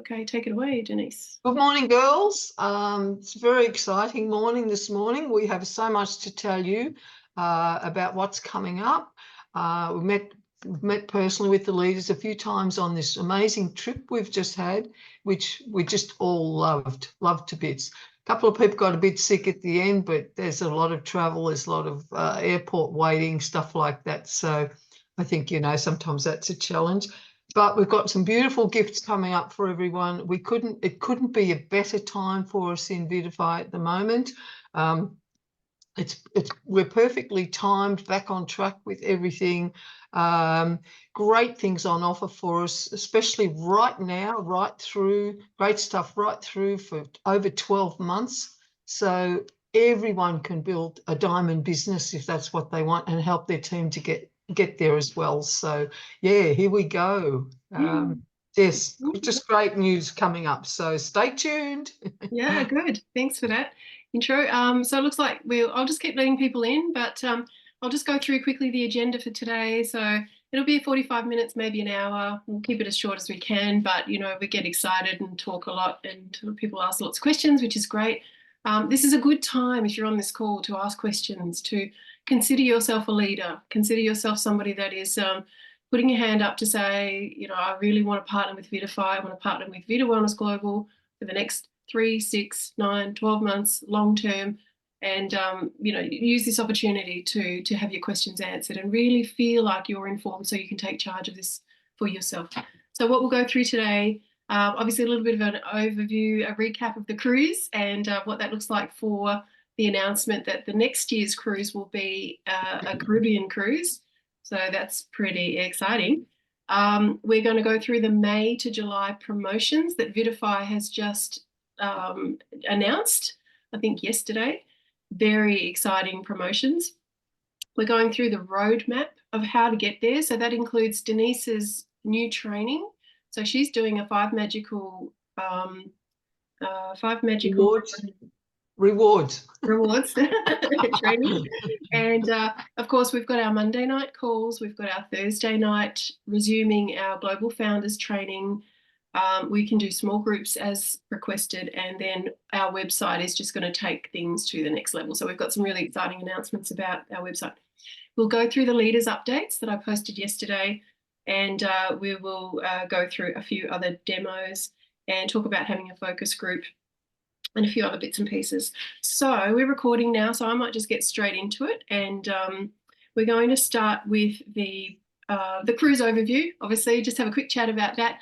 Okay, take it away, Denise. Good morning, girls. It's a very exciting morning this morning. We have so much to tell you about what's coming up. We've met personally with the leaders a few times on this amazing trip we've just had, which we just all loved to bits. A couple of people got a bit sick at the end, but there's a lot of travel, there's a lot of airport waiting, stuff like that. So I think, sometimes that's a challenge. But we've got some beautiful gifts coming up for everyone. It couldn't be a better time for us in Vidify at the moment. We're perfectly timed, back on track with everything. Great things on offer for us, especially right now, great stuff right through for over 12 months. So everyone can build a diamond business if that's what they want and help their team to get there as well. So yeah, here we go. Yes, just great news coming up. So stay tuned. Yeah, good. Thanks for that intro. So it looks like I'll just keep letting people in, but I'll just go through quickly the agenda for today. So it'll be 45 minutes, maybe an hour. We'll keep it as short as we can, but we get excited and talk a lot, and people ask lots of questions, which is great. This is a good time if you're on this call to ask questions, to consider yourself a leader, consider yourself somebody that is putting your hand up to say, I really want to partner with Vidify. I want to partner with Vita Wellness Global for the next 3, 6, 9, 12 months, long term, and use this opportunity to have your questions answered and really feel like you're informed so you can take charge of this for yourself. So what we'll go through today, obviously a little bit of an overview, a recap of the cruise and what that looks like for the announcement that the next year's cruise will be a Caribbean cruise. So that's pretty exciting. We're going to go through the May to July promotions that Vidify has just announced, I think yesterday. Very exciting promotions. We're going through the roadmap of how to get there. So that includes Denise's new training. So she's doing a 5 magical rewards training. And of course, we've got our Monday night calls. We've got our Thursday night resuming our Global Founders training. We can do small groups as requested, and then our website is just going to take things to the next level. So we've got some really exciting announcements about our website. We'll go through the leaders updates that I posted yesterday, and we will go through a few other demos and talk about having a focus group and a few other bits and pieces. So we're recording now, so I might just get straight into it. And we're going to start with the cruise overview. Obviously, just have a quick chat about that.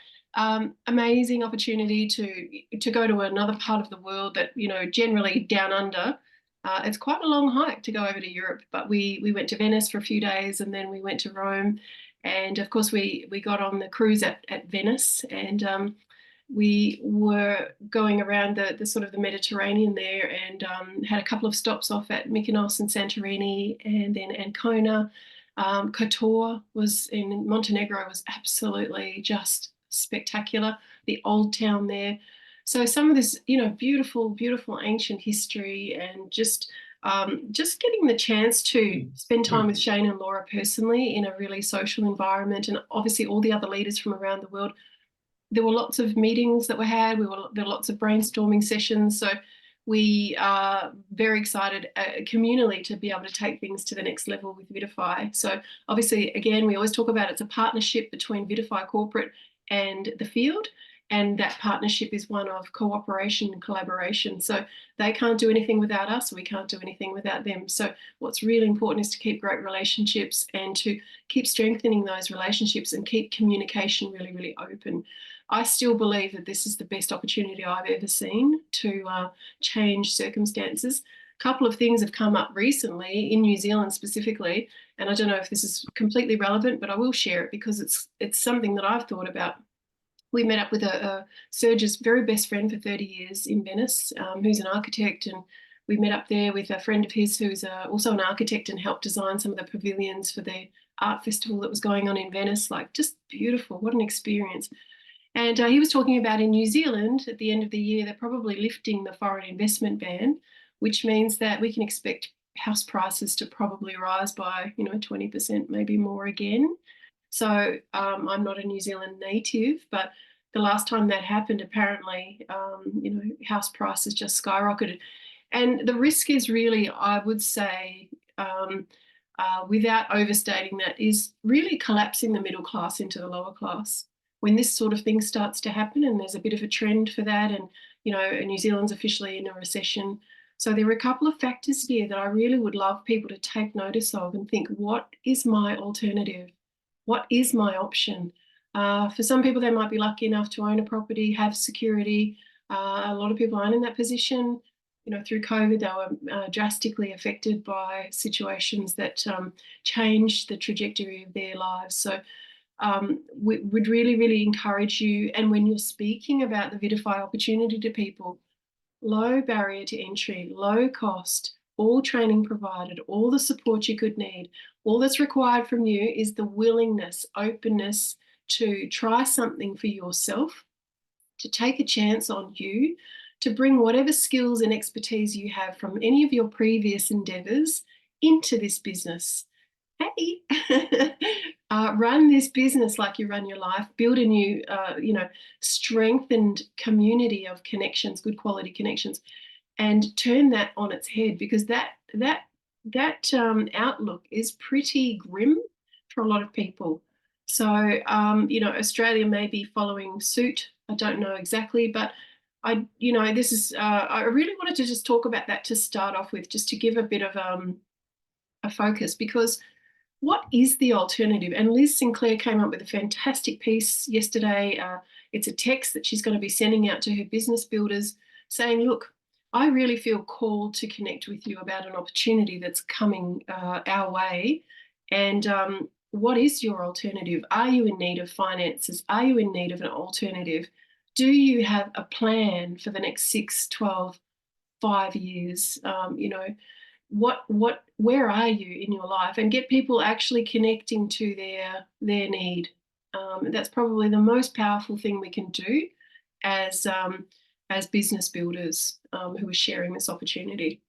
Amazing opportunity to go to another part of the world that, generally down under. It's quite a long hike to go over to Europe, but we went to Venice for a few days, and then we went to Rome. And of course, we got on the cruise at Venice, and we were going around the sort of the Mediterranean there, and had a couple of stops off at Mykonos and Santorini, and then Ancona. Kotor was in Montenegro, was absolutely just spectacular. The old town there. So some of this, beautiful, beautiful ancient history, and just getting the chance to spend time with Shane and Laura personally in a really social environment, and obviously all the other leaders from around the world. There were lots of meetings that were had. There were lots of brainstorming sessions. So we are very excited communally to be able to take things to the next level with Vidify. So obviously, again, we always talk about it's a partnership between Vidify Corporate and the field. And that partnership is one of cooperation and collaboration. So they can't do anything without us. We can't do anything without them. So what's really important is to keep great relationships and to keep strengthening those relationships and keep communication really, really open. I still believe that this is the best opportunity I've ever seen to change circumstances. A couple of things have come up recently in New Zealand specifically, and I don't know if this is completely relevant, but I will share it because it's something that I've thought about. We met up with Serge's very best friend for 30 years in Venice, who's an architect, and we met up there with a friend of his who's also an architect and helped design some of the pavilions for the art festival that was going on in Venice. Like, just beautiful. What an experience. And he was talking about in New Zealand, at the end of the year, they're probably lifting the foreign investment ban, which means that we can expect house prices to probably rise by, 20%, maybe more again. So I'm not a New Zealand native, but the last time that happened, apparently, you know, house prices just skyrocketed. And the risk is really, I would say, without overstating that, is really collapsing the middle class into the lower class. When this sort of thing starts to happen, and there's a bit of a trend for that, and you know, New Zealand's officially in a recession. So there are a couple of factors here that I really would love people to take notice of and think, what is my alternative? What is my option? For some people, they might be lucky enough to own a property, have security. A lot of people aren't in that position. You know, through COVID, they were drastically affected by situations that changed the trajectory of their lives. So we would really, really encourage you. And when you're speaking about the Vidify opportunity to people, low barrier to entry, low cost, all training provided, all the support you could need. All that's required from you is the willingness, openness to try something for yourself, to take a chance on you, to bring whatever skills and expertise you have from any of your previous endeavors into this business. Hey, run this business like you run your life, build a new, you know, strengthened community of connections, good quality connections, and turn that on its head, because that outlook is pretty grim for a lot of people. So, you know, Australia may be following suit. I don't know exactly, but you know, this is, I really wanted to just talk about that to start off with, just to give a bit of a focus, because what is the alternative? And Liz Sinclair came up with a fantastic piece yesterday. It's a text that she's going to be sending out to her business builders saying, look, I really feel called to connect with you about an opportunity that's coming our way. And what is your alternative? Are you in need of finances? Are you in need of an alternative? Do you have a plan for the next 6, 12, 5 years? You know, where are you in your life? And get people actually connecting to their need. That's probably the most powerful thing we can do as business builders who are sharing this opportunity.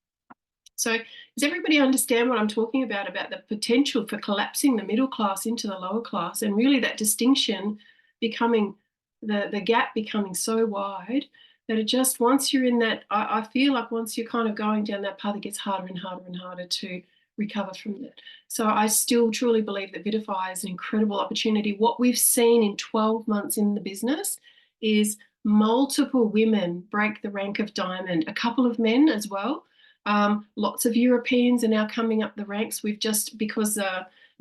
So does everybody understand what I'm talking about the potential for collapsing the middle class into the lower class, and really that distinction becoming, the gap becoming so wide that it just, once you're in that, I feel like once you're kind of going down that path, it gets harder and harder and harder to recover from that. So I still truly believe that Vidify is an incredible opportunity. What we've seen in 12 months in the business is multiple women break the rank of diamond, a couple of men as well. Lots of Europeans are now coming up the ranks. We've just, because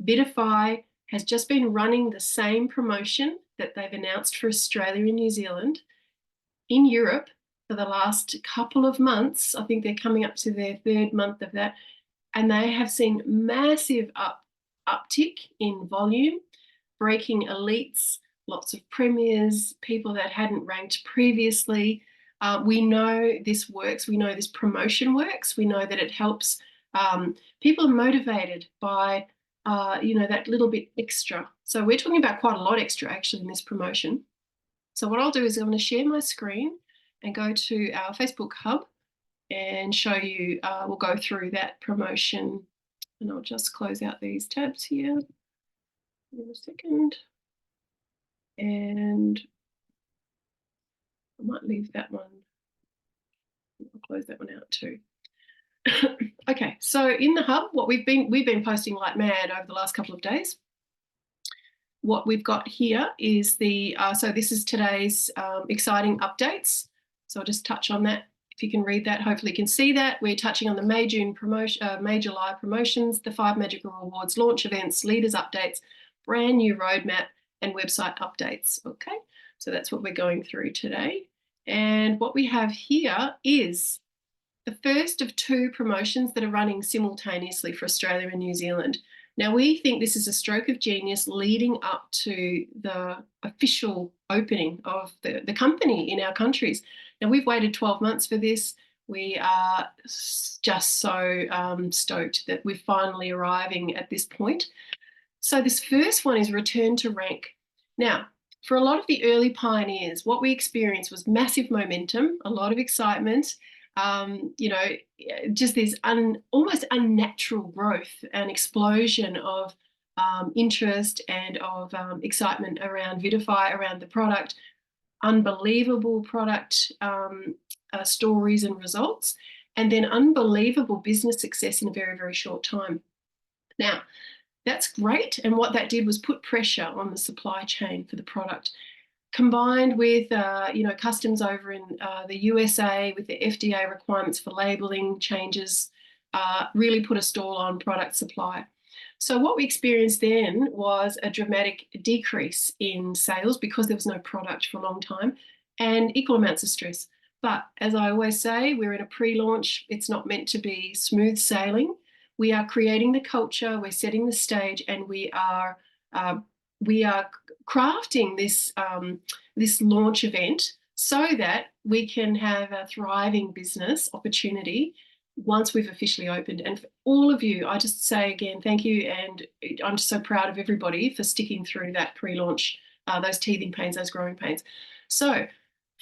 Vidify has just been running the same promotion that they've announced for Australia and New Zealand in Europe for the last couple of months. I think they're coming up to their 3rd month of that. And they have seen massive uptick in volume, breaking elites, lots of premiers, people that hadn't ranked previously. We know this works. We know this promotion works. We know that it helps. People are motivated by, you know, that little bit extra. So we're talking about quite a lot extra actually in this promotion. So what I'll do is I'm going to share my screen and go to our Facebook hub and show you, we'll go through that promotion, and I'll just close out these tabs here in a second. And I might leave that one. I'll close that one out too. Okay, so in the hub, what we've been posting like mad over the last couple of days. What we've got here is the, so this is today's exciting updates. So I'll just touch on that. If you can read that, hopefully you can see that. We're touching on the May, June promotion, May, July promotions, the 5 Magical Rewards launch events, leaders updates, brand new roadmap, and website updates. Okay, so that's what we're going through today. And what we have here is the first of 2 promotions that are running simultaneously for Australia and New Zealand. Now, we think this is a stroke of genius leading up to the official opening of the company in our countries. Now, we've waited 12 months for this. We are just so stoked that we're finally arriving at this point. So this first one is return to rank. Now, for a lot of the early pioneers, what we experienced was massive momentum, a lot of excitement, you know, just this almost unnatural growth and explosion of interest and of excitement around Vidify, around the product. unbelievable product stories and results, and then unbelievable business success in a very, very short time. Now, that's great. And what that did was put pressure on the supply chain for the product, combined with customs over in the USA with the FDA requirements for labeling changes, really put a stall on product supply. So what we experienced then was a dramatic decrease in sales because there was no product for a long time, and equal amounts of stress. But as I always say, we're in a pre-launch. It's not meant to be smooth sailing. We are creating the culture, we're setting the stage, and we are crafting this launch event so that we can have a thriving business opportunity once we've officially opened. And for all of you, I just say again, thank you. And I'm just so proud of everybody for sticking through that pre-launch, those teething pains, those growing pains. So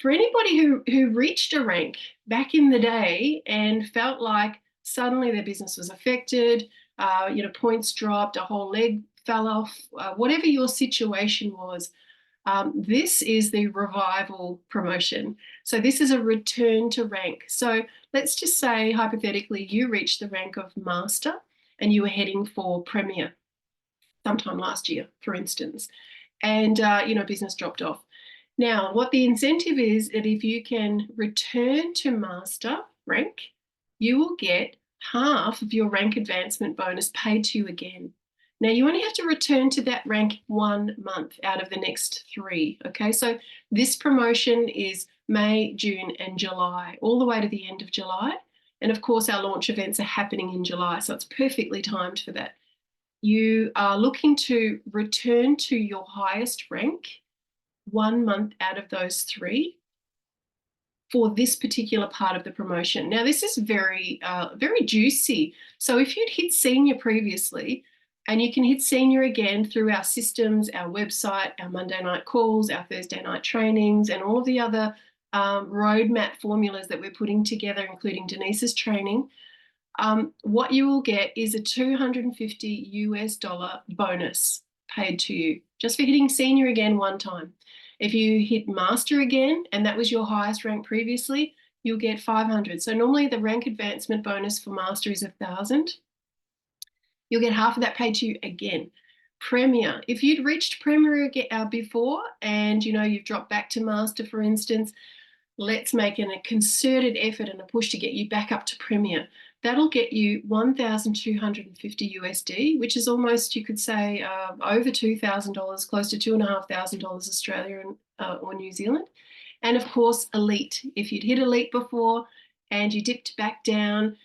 for anybody who reached a rank back in the day and felt like suddenly their business was affected, points dropped, a whole leg fell off, whatever your situation was, this is the revival promotion. So this is a return to rank. So let's just say, hypothetically, you reached the rank of master and you were heading for premier sometime last year, for instance, and business dropped off. Now, what the incentive is that if you can return to master rank, you will get half of your rank advancement bonus paid to you again. Now, you only have to return to that rank 1 month out of the next 3, okay? So this promotion is May, June, and July, all the way to the end of July. And of course, our launch events are happening in July, so it's perfectly timed for that. You are looking to return to your highest rank 1 month out of those 3 for this particular part of the promotion. Now, this is very, very juicy. So if you'd hit senior previously, and you can hit senior again through our systems, our website, our Monday night calls, our Thursday night trainings, and all of the other roadmap formulas that we're putting together, including Denise's training, what you will get is a $250 bonus paid to you just for hitting senior again 1 time. If you hit master again, and that was your highest rank previously, you'll get 500. So normally the rank advancement bonus for master is 1,000. You'll get half of that paid to you again. Premier, if you'd reached Premier before and you've dropped back to master, for instance, let's make a concerted effort and a push to get you back up to Premier. That'll get you $1,250 USD, which is almost, you could say, over $2,000, close to $2,500 Australian or New Zealand. And of course, elite. If you'd hit elite before and you dipped back down,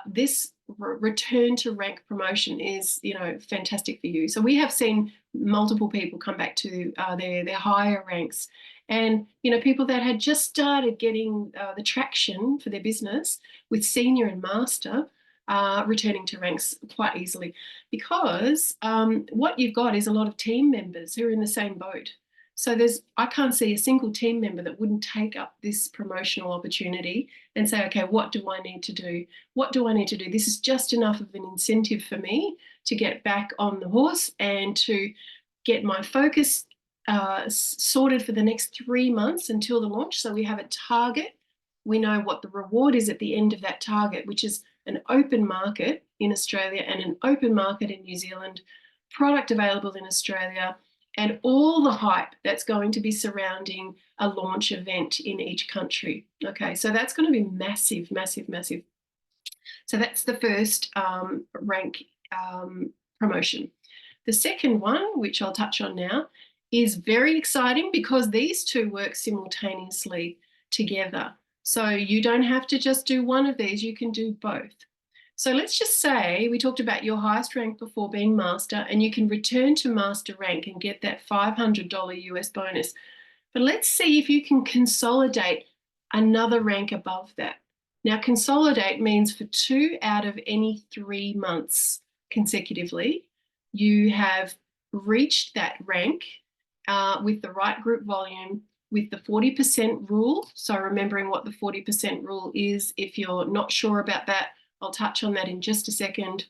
this return to rank promotion is fantastic for you. So we have seen multiple people come back to their higher ranks, and people that had just started getting the traction for their business with senior and master returning to ranks quite easily, because what you've got is a lot of team members who are in the same boat. So I can't see a single team member that wouldn't take up this promotional opportunity and say, okay, what do I need to do? What do I need to do? This is just enough of an incentive for me to get back on the horse and to get my focus sorted for the next 3 months until the launch. So we have a target. We know what the reward is at the end of that target, which is an open market in Australia and an open market in New Zealand, product available in Australia, and all the hype that's going to be surrounding a launch event in each country. Okay, so that's going to be massive, massive, massive. So that's the first rank promotion. The second one, which I'll touch on now, is very exciting because these two work simultaneously together. So you don't have to just do one of these, you can do both. So let's just say we talked about your highest rank before being master, and you can return to master rank and get that $500 US bonus. But let's see if you can consolidate another rank above that. Now, consolidate means for 2 out of any 3 months consecutively, you have reached that rank with the right group volume, with the 40% rule. So remembering what the 40% rule is, if you're not sure about that, I'll touch on that in just a second.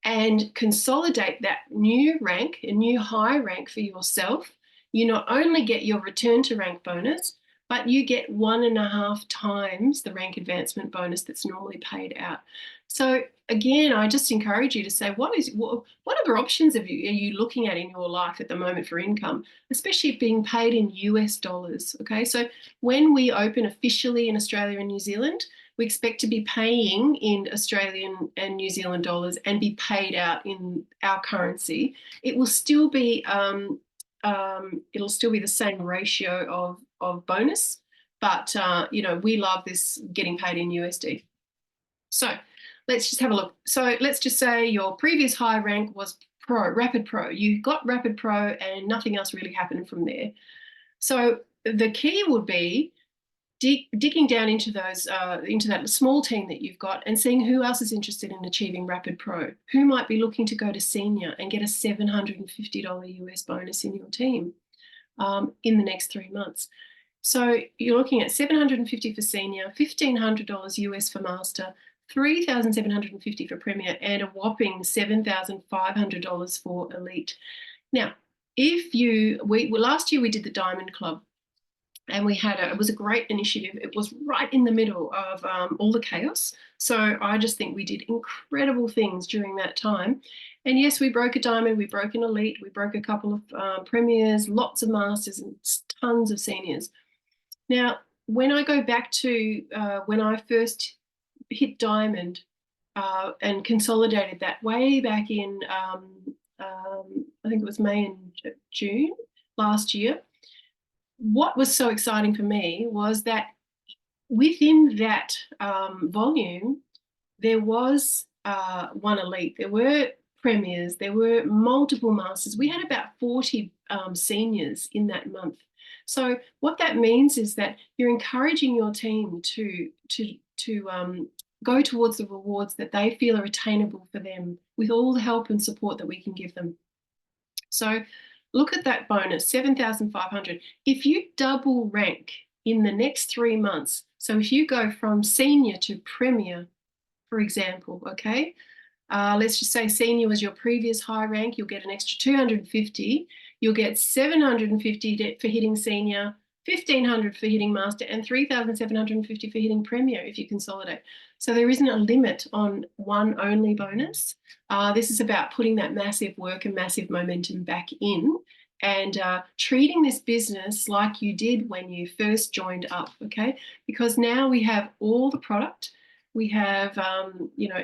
And consolidate that new rank, a new high rank for yourself you not only get your return to rank bonus, but you get 1.5 times the rank advancement bonus that's normally paid out. So again, I just encourage you to say, what other options are you looking at in your life at the moment for income, especially being paid in US dollars? Okay, so when we open officially in Australia and New Zealand, we expect to be paying in Australian and New Zealand dollars and be paid out in our currency. It will still be it'll still be the same ratio of bonus, but we love this getting paid in USD. So let's just have a look. So let's just say your previous high rank was Rapid Pro. You got Rapid Pro and nothing else really happened from there. So the key would be digging down into that small team that you've got and seeing who else is interested in achieving Rapid Pro, who might be looking to go to senior and get a $750 US bonus in your team in the next 3 months. So you're looking at $750 for senior, $1,500 US for master, $3,750 for premier, and a whopping $7,500 for elite. Now, last year we did the Diamond Club. And it was a great initiative. It was right in the middle of all the chaos. So I just think we did incredible things during that time. And yes, we broke a diamond, we broke an elite, we broke a couple of premiers, lots of masters, and tons of seniors. Now, when I go back to when I first hit diamond and consolidated that way back in, I think it was May and June last year, what was so exciting for me was that within that volume, there was one elite, there were premiers, there were multiple masters. We had about 40 seniors in that month. So what that means is that you're encouraging your team to go towards the rewards that they feel are attainable for them with all the help and support that we can give them. So look at that bonus, 7,500. If you double rank in the next 3 months, so if you go from senior to premier, for example, okay, let's just say senior was your previous high rank, you'll get an extra 250. You'll get 750 for hitting senior, 1,500 for hitting master, and 3,750 for hitting premier if you consolidate. So there isn't a limit on one only bonus. This is about putting that massive work and massive momentum back in and treating this business like you did when you first joined up, okay? Because now we have all the product. We have,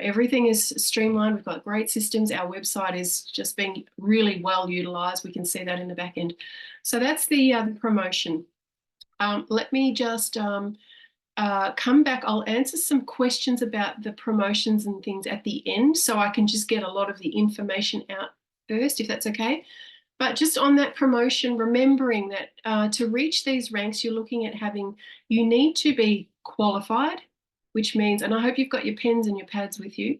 everything is streamlined. We've got great systems. Our website is just being really well utilized. We can see that in the back end. So that's the promotion. Let me just come back. I'll answer some questions about the promotions and things at the end, so I can just get a lot of the information out first, if that's okay. But just on that promotion, remembering that to reach these ranks, you're looking at you need to be qualified, which means, and I hope you've got your pens and your pads with you,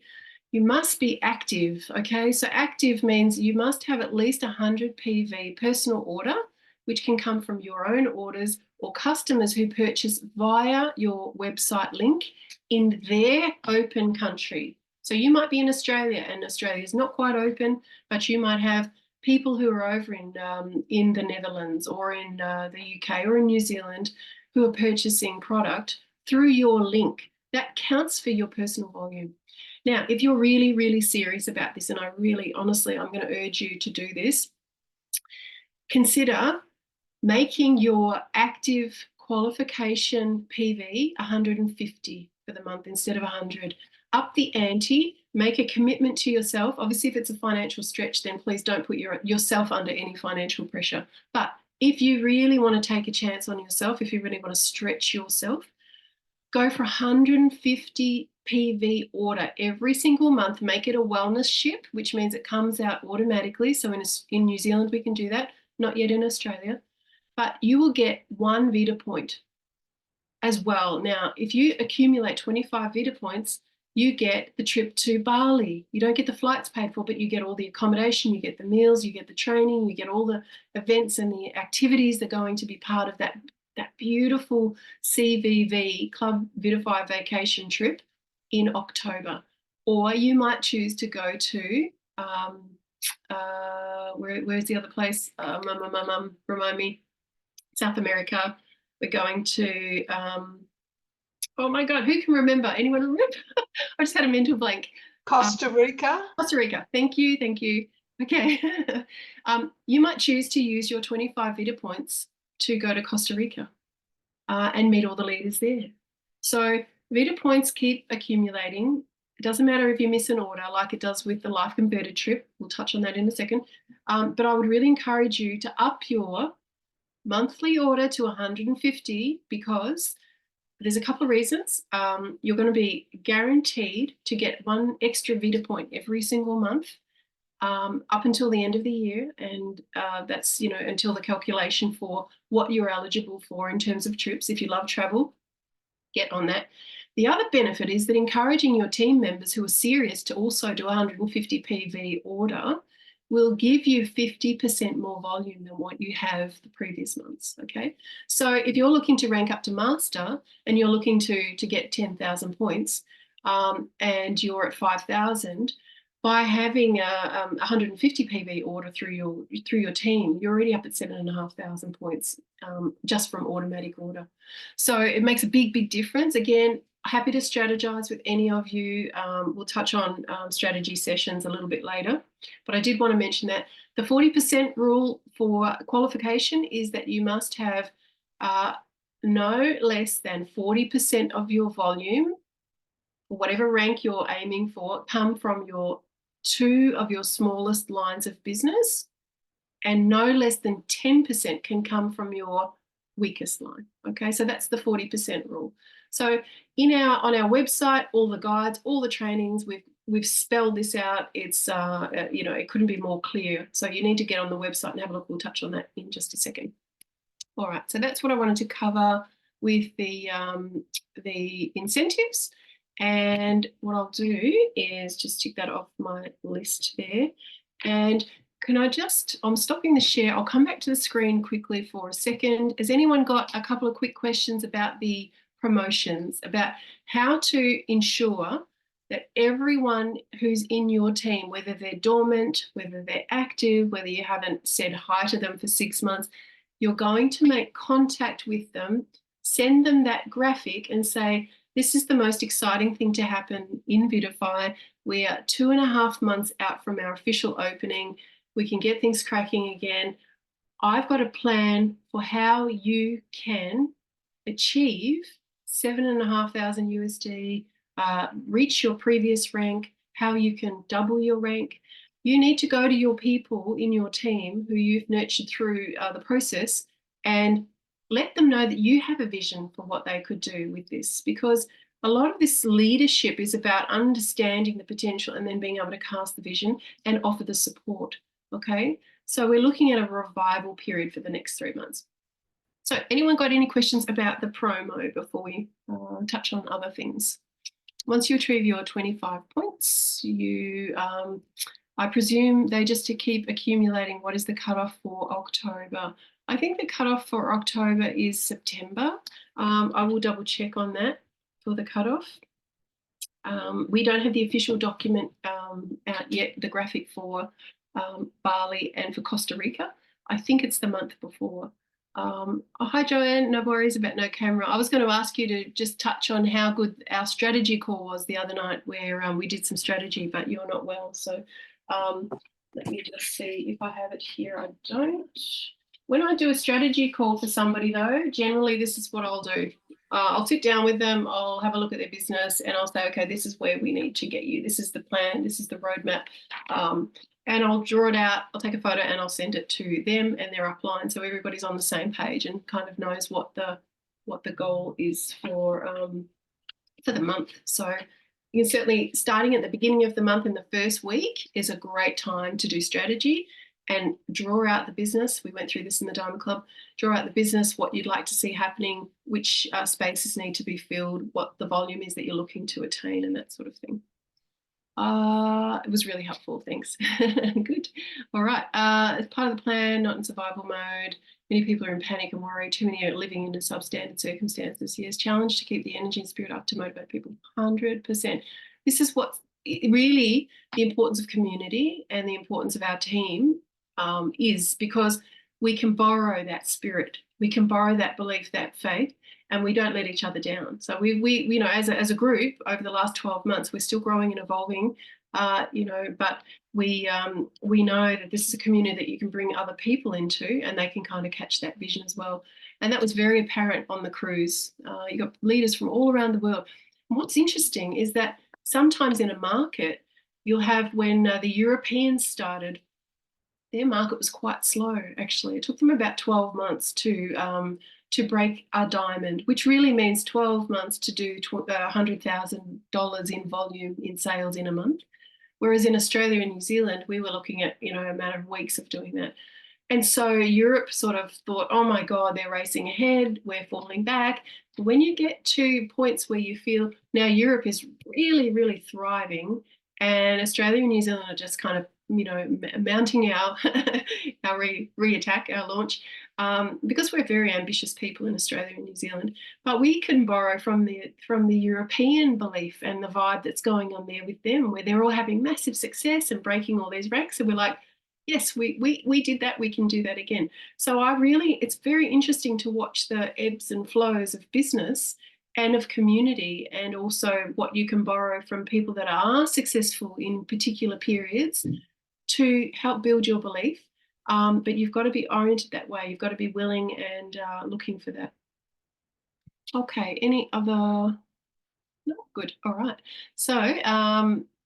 you must be active, okay? So active means you must have at least 100 PV personal order, which can come from your own orders or customers who purchase via your website link in their open country. So you might be in Australia and Australia is not quite open, but you might have people who are over in the Netherlands or in the UK or in New Zealand who are purchasing product through your link. That counts for your personal volume. Now, if you're really, really serious about this, and I really, honestly, I'm going to urge you to do this, consider making your active qualification PV 150 for the month instead of 100. Up the ante, make a commitment to yourself. Obviously, if it's a financial stretch, then please don't put yourself under any financial pressure. But if you really want to take a chance on yourself, if you really want to stretch yourself, go for 150 PV order every single month. Make it a wellness ship, which means it comes out automatically. So in New Zealand, we can do that, not yet in Australia. But you will get 1 Vita point as well. Now, if you accumulate 25 Vita points, you get the trip to Bali. You don't get the flights paid for, but you get all the accommodation, you get the meals, you get the training, you get all the events and the activities that are going to be part of that beautiful CVV Club Vitify vacation trip in October. Or you might choose to go to where's the other place? Remind me. South America. We're going to, oh my God, who can remember? Anyone remember? I just had a mental blank. Costa Rica. Costa Rica. Thank you. Thank you. Okay. You might choose to use your 25 Vita points to go to Costa Rica and meet all the leaders there. So Vita points keep accumulating. It doesn't matter if you miss an order like it does with the Life Converted trip. We'll touch on that in a second. But I would really encourage you to up your monthly order to 150 because there's a couple of reasons. You're going to be guaranteed to get one extra Vita point every single month up until the end of the year. And that's, until the calculation for what you're eligible for in terms of trips. If you love travel, get on that. The other benefit is that encouraging your team members who are serious to also do a 150 PV order will give you 50% more volume than what you have the previous months, okay? So if you're looking to rank up to master and you're looking to get 10,000 points and you're at 5,000, by having a 150 PV order through your team, you're already up at 7,500 points just from automatic order. So it makes a big difference. Again, happy to strategize with any of you. We'll touch on strategy sessions a little bit later, but I did want to mention that the 40% rule for qualification is that you must have no less than 40% of your volume, whatever rank you're aiming for, come from your 2 of your smallest lines of business, and no less than 10% can come from your weakest line. Okay, so that's the 40% rule. So on our website, all the guides, all the trainings, we've spelled this out. It's it couldn't be more clear. So you need to get on the website and have a look. We'll touch on that in just a second. All right, so that's what I wanted to cover with the incentives. And what I'll do is just tick that off my list there. And I'm stopping the share. I'll come back to the screen quickly for a second. Has anyone got a couple of quick questions about the promotions, about how to ensure that everyone who's in your team, whether they're dormant, whether they're active, whether you haven't said hi to them for 6 months, you're going to make contact with them, send them that graphic and say, this is the most exciting thing to happen in Vitify. We are 2.5 months out from our official opening. We can get things cracking again. I've got a plan for how you can achieve 7,500 USD, reach your previous rank, how you can double your rank. You need to go to your people in your team who you've nurtured through the process and let them know that you have a vision for what they could do with this, because a lot of this leadership is about understanding the potential and then being able to cast the vision and offer the support, okay? So we're looking at a revival period for the next 3 months. So anyone got any questions about the promo before we touch on other things? Once you achieve your 25 points, I presume they just to keep accumulating. What is the cutoff for October? I think the cutoff for October is September. I will double check on that for the cutoff. We don't have the official document out yet, the graphic for Bali and for Costa Rica. I think it's the month before. Oh, hi, Joanne. No worries about no camera. I was going to ask you to just touch on how good our strategy call was the other night where we did some strategy, but you're not well. So let me just see if I have it here. I don't. When I do a strategy call for somebody, though, generally this is what I'll do. I'll sit down with them, I'll have a look at their business, and I'll say, okay, this is where we need to get you. This is the plan, this is the roadmap. And I'll draw it out, I'll take a photo and I'll send it to them and their upline so everybody's on the same page and kind of knows what the goal is for the month. So you can certainly, starting at the beginning of the month in the first week is a great time to do strategy and draw out the business. We went through this in the Diamond Club. Draw out the business, what you'd like to see happening, which spaces need to be filled, what the volume is that you're looking to attain, and that sort of thing. It was really helpful, thanks. Good. All right. As part of the plan, not in survival mode. Many people are in panic and worry. Too many are living under substandard circumstances. Yes, challenge to keep the energy and spirit up to motivate people. 100%. This is what really the importance of community and the importance of our team is because we can borrow that spirit, we can borrow that belief, that faith, and we don't let each other down. So we you know, as a group over the last 12 months, we're still growing and evolving, you know, but we know that this is a community that you can bring other people into, and they can kind of catch that vision as well. And that was very apparent on the cruise. You got leaders from all around the world. And what's interesting is that sometimes in a market, you'll have when the Europeans started, their market was quite slow, actually. It took them about 12 months to break a diamond, which really means 12 months to do $100,000 in volume in sales in a month. Whereas in Australia and New Zealand, we were looking at, you know, a matter of weeks of doing that. And so Europe sort of thought, oh my God, they're racing ahead, we're falling back. When you get to points where you feel now Europe is really, really thriving, and Australia and New Zealand are just kind of, you know, mounting our re-attack, our launch, because we're very ambitious people in Australia and New Zealand. But we can borrow from the European belief and the vibe that's going on there with them, where they're all having massive success and breaking all these ranks, and we're like, yes, we did that, we can do that again. So it's very interesting to watch the ebbs and flows of business and of community, and also what you can borrow from people that are successful in particular periods to help build your belief. But you've got to be oriented that way. You've got to be willing and looking for that. Okay, any other? No, good. All right. So,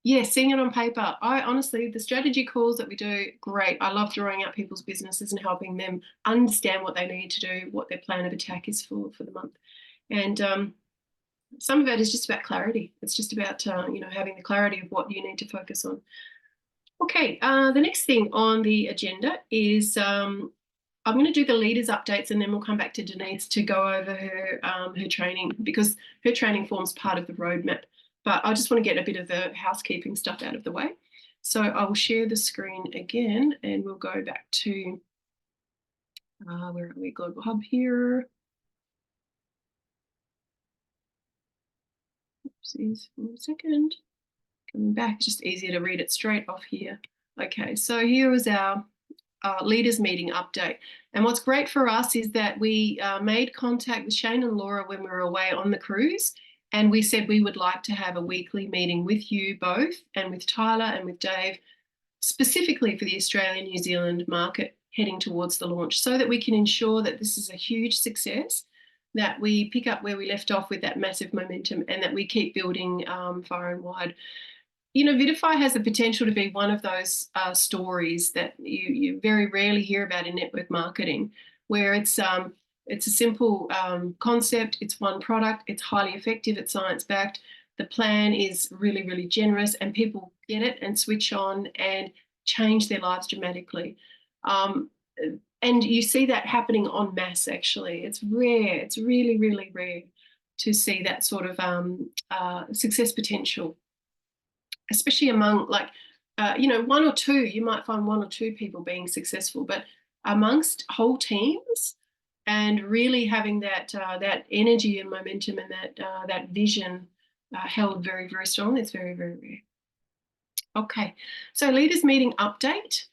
yeah, seeing it on paper. I honestly, the strategy calls that we do, great. I love drawing out people's businesses and helping them understand what they need to do, what their plan of attack is for the month. And some of it is just about clarity. It's just about, you know, having the clarity of what you need to focus on. Okay, the next thing on the agenda is I'm going to do the leaders updates, and then we'll come back to Denise to go over her training, because her training forms part of the roadmap. But I just want to get a bit of the housekeeping stuff out of the way. So I will share the screen again, and we'll go back to where are we? Global Hub here. Oopsies, 1 second. Coming back, it's just easier to read it straight off here. Okay, so here is our leaders meeting update. And what's great for us is that we made contact with Shane and Laura when we were away on the cruise, and we said we would like to have a weekly meeting with you both and with Tyler and with Dave, specifically for the Australian New Zealand market heading towards the launch, so that we can ensure that this is a huge success, that we pick up where we left off with that massive momentum, and that we keep building far and wide. You know, Vidify has the potential to be one of those stories that you very rarely hear about in network marketing, where it's a simple concept, it's one product, it's highly effective, it's science-backed, the plan is really, really generous, and people get it and switch on and change their lives dramatically. And you see that happening en masse, actually. It's rare, it's really, really rare to see that sort of success potential, especially among, like, you know, one or two, you might find one or two people being successful, but amongst whole teams and really having that that energy and momentum and that vision held very, very strongly, it's very, very rare. Okay, so leaders meeting update.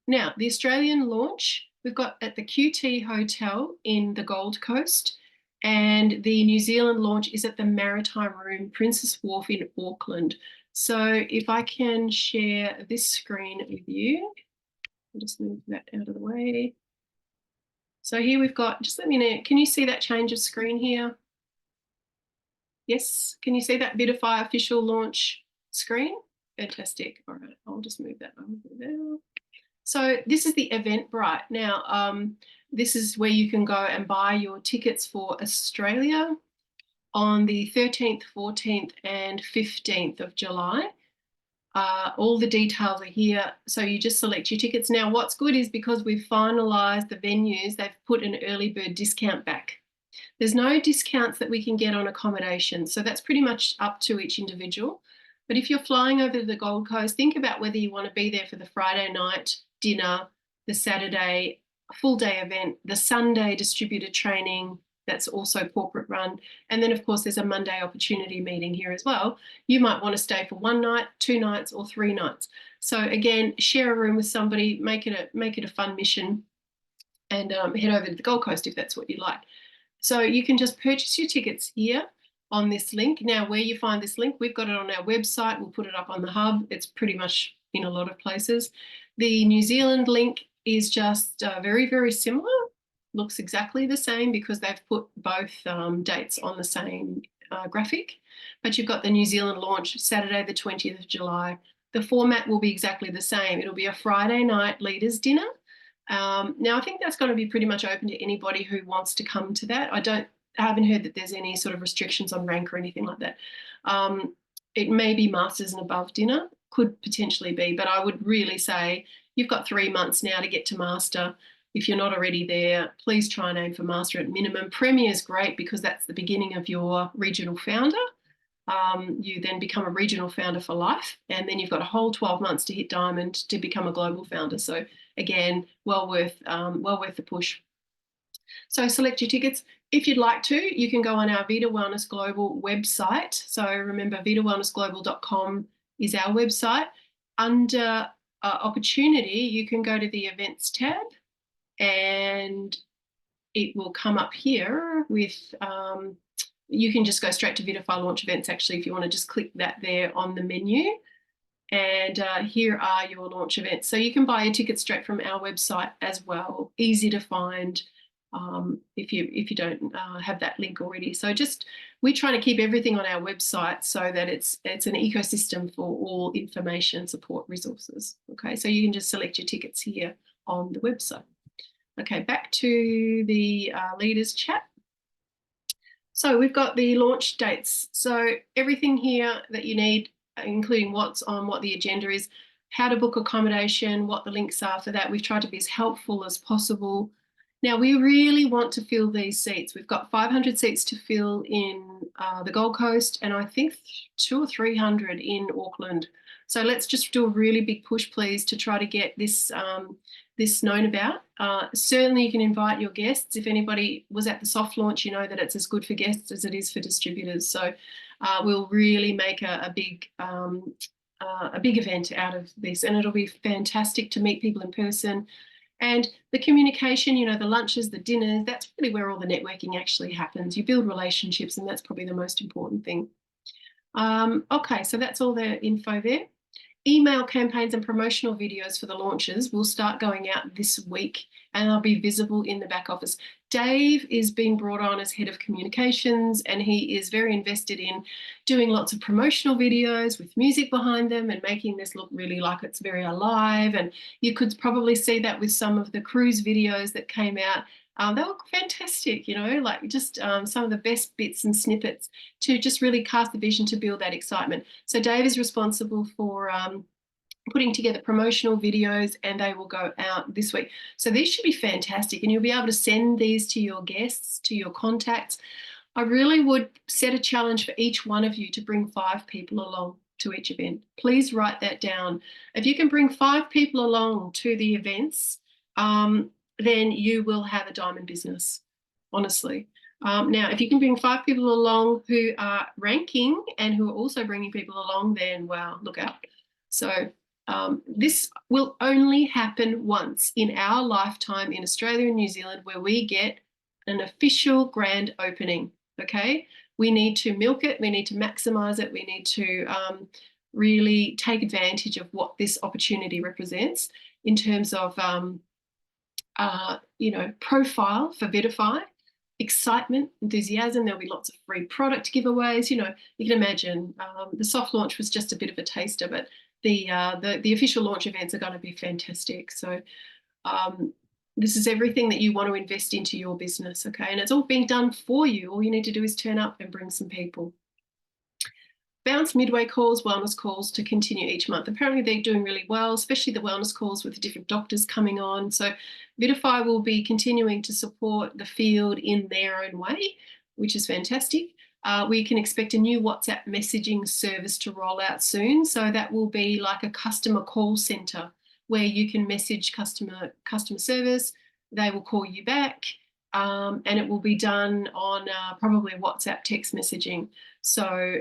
Now, the Australian launch, we've got at the QT Hotel in the Gold Coast, and the New Zealand launch is at the Maritime Room, Princess Wharf in Auckland. So if I can share this screen with you, I'll just move that out of the way. So here we've got, just let me know, can you see that change of screen here? Yes, can you see that Vidify official launch screen? Fantastic. All right, I'll just move that over there. So this is the Eventbrite. Now, this is where you can go and buy your tickets for Australia on the 13th, 14th and 15th of July. All the details are here. So you just select your tickets. Now, what's good is because we've finalised the venues, they've put an early bird discount back. There's no discounts that we can get on accommodation. So that's pretty much up to each individual. But if you're flying over to the Gold Coast, think about whether you want to be there for the Friday night dinner, the Saturday full day event, the Sunday distributed training, that's also corporate run. And then, of course, there's a Monday opportunity meeting here as well. You might want to stay for 1 night, 2 nights, or 3 nights. So again, share a room with somebody, make it a fun mission, and head over to the Gold Coast if that's what you like. So you can just purchase your tickets here on this link. Now, where you find this link, we've got it on our website. We'll put it up on the hub. It's pretty much in a lot of places. The New Zealand link is just very, very similar. Looks exactly the same because they've put both dates on the same graphic. But you've got the New Zealand launch Saturday, the 20th of July. The format will be exactly the same. It'll be a Friday night leaders dinner. Now, I think that's going to be pretty much open to anybody who wants to come to that. I haven't heard that there's any sort of restrictions on rank or anything like that. It may be masters and above dinner, could potentially be, but I would really say you've got 3 months now to get to master. If you're not already there, please try and aim for master at minimum. Premier is great because that's the beginning of your regional founder. You then become a regional founder for life, and then you've got a whole 12 months to hit diamond to become a global founder. So again, well worth the push. So select your tickets. If you'd like to, you can go on our Vita Wellness Global website. So remember, vitawellnessglobal.com is our website. Under opportunity, you can go to the events tab, and it will come up here with you can just go straight to Vitafy launch events, actually, if you want to just click that there on the menu. And here are your launch events. So you can buy your tickets straight from our website as well. Easy to find if you don't have that link already. So we're trying to keep everything on our website so that it's an ecosystem for all information, support, resources. Okay, so you can just select your tickets here on the website. Okay, back to the leaders chat. So we've got the launch dates. So everything here that you need, including what's on, what the agenda is, how to book accommodation, what the links are for that. We've tried to be as helpful as possible. Now, we really want to fill these seats. We've got 500 seats to fill in the Gold Coast, and I think 200 or 300 in Auckland. So let's just do a really big push, please, to try to get this known about. Certainly you can invite your guests. If anybody was at the soft launch, you know that it's as good for guests as it is for distributors. So we'll really make a big event out of this, and it'll be fantastic to meet people in person. And the communication, the lunches, the dinners, that's really where all the networking actually happens. You build relationships, and that's probably the most important thing. Okay, so that's all the info there. Email campaigns and promotional videos for the launches will start going out this week, and they'll be visible in the back office. Dave is being brought on as head of communications, and he is very invested in doing lots of promotional videos with music behind them and making this look really like it's very alive. And you could probably see that with some of the cruise videos that came out. They look fantastic, like just some of the best bits and snippets to just really cast the vision to build that excitement. So Dave is responsible for putting together promotional videos, and they will go out this week. So these should be fantastic, and you'll be able to send these to your guests, to your contacts. I really would set a challenge for each one of you to bring 5 people along to each event. Please write that down. If you can bring 5 people along to the events, then you will have a diamond business, honestly. Now, if you can bring 5 people along who are ranking and who are also bringing people along, then wow, look out. So this will only happen once in our lifetime in Australia and New Zealand, where we get an official grand opening, okay? We need to milk it. We need to maximize it. We need to really take advantage of what this opportunity represents in terms of profile for Vitafy, excitement, enthusiasm. There'll be lots of free product giveaways. You can imagine the soft launch was just a bit of a taster, but the official launch events are going to be fantastic. So this is everything that you want to invest into your business, okay? And it's all being done for you. All you need to do is turn up and bring some people. Bounce midway calls, wellness calls to continue each month. Apparently they're doing really well, especially the wellness calls with the different doctors coming on. So Vitafy will be continuing to support the field in their own way, which is fantastic. We can expect a new WhatsApp messaging service to roll out soon. So that will be like a customer call center where you can message customer service. They will call you back. and it will be done on probably WhatsApp text messaging. So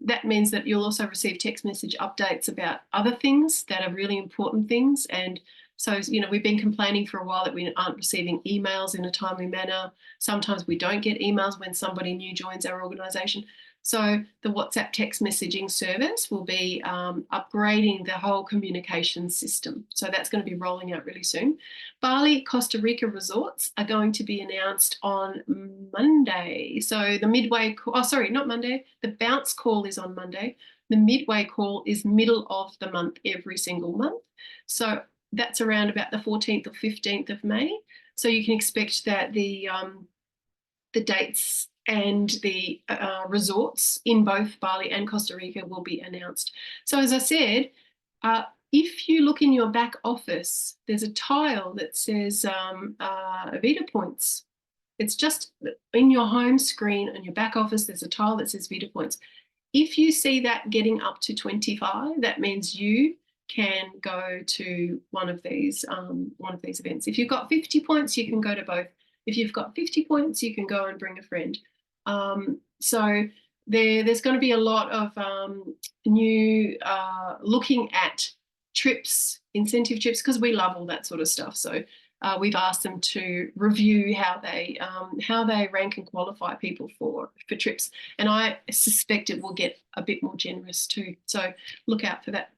that means that you'll also receive text message updates about other things that are really important things. And so, you know, we've been complaining for a while that we aren't receiving emails in a timely manner. Sometimes we don't get emails when somebody new joins our organisation. So the WhatsApp text messaging service will be upgrading the whole communication system. So that's going to be rolling out really soon. Bali, Costa Rica resorts are going to be announced on Monday. So the midway call, oh, sorry, not Monday. The bounce call is on Monday. The midway call is middle of the month every single month. So that's around about the 14th or 15th of May. So you can expect that the dates and the resorts in both Bali and Costa Rica will be announced. So as I said, if you look in your back office, there's a tile that says Vita Points. It's just in your home screen on your back office, there's a tile that says Vita Points. If you see that getting up to 25, that means you can go to one of these events. If you've got 50 points, you can go to both. If you've got 50 points, you can go and bring a friend. So there's going to be a lot of new looking at trips, incentive trips, because we love all that sort of stuff. So we've asked them to review how they rank and qualify people for trips. And I suspect it will get a bit more generous too. So look out for that.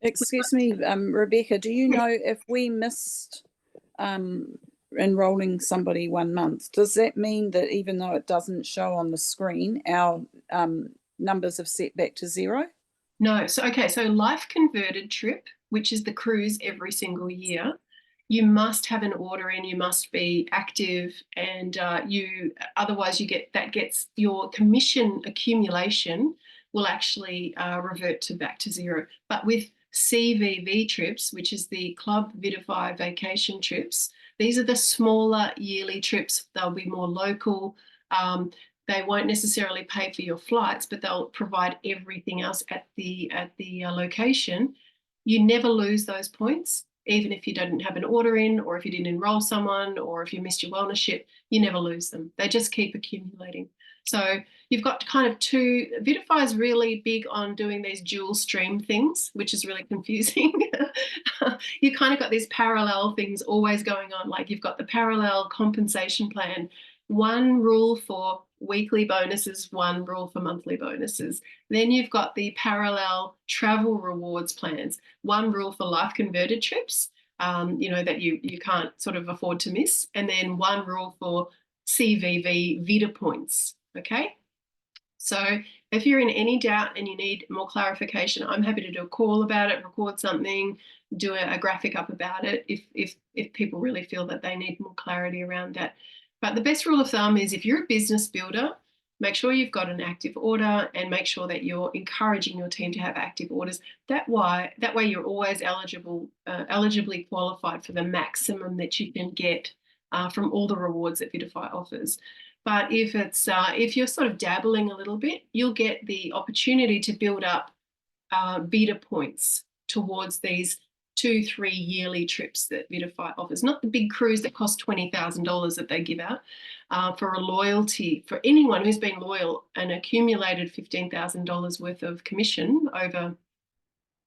Excuse me, Rebecca, do you know if we missed enrolling somebody 1 month, does that mean that even though it doesn't show on the screen, our numbers have set back to 0? No. So, okay, so Life Converted trip, which is the cruise every single year, you must have an order in, you must be active, and otherwise gets your commission accumulation will actually revert back to 0. But with CVV trips, which is the Club Vitify vacation trips, these are the smaller yearly trips. They'll be more local. They won't necessarily pay for your flights, but they'll provide everything else at the location. You never lose those points, even if you don't have an order in, or if you didn't enroll someone, or if you missed your wellness ship, you never lose them. They just keep accumulating. So you've got kind of two. Vitify is really big on doing these dual stream things, which is really confusing. You kind of got these parallel things always going on. Like you've got the parallel compensation plan, one rule for weekly bonuses, one rule for monthly bonuses. Then you've got the parallel travel rewards plans, one rule for Life Converted trips, that you can't sort of afford to miss, and then one rule for CVV Vita Points. Okay, so if you're in any doubt and you need more clarification, I'm happy to do a call about it, record something, do a graphic up about it if people really feel that they need more clarity around that. But the best rule of thumb is if you're a business builder, make sure you've got an active order and make sure that you're encouraging your team to have active orders. That way you're always eligibly qualified for the maximum that you can get from all the rewards that Vitify offers. But if you're sort of dabbling a little bit, you'll get the opportunity to build up Vita points towards these 2-3 yearly trips that Vitify offers. Not the big cruise that costs $20,000 that they give out for a loyalty, for anyone who's been loyal and accumulated $15,000 worth of commission over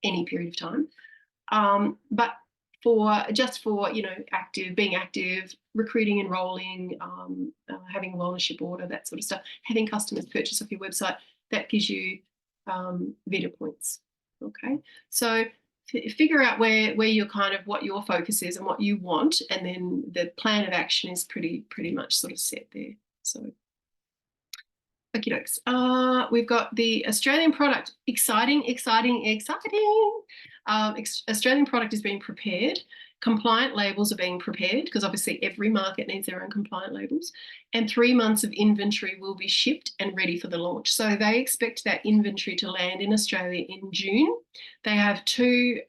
any period of time. But for being active, recruiting, enrolling, having a wellness order, that sort of stuff, having customers purchase off your website, that gives you Vita points. Okay, so figure out where you're kind of what your focus is and what you want, and then the plan of action is pretty much sort of set there. So okie dokes. We've got the Australian product. Exciting. Australian product is being prepared. Compliant labels are being prepared because obviously every market needs their own compliant labels, and 3 months of inventory will be shipped and ready for the launch. So they expect that inventory to land in Australia in June. They have two,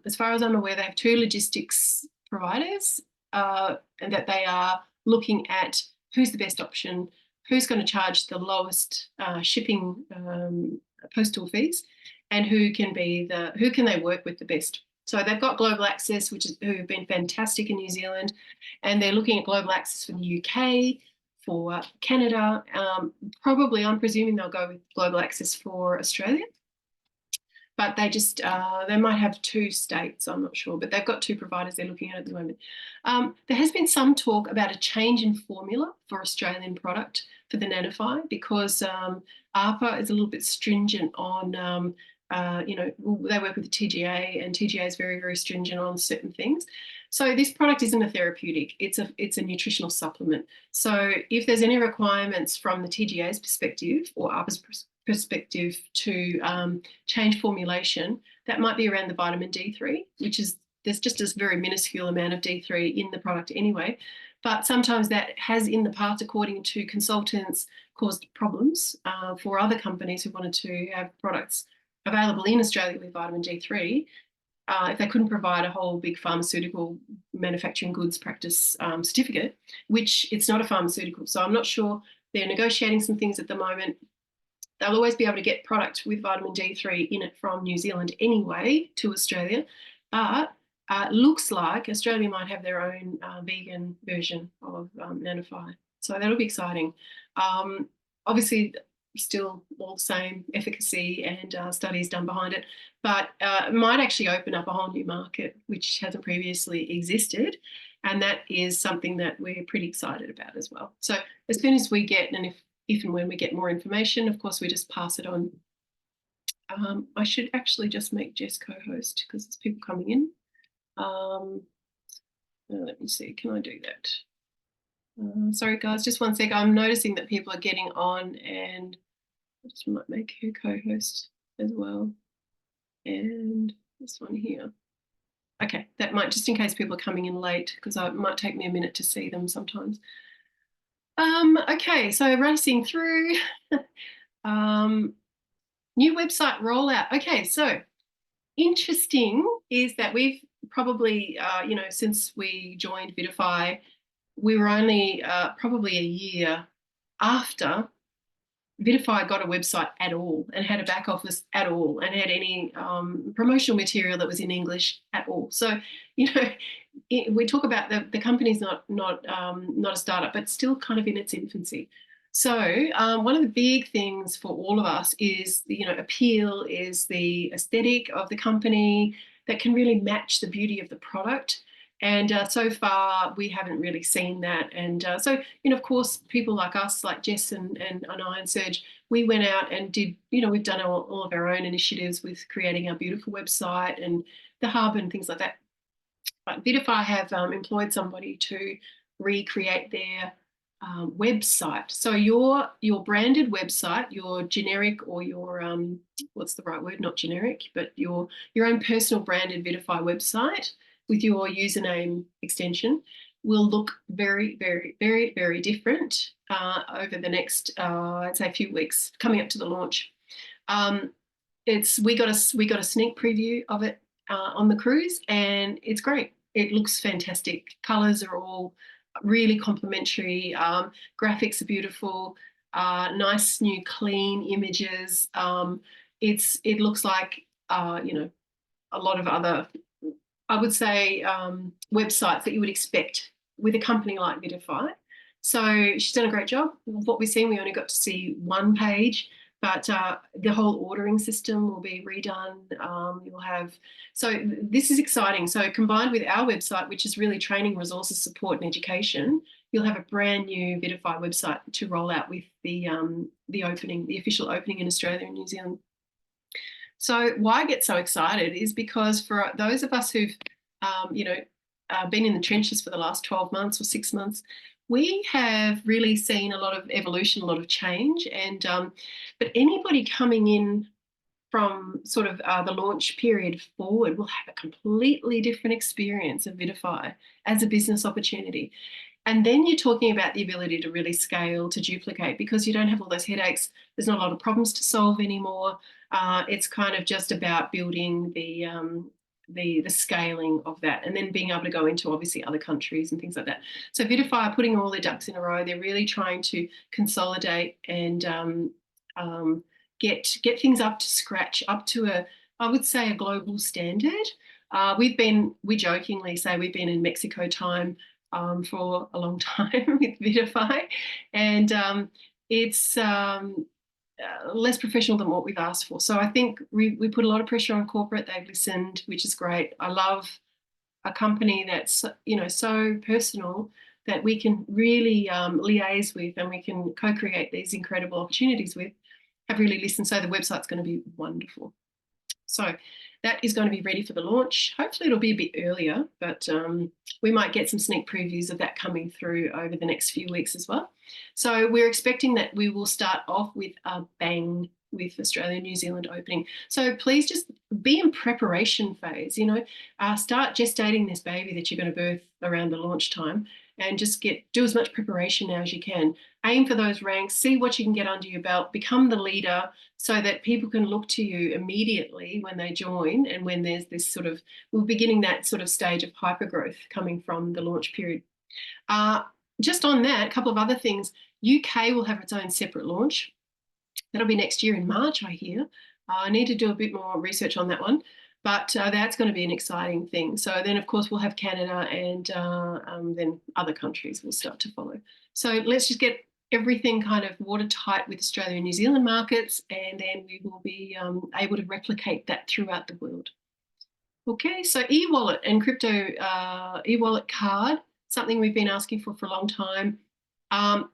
as far as I'm aware, they have 2 logistics providers and that they are looking at who's the best option, who's going to charge the lowest shipping postal fees, and who can they work with the best. So they've got global access, who have been fantastic in New Zealand, and they're looking at global access for the UK, for Canada. Probably, I'm presuming they'll go with global access for Australia. But they just, they might have 2 states, I'm not sure, but they've got 2 providers they're looking at the moment. There has been some talk about a change in formula for Australian product for the Nanofy, because ARPA is a little bit stringent on, you know, they work with the TGA, and TGA is very, very stringent on certain things. So this product isn't a therapeutic, it's a nutritional supplement. So if there's any requirements from the TGA's perspective or ARPA's perspective to change formulation, that might be around the vitamin D3, which is, there's just a very minuscule amount of D3 in the product anyway. But sometimes that has in the past, according to consultants, caused problems for other companies who wanted to have products available in Australia with vitamin D3. If they couldn't provide a whole big pharmaceutical manufacturing goods practice certificate, which it's not a pharmaceutical. So I'm not sure, they're negotiating some things at the moment. They'll always be able to get product with vitamin D3 in it from New Zealand anyway to Australia, but looks like Australia might have their own vegan version of Nanofy. So that'll be exciting. Obviously, still all the same efficacy and studies done behind it, but it might actually open up a whole new market which hasn't previously existed, and that is something that we're pretty excited about as well. So as soon as we get, and if and when we get more information, of course, we just pass it on. I should actually just make Jess co-host because there's people coming in. Let me see, can I do that? Sorry guys, just one sec. I'm noticing that people are getting on, and I just might make her co-host as well. And this one here. Okay, that might, just in case people are coming in late, because it might take me a minute to see them sometimes. Okay, so racing through. New website rollout. Okay, so interesting is that we've probably, you know, since we joined Vitify, we were only probably a year after Vitify got a website at all and had a back office at all and had any promotional material that was in English at all. So, you know, we talk about the company's not a startup, but still kind of in its infancy. So one of the big things for all of us is, you know, appeal, is the aesthetic of the company that can really match the beauty of the product. And so far, we haven't really seen that. And so, you know, of course, people like us, like Jess and I and Serge, we went out and did, you know, we've done all of our own initiatives with creating our beautiful website and the hub and things like that. But Vitify have employed somebody to recreate their website. So your branded website, your generic, or your what's the right word? Not generic, but your own personal branded Vitify website with your username extension will look very, very, very, very different over the next, I'd say, a few weeks coming up to the launch. We got a sneak preview of it on the cruise, and it's great. It looks fantastic. Colors are all really complementary. Graphics are beautiful. Nice new clean images. It looks like you know, a lot of other, I would say, websites that you would expect with a company like Vitify. So she's done a great job. What we've seen, we only got to see one page, but the whole ordering system will be redone. You'll have, so this is exciting. So combined with our website, which is really training, resources, support, and education, you'll have a brand new Vitify website to roll out with the opening, the official opening in Australia and New Zealand. So why I get so excited is because for those of us who've, you know, been in the trenches for the last 12 months or 6 months, we have really seen a lot of evolution, a lot of change. And but anybody coming in from sort of the launch period forward will have a completely different experience of Vitify as a business opportunity. And then you're talking about the ability to really scale, to duplicate, because you don't have all those headaches. There's not a lot of problems to solve anymore. It's kind of just about building the scaling of that, and then being able to go into obviously other countries and things like that. So Vitify are putting all their ducks in a row. They're really trying to consolidate and get things up to scratch, up to I would say a global standard. We jokingly say we've been in Mexico time for a long time with Vidify, and it's less professional than what we've asked for. So I think we put a lot of pressure on corporate. They've listened, which is great. I love a company that's, you know, so personal that we can really liaise with and we can co-create these incredible opportunities with, have really listened. So the website's going to be wonderful. So that is going to be ready for the launch. Hopefully it'll be a bit earlier, but we might get some sneak previews of that coming through over the next few weeks as well. So we're expecting that we will start off with a bang with Australia New Zealand opening. So please just be in preparation phase, you know, start gestating this baby that you're going to birth around the launch time, and just do as much preparation now as you can. Aim for those ranks, see what you can get under your belt, become the leader so that people can look to you immediately when they join, and when there's this sort of, we're beginning that sort of stage of hypergrowth coming from the launch period. Just on that, a couple of other things. UK will have its own separate launch. That'll be next year in March, I hear. I need to do a bit more research on that one, but that's going to be an exciting thing. So then, of course, we'll have Canada, and then other countries will start to follow. So let's just get everything kind of watertight with Australia and New Zealand markets, and then we will be able to replicate that throughout the world. Okay, so e-wallet and crypto e-wallet card, something we've been asking for a long time.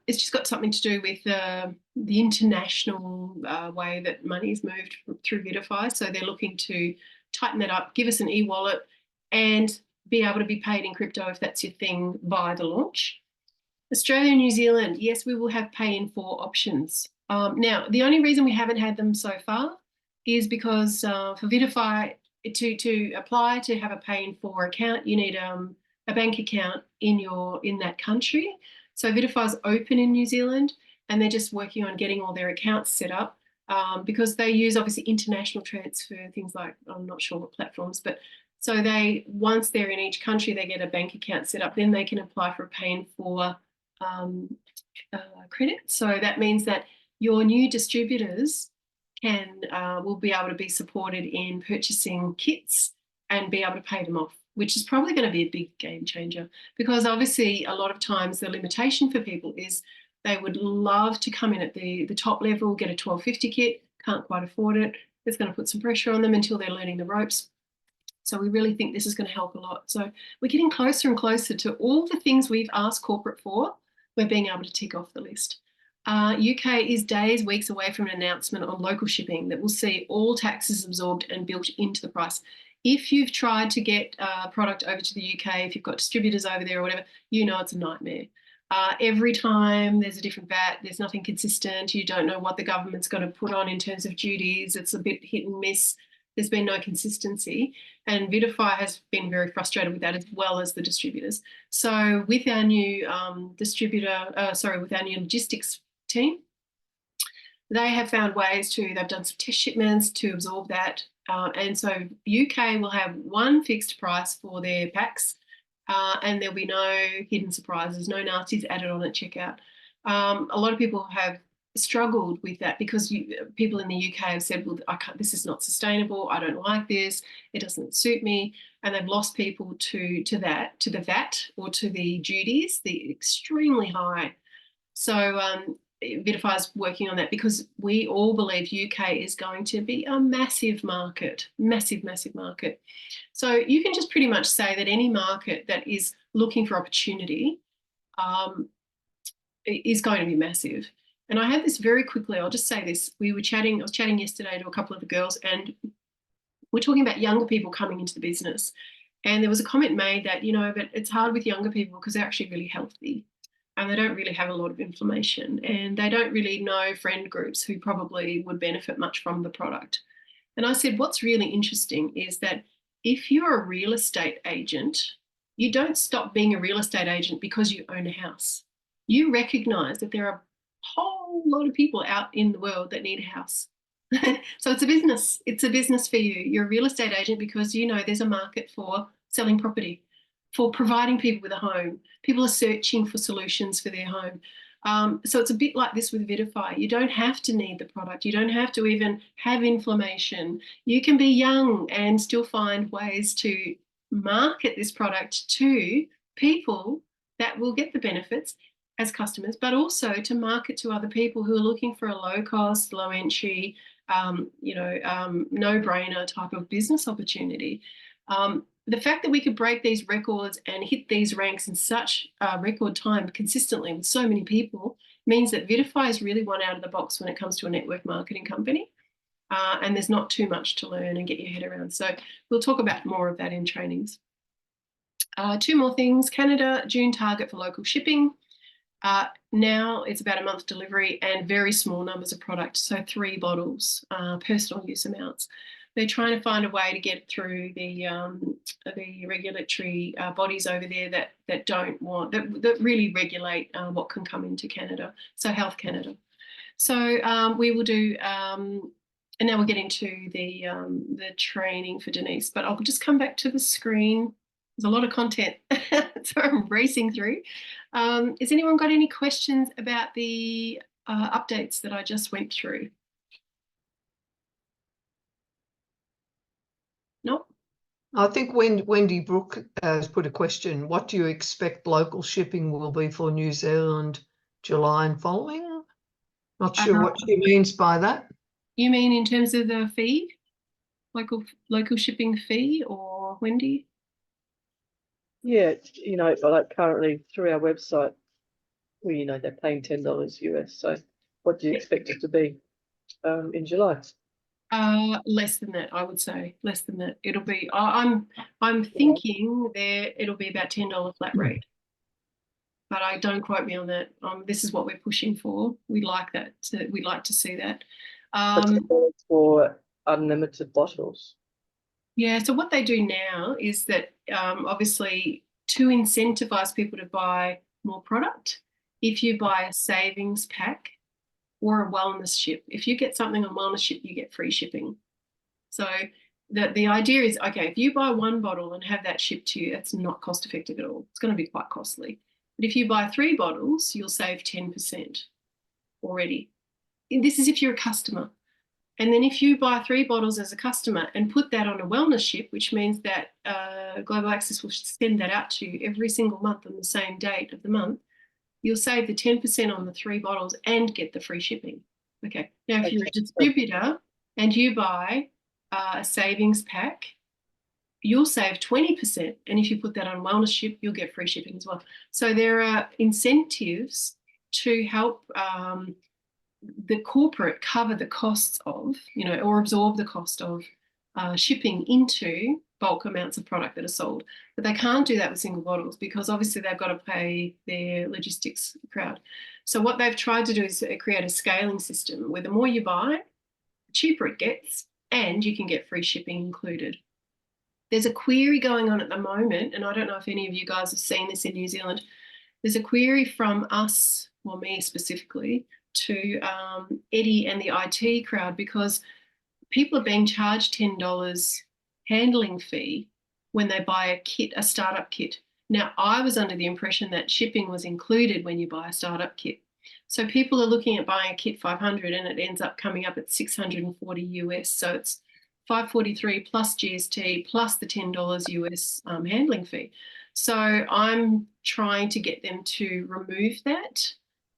It's just got something to do with the international way that money is moved through Vidify. So they're looking to tighten that up, give us an e-wallet, and be able to be paid in crypto if that's your thing via the launch. Australia and New Zealand, yes, we will have pay in 4 options. Now, the only reason we haven't had them so far is because for Vidify, to apply to have a pay in 4 account, you need a bank account in that country. So Vidify is open in New Zealand, and they're just working on getting all their accounts set up because they use obviously international transfer, things like, I'm not sure what platforms, but so once they're in each country, they get a bank account set up, then they can apply for a pay in 4 credit. So that means that your new distributors will be able to be supported in purchasing kits and be able to pay them off, which is probably going to be a big game changer, because obviously a lot of times the limitation for people is they would love to come in at the top level, get a 1250 kit, can't quite afford it. It's going to put some pressure on them until they're learning the ropes. So we really think this is going to help a lot. So we're getting closer and closer to all the things we've asked corporate for. We're being able to tick off the list. UK is days, weeks away from an announcement on local shipping that will see all taxes absorbed and built into the price. If you've tried to get product over to the UK, if you've got distributors over there or whatever, you know it's a nightmare. Every time there's a different VAT, there's nothing consistent. You don't know what the government's going to put on in terms of duties. It's a bit hit and miss. There's been no consistency, and Vidify has been very frustrated with that, as well as the distributors. So with our new with our new logistics team, they have found ways they've done some test shipments to absorb that. And so UK will have one fixed price for their packs, and there'll be no hidden surprises, no nasties added on at checkout. A lot of people have struggled with that because people in the UK have said, well, this is not sustainable, I don't like this, it doesn't suit me, and they've lost people to the VAT or to the duties, the extremely high. So Vidify is working on that, because we all believe UK is going to be a massive market, massive, massive market. So you can just pretty much say that any market that is looking for opportunity is going to be massive. And I have this very quickly, I'll just say this. I was chatting yesterday to a couple of the girls, and we're talking about younger people coming into the business. And there was a comment made that, but it's hard with younger people because they're actually really healthy and they don't really have a lot of inflammation, and they don't really know friend groups who probably would benefit much from the product. And I said, what's really interesting is that if you're a real estate agent, you don't stop being a real estate agent because you own a house. You recognize that there are whole lot of people out in the world that need a house. So it's a business. It's a business for you. You're a real estate agent because there's a market for selling property, for providing people with a home. People are searching for solutions for their home. So it's a bit like this with Vidify. You don't have to need the product. You don't have to even have inflammation. You can be young and still find ways to market this product to people that will get the benefits as customers, but also to market to other people who are looking for a low cost, low entry, no-brainer type of business opportunity. The fact that we could break these records and hit these ranks in such record time consistently with so many people means that Vidify is really one out of the box when it comes to a network marketing company. And there's not too much to learn and get your head around. So we'll talk about more of that in trainings. Two more things. Canada, June target for local shipping. Now it's about a month delivery and very small numbers of product, so 3 bottles, personal use amounts. They're trying to find a way to get through the regulatory bodies over there that don't want that really regulate what can come into Canada. So Health Canada. So we will do, and now we'll get into the training for Denise. But I'll just come back to the screen. There's a lot of content, so I'm racing through. Has anyone got any questions about the updates that I just went through? Nope. I think Wendy Brooke has put a question. What do you expect local shipping will be for New Zealand, July and following? Not sure what she means by that. You mean in terms of the fee? Local shipping fee, or Wendy? Yeah, like currently through our website, they're paying $10 US. So what do you expect it to be in July? Less than that, I would say. Less than that. It'll be. I'm thinking it'll be about $10 flat rate. But I don't quote me on that. This is what we're pushing for. We like that. We'd like to see that. For unlimited bottles. Yeah. So what they do now is that obviously to incentivize people to buy more product, if you buy a savings pack or a wellness ship, if you get something on wellness ship, you get free shipping. So the idea is, okay, if you buy 1 bottle and have that shipped to you, that's not cost effective at all. It's going to be quite costly. But if you buy 3 bottles, you'll save 10% already. And this is if you're a customer. And then if you buy 3 bottles as a customer and put that on a wellness ship, which means that Global Access will send that out to you every single month on the same date of the month, you'll save the 10% on the 3 bottles and get the free shipping. Okay. Now, if you're a distributor and you buy a savings pack, you'll save 20. And if you put that on wellness ship, you'll get free shipping as well. So there are incentives to help the corporate cover the costs of, or absorb the cost of shipping into bulk amounts of product that are sold. But they can't do that with single bottles because obviously they've got to pay their logistics crowd. So what they've tried to do is create a scaling system where the more you buy, the cheaper it gets, and you can get free shipping included. There's a query going on at the moment, and I don't know if any of you guys have seen this in New Zealand. There's a query from us, well, me specifically, to Eddie and the IT crowd because people are being charged $10 handling fee when they buy a kit, a startup kit. Now, I was under the impression that shipping was included when you buy a startup kit. So people are looking at buying a kit 500 and it ends up coming up at 640 US. So it's 543 plus GST plus the $10 US handling fee. So I'm trying to get them to remove that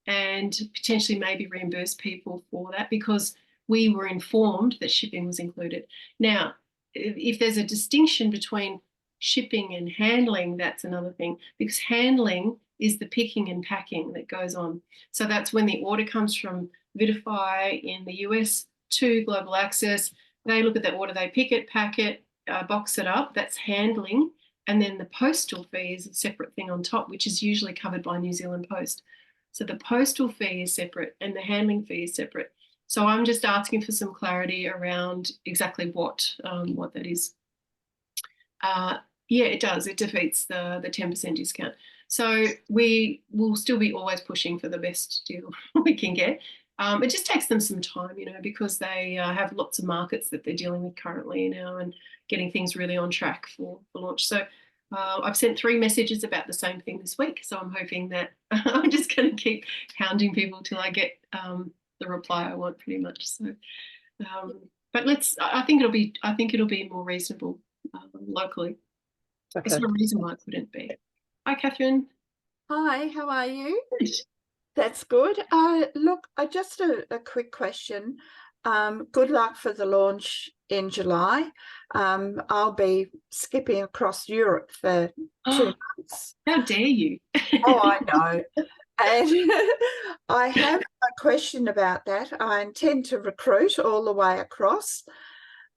and potentially maybe reimburse people for that because we were informed that shipping was included. Now, if there's a distinction between shipping and handling, that's another thing, because handling is the picking and packing that goes on. So that's when the order comes from Vidify in the US to Global Access. They look at that order, they pick it, pack it, box it up. That's handling. And then the postal fee is a separate thing on top, which is usually covered by New Zealand Post. So the postal fee is separate and the handling fee is separate. So I'm just asking for some clarity around exactly what that is. Yeah, it does. It defeats the 10% discount. So we will still be always pushing for the best deal we can get. It just takes them some time, because they have lots of markets that they're dealing with currently now and getting things really on track for launch. So I've sent 3 messages about the same thing this week, so I'm hoping that I'm just going to keep hounding people till I get the reply I want, pretty much. So, but I think it'll be more reasonable locally. Okay. There's no reason why it couldn't be. Hi, Catherine. Hi, how are you? Good. That's good. Look, just a quick question. Good luck for the launch in July. I'll be skipping across Europe for 2 months. How dare you? Oh, I know. And I have a question about that. I intend to recruit all the way across.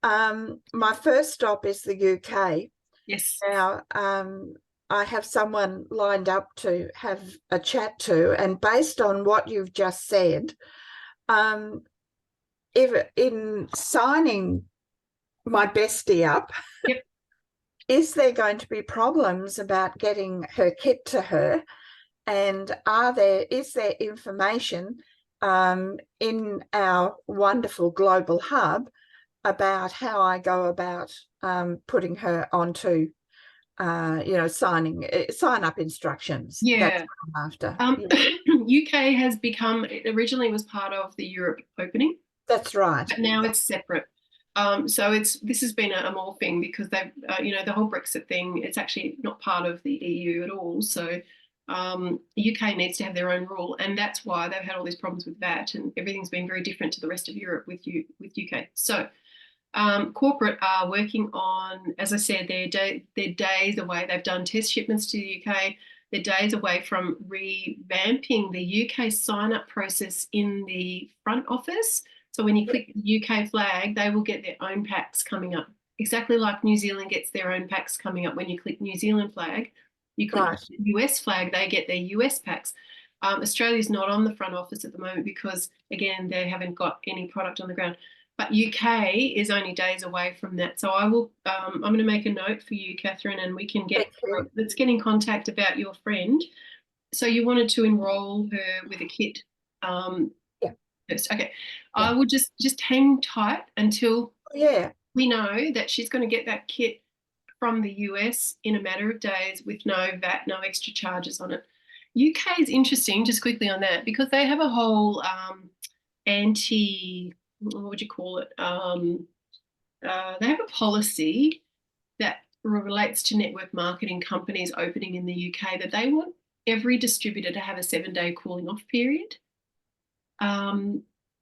My first stop is the UK. Yes. Now, I have someone lined up to have a chat to, and based on what you've just said, if in signing my bestie up, Yep. is there going to be problems about getting her kit to her? And is there information in our wonderful global hub about how I go about putting her onto sign up instructions? Yeah. That's what I'm after. UK has become, it originally was part of the Europe opening, That's right. but now it's separate. So this has been a morphing because they've, the whole Brexit thing, it's actually not part of the EU at all. So UK needs to have their own rule, and that's why they've had all these problems with VAT, and everything's been very different to the rest of Europe with UK. So corporate are working on, as I said, they're days away. They've done test shipments to the UK. They're days away from revamping the UK sign-up process in the front office. So when you click the UK flag, they will get their own packs coming up, exactly like New Zealand gets their own packs coming up when you click New Zealand flag. You click Right. the US flag, they get their US packs. Australia's not on the front office at the moment because, again, they haven't got any product on the ground. But UK is only days away from that. So I will. I'm going to make a note for you, Catherine, and we can let's get in contact about your friend. So you wanted to enrol her with a kit. First. Okay. Yeah. I will just hang tight until we know that she's going to get that kit from the US in a matter of days with no VAT, no extra charges on it. UK is interesting, just quickly on that, because they have a whole what would you call it? They have a policy that relates to network marketing companies opening in the UK, that they want every distributor to have a 7-day cooling off period.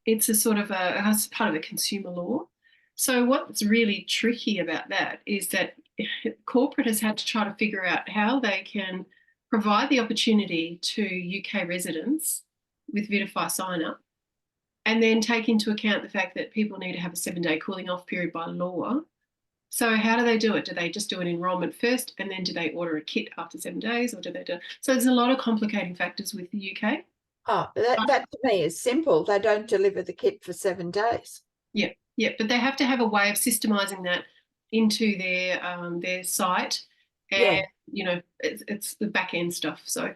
It's a sort of part of a consumer law. So what's really tricky about that is that corporate has had to try to figure out how they can provide the opportunity to UK residents with Vitify sign up, and then take into account the fact that people need to have a 7-day cooling off period by law. So how do they do it? Do they just do an enrolment first, and then do they order a kit after 7 days, or do they do? So there's a lot of complicating factors with the UK. Oh, that to me is simple. They don't deliver the kit for 7 days. Yeah, but they have to have a way of systemizing that into their site, and it's the back end stuff. So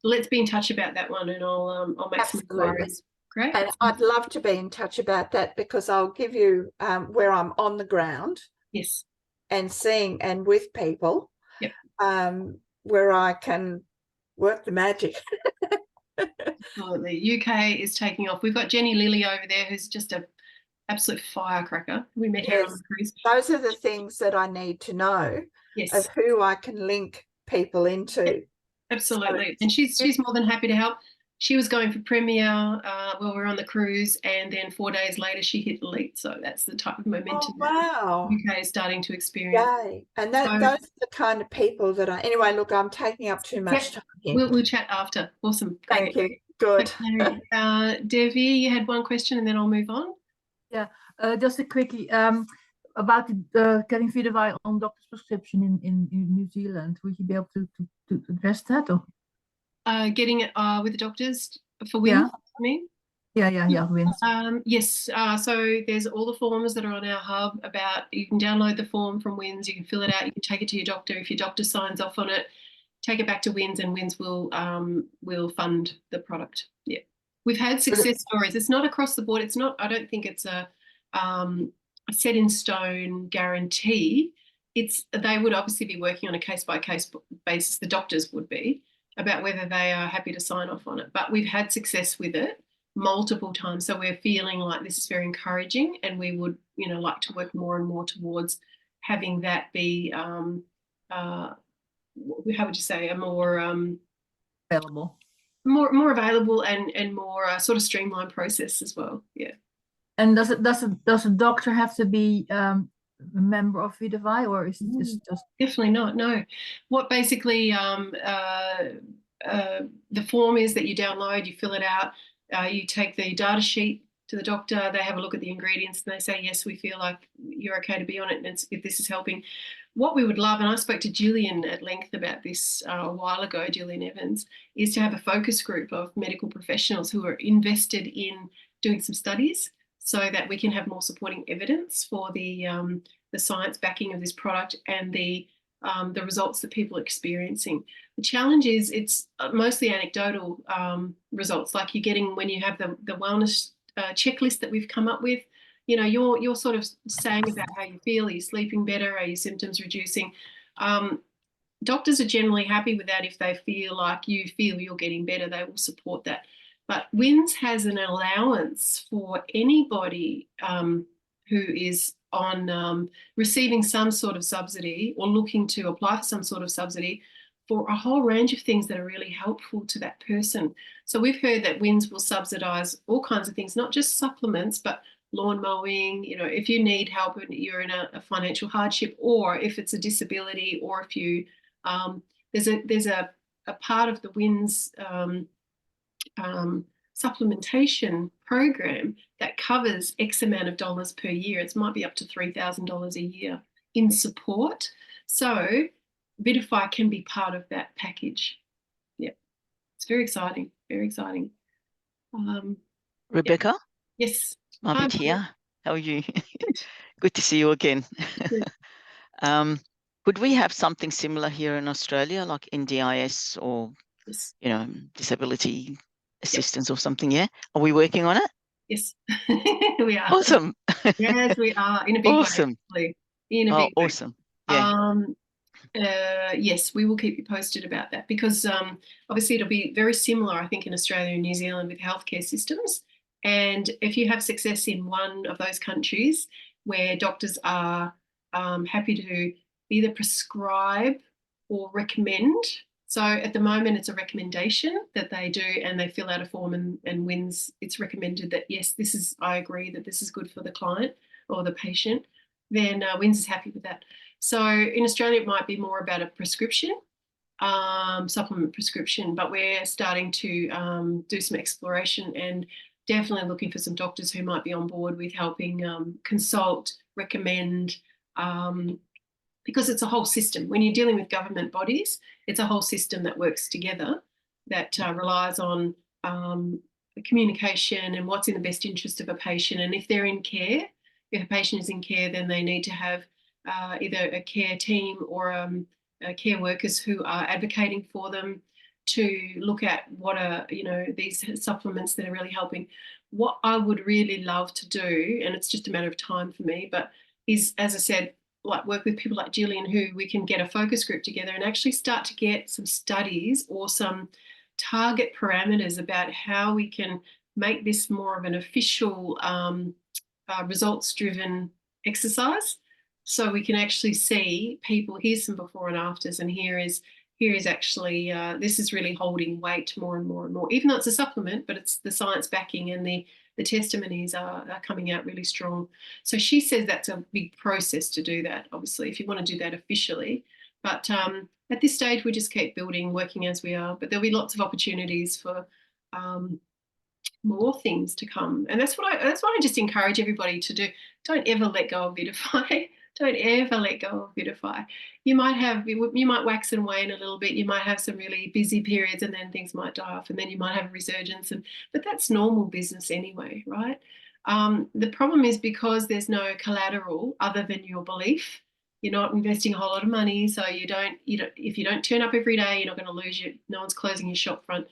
let's be in touch about that one, and I'll make some inquiries. Great. And I'd love to be in touch about that, because I'll give you where I'm on the ground. Yes. And seeing and with people. Yep. Where I can work the magic. Absolutely. UK is taking off. We've got Jenny Lilly over there, who's just an absolute firecracker. We met her on the cruise. Those are the things that I need to know. Yes. Of who I can link people into. Absolutely. And she's more than happy to help. She was going for Premier while we were on the cruise, and then 4 days later she hit Elite. So that's the type of momentum wow. that UK is starting to experience. Yay. And those are the kind of people that anyway, look, I'm taking up too much time here. We'll chat after. Awesome. Thank you. Good. Okay. Devi, you had one question and then I'll move on. Yeah, just a quickie about getting Vitify on doctor's prescription in New Zealand. Would you be able to address that? Or? Getting it with the doctors for WINS, I mean? Yeah, WINS. Yes, so there's all the forms that are on our hub about, you can download the form from WINS, you can fill it out, you can take it to your doctor. If your doctor signs off on it, take it back to WINS, and WINS will fund the product. Yeah. We've had success stories. It's not across the board. It's not, I don't think it's a set in stone guarantee, they would obviously be working on a case-by-case basis, the doctors would be, about whether they are happy to sign off on it. But we've had success with it multiple times. So we're feeling like this is very encouraging, and we would, like to work more and more towards having that be, how would you say, a more Available. more available and more sort of streamlined process as well. Yeah. And does a doctor have to be a member of Vidify, or is it just Definitely not. No. What basically the form is that you download, you fill it out, you take the data sheet to the doctor, they have a look at the ingredients, and they say, yes, we feel like you're okay to be on it, and if this is helping. What we would love, and I spoke to Gillian at length about this a while ago, Gillian Evans, is to have a focus group of medical professionals who are invested in doing some studies so that we can have more supporting evidence for the science backing of this product and the results that people are experiencing. The challenge is it's mostly anecdotal results, like you're getting when you have the wellness checklist that we've come up with. You're sort of saying about how you feel. Are you sleeping better? Are your symptoms reducing? Doctors are generally happy with that. If they feel like you feel you're getting better, they will support that. But WINS has an allowance for anybody who is on receiving some sort of subsidy or looking to apply for some sort of subsidy for a whole range of things that are really helpful to that person. So we've heard that WINS will subsidise all kinds of things, not just supplements, but lawn mowing, if you need help and you're in a financial hardship, or if it's a disability, or if you there's a part of the WINS supplementation program that covers X amount of dollars per year. It might be up to $3,000 a year in support. So Vidify can be part of that package. Yeah, it's very exciting, very exciting. Rebecca? Yeah. Yes. Margaret here. How are you? Good to see you again. Could we have something similar here in Australia, like NDIS or, Yes. disability assistance or something? Yeah. Are we working on it? Yes, we are. Awesome. Yes, we are, in a big Awesome. way. In a big way. Awesome. Yeah. Yes, we will keep you posted about that, because obviously it'll be very similar, I think, in Australia and New Zealand with healthcare systems. And if you have success in one of those countries where doctors are happy to either prescribe or recommend. So at the moment, it's a recommendation that they do, and they fill out a form and WINS, it's recommended that, yes, I agree that this is good for the client or the patient, then WINS is happy with that. So in Australia, it might be more about a prescription, supplement prescription, but we're starting to do some exploration and definitely looking for some doctors who might be on board with helping consult, recommend, because it's a whole system. When you're dealing with government bodies, it's a whole system that works together that relies on communication and what's in the best interest of a patient. And if they're in care, if a patient is in care, then they need to have either a care team or care workers who are advocating for them to look at what are, these supplements that are really helping. What I would really love to do, and it's just a matter of time for me, but is, as I said, like work with people like Gillian, who we can get a focus group together and actually start to get some studies or some target parameters about how we can make this more of an official results-driven exercise, so we can actually see people, here's some before and afters, and here is actually, this is really holding weight more and more and more, even though it's a supplement, but it's the science backing and the testimonies are coming out really strong. So she says that's a big process to do that, obviously, if you want to do that officially. But at this stage, we just keep building, working as we are, but there'll be lots of opportunities for more things to come. And that's what I just encourage everybody to do. Don't ever let go of Vidify. Don't ever let go of Vidify. You might wax and wane a little bit. You might have some really busy periods, and then things might die off, and then you might have a resurgence. But that's normal business anyway, right? The problem is, because there's no collateral other than your belief, you're not investing a whole lot of money. So if you don't turn up every day, you're not going to lose no one's closing your shop front.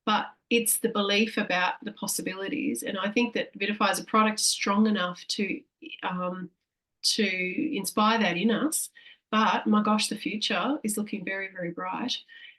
But it's the belief about the possibilities. And I think that Vidify as a product is strong enough to inspire that in us. but my gosh, the future is looking very, very bright.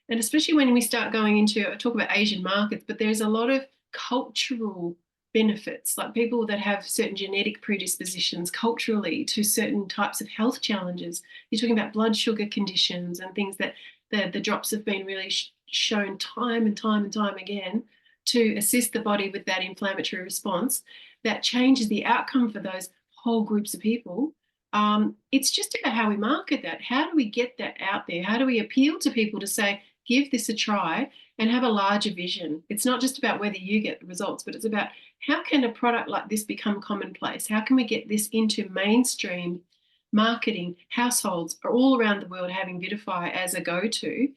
And especially when we start going into, I talk about Asian markets, but there's a lot of cultural benefits, like people that have certain genetic predispositions culturally to certain types of health challenges. You're talking about blood sugar conditions and things that the drops have been really shown time and time and time again to assist the body with that inflammatory response that changes the outcome for those whole groups of people. It's just about how we market that. How do we get that out there? How do we appeal to people to say, give this a try and have a larger vision? It's not just about whether you get the results, but it's about how can a product like this become commonplace? How can we get this into mainstream marketing? Households are all around the world having Vitify as a go-to.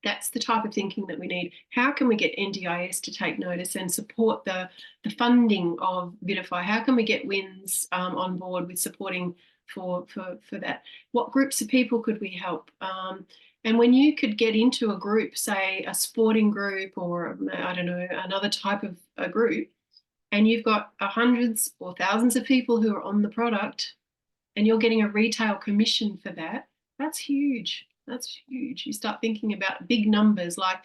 That's the type of thinking that we need. How can we get NDIS to take notice and support the funding of Vitify? How can we get WINS on board with supporting for that? What groups of people could we help? And when you could get into a group, say a sporting group or, I don't know, another type of a group, and you've got hundreds or thousands of people who are on the product and you're getting a retail commission for that, that's huge. That's huge. You start thinking about big numbers, like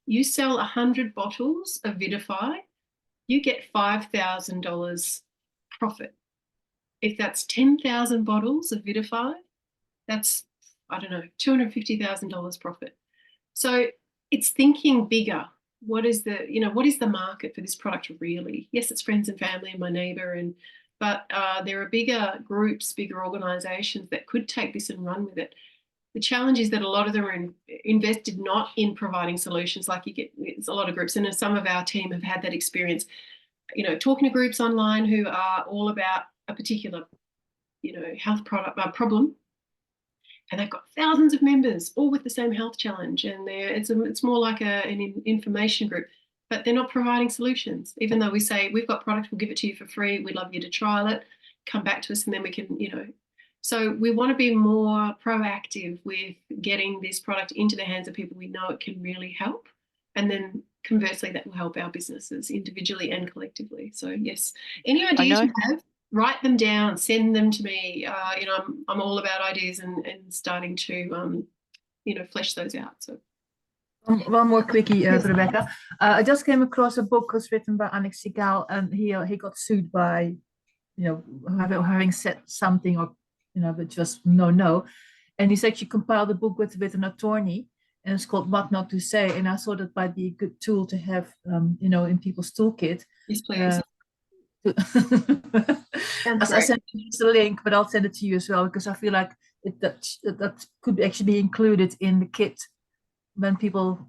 you sell 100 bottles of Vitify, you get $5,000 profit. If that's 10,000 bottles of Vitify, that's, I don't know, $250,000 profit. So it's thinking bigger. What is the market for this product really? Yes, it's friends and family and my neighbor, but there are bigger groups, bigger organizations that could take this and run with it. The challenge is that a lot of them are invested not in providing solutions. Like it's a lot of groups, and some of our team have had that experience, talking to groups online who are all about a particular, health product problem, and they've got thousands of members all with the same health challenge, and it's more like an information group, but they're not providing solutions. Even though we say we've got product, we'll give it to you for free, we'd love you to trial it, come back to us, and then we can, So we want to be more proactive with getting this product into the hands of people we know it can really help. And then conversely, that will help our businesses individually and collectively. So yes, any ideas you have, write them down, send them to me. I'm all about ideas and starting to, flesh those out. So. One more quickie, Rebecca. I just came across a book that's written by Anik Sigal, and he got sued by, having said something or but just no. And he's actually compiled a book with an attorney, and it's called What Not to Say. And I thought that might be a good tool to have, in people's toolkit. Yes, please. I'll send you the link, but I'll send it to you as well, because I feel like that could actually be included in the kit when people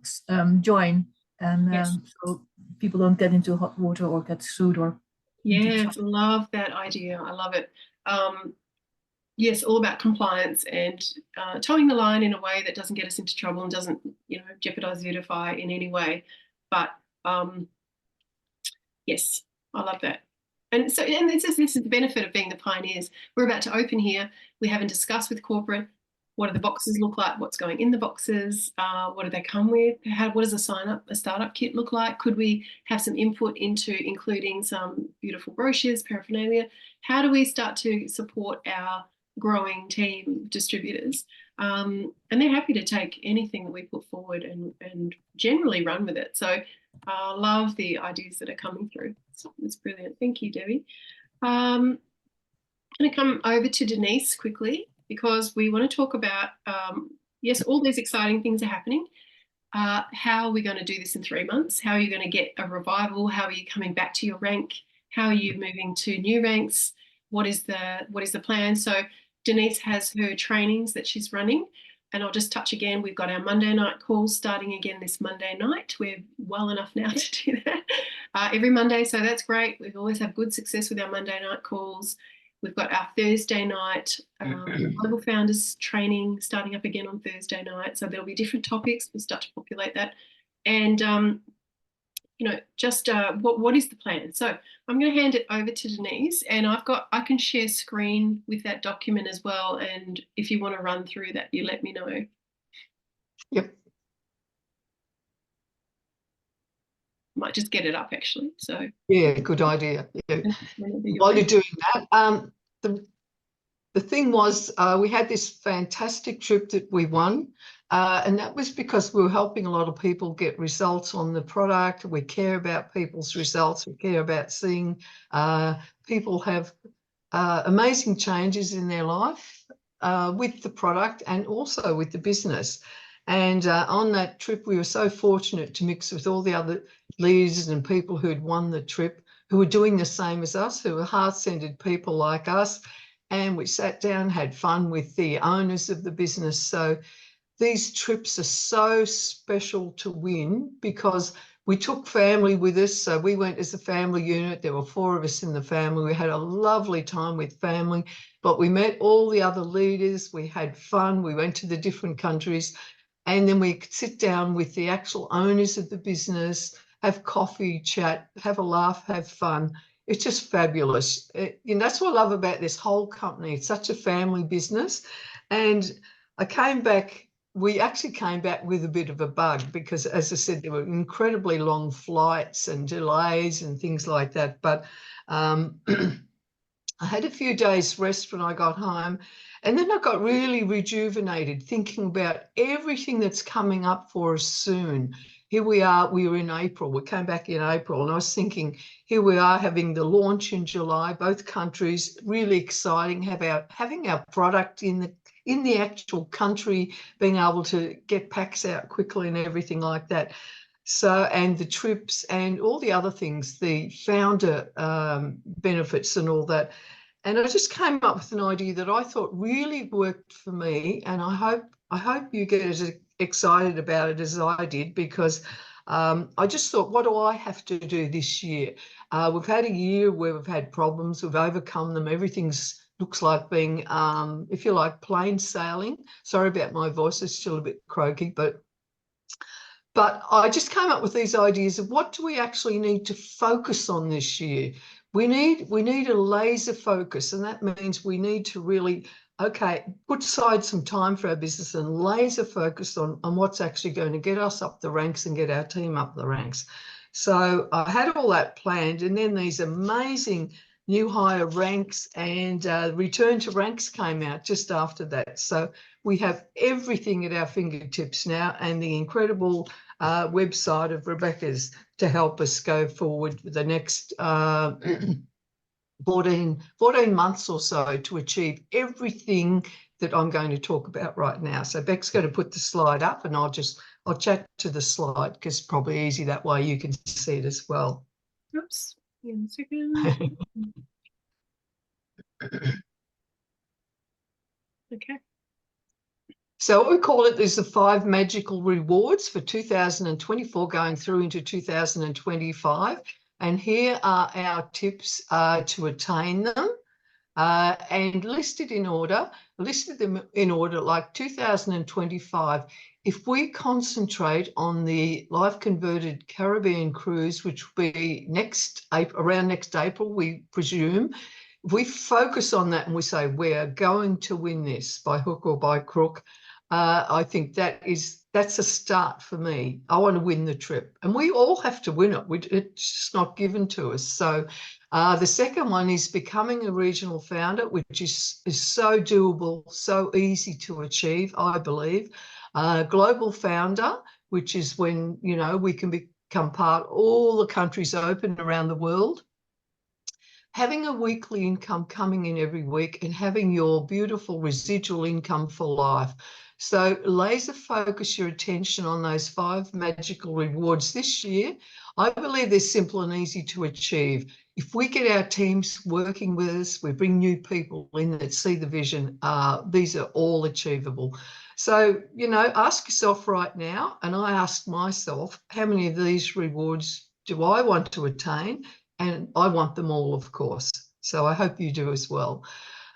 join, and yes. So people don't get into hot water or get sued or. Yes, love that idea. I love it. Yes, all about compliance and towing the line in a way that doesn't get us into trouble and doesn't, jeopardize Vitify in any way. But yes, I love that. And so, and this is the benefit of being the pioneers. We're about to open here. We haven't discussed with corporate what do the boxes look like, what's going in the boxes, what do they come with, what does a startup kit look like? Could we have some input into including some beautiful brochures, paraphernalia? How do we start to support our growing team distributors? And they're happy to take anything that we put forward and generally run with it. So I love the ideas that are coming through. It's brilliant. Thank you, Debbie. I'm going to come over to Denise quickly, because we want to talk about, yes, all these exciting things are happening. How are we going to do this in 3 months? How are you going to get a revival? How are you coming back to your rank? How are you moving to new ranks? What is the plan? So Denise has her trainings that she's running, and I'll just touch again. We've got our Monday night calls starting again this Monday night. We're well enough now to do that every Monday, so that's great. We've always had good success with our Monday night calls. We've got our Thursday night Global Founders training starting up again on Thursday night. So there'll be different topics. We'll start to populate that. And, what is the plan? So I'm going to hand it over to Denise, and I can share screen with that document as well. And if you want to run through that, you let me know. Yep. Might just get it up actually. So yeah, good idea. Yeah. While you're doing that, the thing was, we had this fantastic trip that we won. And that was because we were helping a lot of people get results on the product. We care about people's results. We care about seeing people have amazing changes in their life with the product and also with the business. And on that trip, we were so fortunate to mix with all the other leaders and people who had won the trip, who were doing the same as us, who were heart-centered people like us. And we sat down, had fun with the owners of the business. So these trips are so special to win because we took family with us. So we went as a family unit. There were 4 of us in the family. We had a lovely time with family, but we met all the other leaders. We had fun. We went to the different countries, and then we could sit down with the actual owners of the business, have coffee, chat, have a laugh, have fun. It's just fabulous. That's what I love about this whole company. It's such a family business. And we actually came back with a bit of a bug because, as I said, there were incredibly long flights and delays and things like that. But I had a few days rest when I got home. And then I got really rejuvenated thinking about everything that's coming up for us soon. Here we are, we were in April, we came back in April, and I was thinking, here we are having the launch in July, both countries, really exciting, having our product in the actual country, being able to get packs out quickly and everything like that. So, and the trips and all the other things, the founder benefits and all that. And I just came up with an idea that I thought really worked for me, and I hope you get as excited about it as I did, because I just thought, what do I have to do this year? We've had a year where we've had problems, we've overcome them, everything's looks like being, if you like, plain sailing. Sorry about my voice, it's still a bit croaky, but I just came up with these ideas of what do we actually need to focus on this year. We need a laser focus, and that means we need to really, put aside some time for our business and laser focus on what's actually going to get us up the ranks and get our team up the ranks. So I had all that planned, and then these amazing new hire ranks and return to ranks came out just after that. So we have everything at our fingertips now, and the incredible website of Rebecca's to help us go forward for the next 14 months or so to achieve everything that I'm going to talk about right now. So Beck's going to put the slide up, and I'll chat to the slide because it's probably easy that way you can see it as well. Oops, give me a second. Okay. So what we call it is the 5 magical rewards for 2024 going through into 2025. And here are our tips to attain them and listed them in order like 2025. If we concentrate on the Life Converted Caribbean cruise, which will be around next April, we presume, if we focus on that and we say we're going to win this by hook or by crook, I think that's a start for me. I want to win the trip, and we all have to win it. It's just not given to us. So the second one is becoming a regional founder, which is so doable, so easy to achieve, I believe. Global founder, which is when, we can become part, all the countries open around the world. Having a weekly income coming in every week and having your beautiful residual income for life. So laser focus your attention on those 5 magical rewards this year. I believe they're simple and easy to achieve. If we get our teams working with us, we bring new people in that see the vision, these are all achievable. So, ask yourself right now, and I asked myself, how many of these rewards do I want to attain? And I want them all, of course. So I hope you do as well.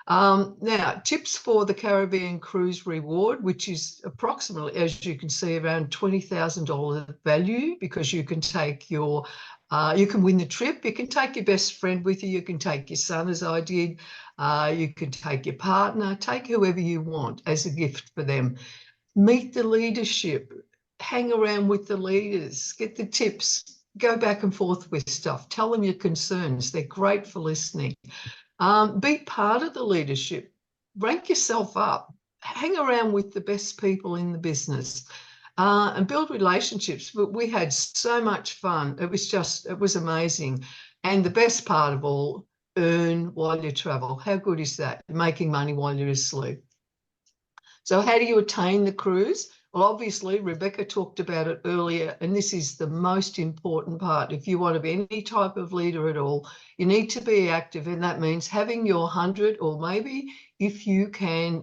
Now, tips for the Caribbean Cruise Reward, which is approximately, as you can see, around $20,000 value, because you can take you can win the trip. You can take your best friend with you. You can take your son, as I did. You can take your partner, take whoever you want as a gift for them. Meet the leadership, hang around with the leaders, get the tips, go back and forth with stuff. Tell them your concerns. They're great for listening. Be part of the leadership. rank yourself up, hang around with the best people in the business, and build relationships. But we had so much fun. It was amazing. And the best part of all, earn while you travel. How good is that? Making money while you're asleep. So how do you attain the cruise? Well, obviously, Rebecca talked about it earlier, and this is the most important part. If you want to be any type of leader at all, you need to be active, and that means having your 100, or maybe if you can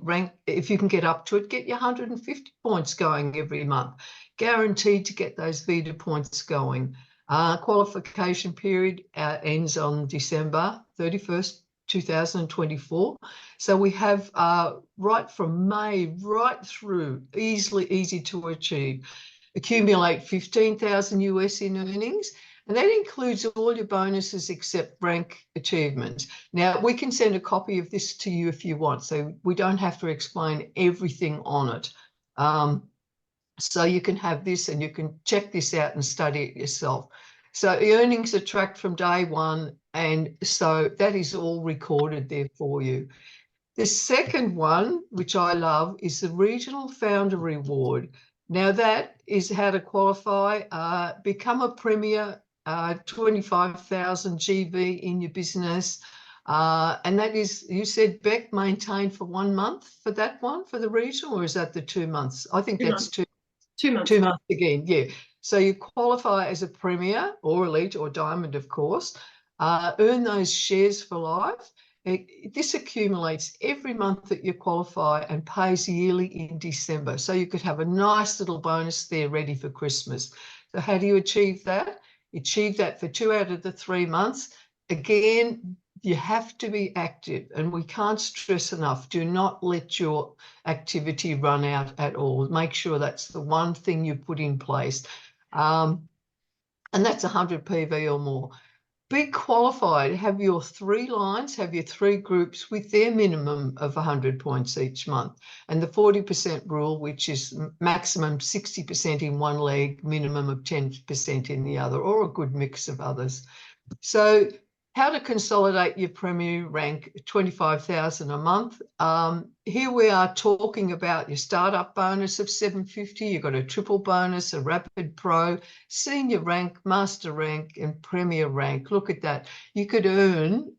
get up to it, get your 150 points going every month. Guaranteed to get those Vita points going. Qualification period ends on December 31st, 2024. So we have right from May right through, easy to achieve. Accumulate 15,000 US in earnings, and that includes all your bonuses except rank achievements. Now, we can send a copy of this to you if you want, so we don't have to explain everything on it. So you can have this and you can check this out and study it yourself. So the earnings are tracked from day one, and so that is all recorded there for you. The second one, which I love, is the Regional Founder Reward. Now that is how to qualify, become a Premier, 25,000 GV in your business. And that is, you said, Beck, maintained for 1 month for that one, for the regional, or is that the 2 months? I think 2 that's months. 2 2 months. 2 months again, yeah. So you qualify as a Premier or Elite or Diamond, of course, earn those shares for life. This accumulates every month that you qualify and pays yearly in December. So you could have a nice little bonus there ready for Christmas. So how do you achieve that? You achieve that for 2 out of the 3 months. Again, you have to be active, and we can't stress enough, do not let your activity run out at all. Make sure that's the one thing you put in place. And that's 100 PV or more. Be qualified, have your 3 lines, have your 3 groups with their minimum of 100 points each month. And the 40% rule, which is maximum 60% in one leg, minimum of 10% in the other, or a good mix of others. So how to consolidate your Premier rank, 25,000 a month. Here we are talking about your startup bonus of 750. You've got a triple bonus, a Rapid Pro, senior rank, master rank, and Premier rank. Look at that. You could earn,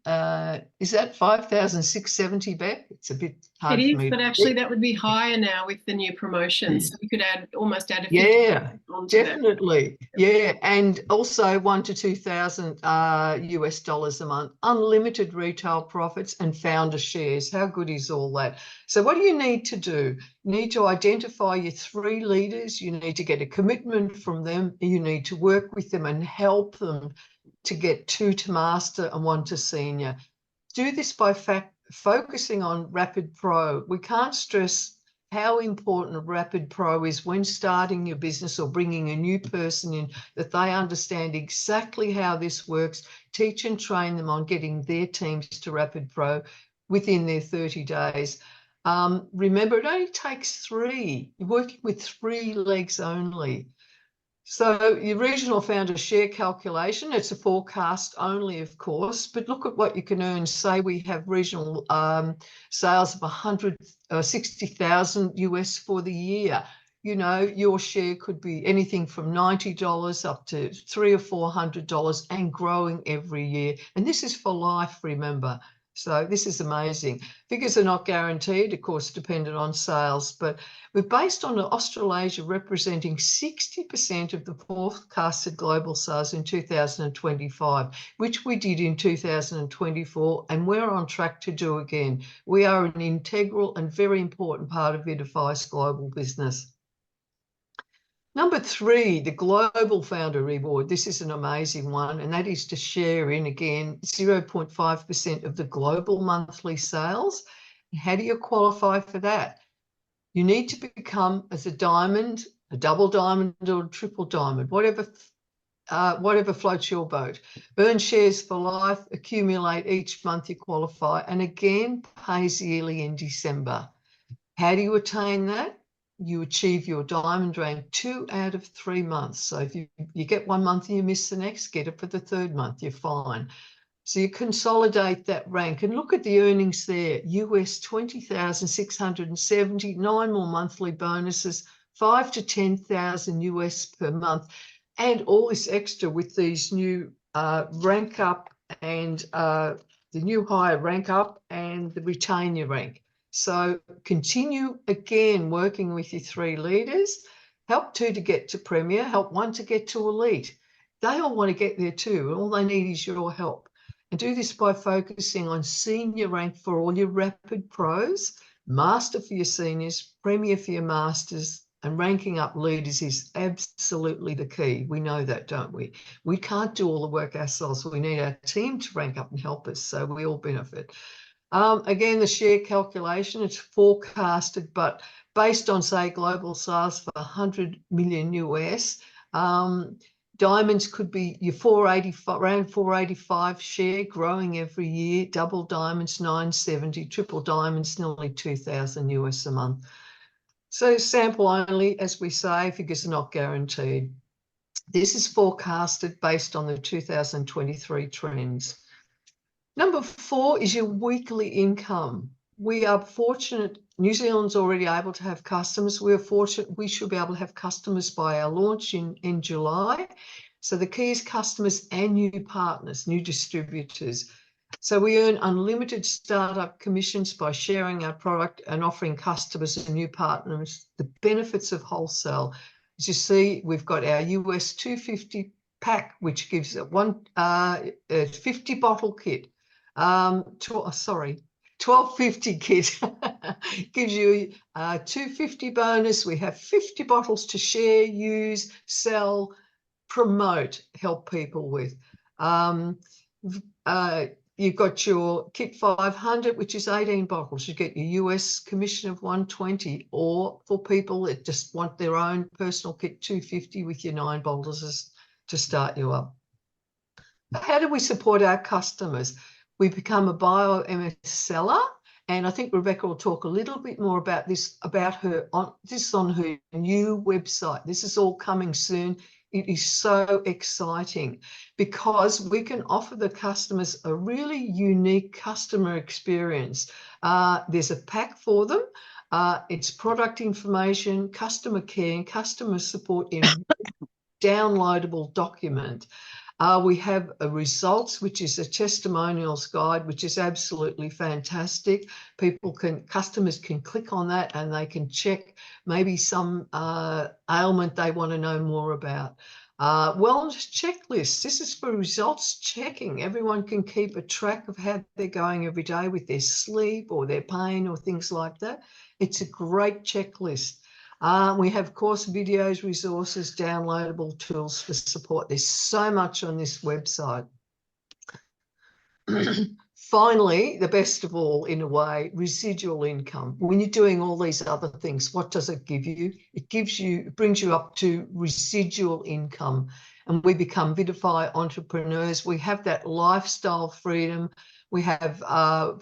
is that 5,670, Beck? It's a bit hard It for me is, but to actually think. that would be higher now with the new promotions. So you could almost add a 50 Yeah, onto that. definitely. Yeah, and also 1,000 to 2,000 US dollars a month, unlimited retail profits and founder shares. How good is all that? So what do you need to do? You need to identify your 3 leaders. You need to get a commitment from them. You need to work with them and help them to get 2 to master and 1 to senior. Do this by focusing on Rapid Pro. We can't stress how important Rapid Pro is when starting your business or bringing a new person in, that they understand exactly how this works, teach and train them on getting their teams to Rapid Pro within their 30 days. Remember, it only takes 3. You're working with 3 legs only. So your regional founder share calculation, it's a forecast only, of course, but look at what you can earn. Say we have regional sales of 160,000 US for the year. You know, your share could be anything from $90 up to $300 or $400 and growing every year. And this is for life, remember. So this is amazing. Figures are not guaranteed, of course, dependent on sales, but we're based on Australasia representing 60% of the forecasted global sales in 2025, which we did in 2024, and we're on track to do again. We are an integral and very important part of Vitify's global business. Number 3, the Global Founder Reward. This is an amazing one, and that is to share in, again, 0.5% of the global monthly sales. How do you qualify for that? You need to become as a diamond, a double diamond or a triple diamond, whatever floats your boat. Earn shares for life, accumulate each month you qualify, and again, pays yearly in December. How do you attain that? You achieve your diamond rank 2 out of 3 months. So if you get 1 month and you miss the next, get it for the 3rd month, you're fine. So you consolidate that rank and look at the earnings there. US 20,670, 9 more monthly bonuses, 5 to 10,000 US per month, and all this extra with these new rank up and the new higher rank up and the retain your rank. So continue again working with your 3 leaders. Help 2 to get to Premier, help 1 to get to Elite. They all want to get there too. All they need is your help. And do this by focusing on senior rank for all your rapid pros, master for your seniors, Premier for your masters, and ranking up leaders is absolutely the key. We know that, don't we? We can't do all the work ourselves. We need our team to rank up and help us, so we all benefit. Again, the share calculation, it's forecasted, but based on, say, global sales for 100 million US, diamonds could be your 485, around 485 share, growing every year. Double diamonds 970, triple diamonds nearly 2,000 US a month. So sample only, as we say, figures are not guaranteed. This is forecasted based on the 2023 trends. Number 4 is your weekly income. We are fortunate, New Zealand's already able to have customers. We are fortunate we should be able to have customers by our launch in July. So the key is customers and new partners, new distributors. So we earn unlimited startup commissions by sharing our product and offering customers and new partners the benefits of wholesale. As you see, we've got our US 250 pack, which gives a 50 bottle kit. 1250 kit gives you a 250 bonus. We have 50 bottles to share, use, sell, promote, help people with. You've got your kit 500, which is 18 bottles. You get your US commission of 120, or for people that just want their own personal kit, 250 with your 9 bottles to start you up. How do we support our customers? We become a Bio-MS seller, and I think Rebecca will talk a little bit more about this, about her on her new website. This is all coming soon. It is so exciting because we can offer the customers a really unique customer experience. There's a pack for them. It's product information, customer care, and customer support in downloadable document. We have a results, which is a testimonials guide, which is absolutely fantastic. Customers can click on that and they can check maybe some ailment they want to know more about. Wellness checklist. This is for results checking. Everyone can keep a track of how they're going every day with their sleep or their pain or things like that. It's a great checklist. We have course videos, resources, downloadable tools for support. There's so much on this website. Finally, the best of all, in a way, residual income. When you're doing all these other things, what does it give you? It brings you up to residual income, and we become Vitify entrepreneurs. We have that lifestyle freedom. We have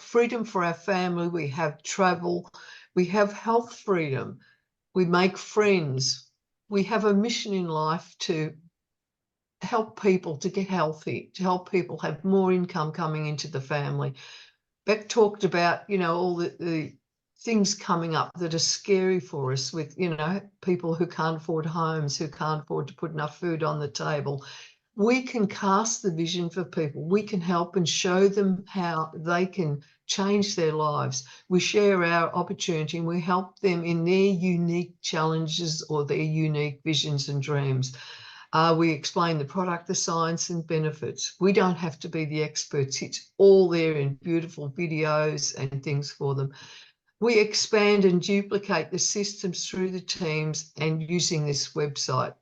freedom for our family. We have travel. We have health freedom. We make friends. We have a mission in life to help people to get healthy, to help people have more income coming into the family. Beck talked about, all the things coming up that are scary for us with, people who can't afford homes, who can't afford to put enough food on the table. We can cast the vision for people. We can help and show them how they can change their lives. We share our opportunity and we help them in their unique challenges or their unique visions and dreams. We explain the product, the science and benefits. We don't have to be the experts. It's all there in beautiful videos and things for them. We expand and duplicate the systems through the teams and using this website.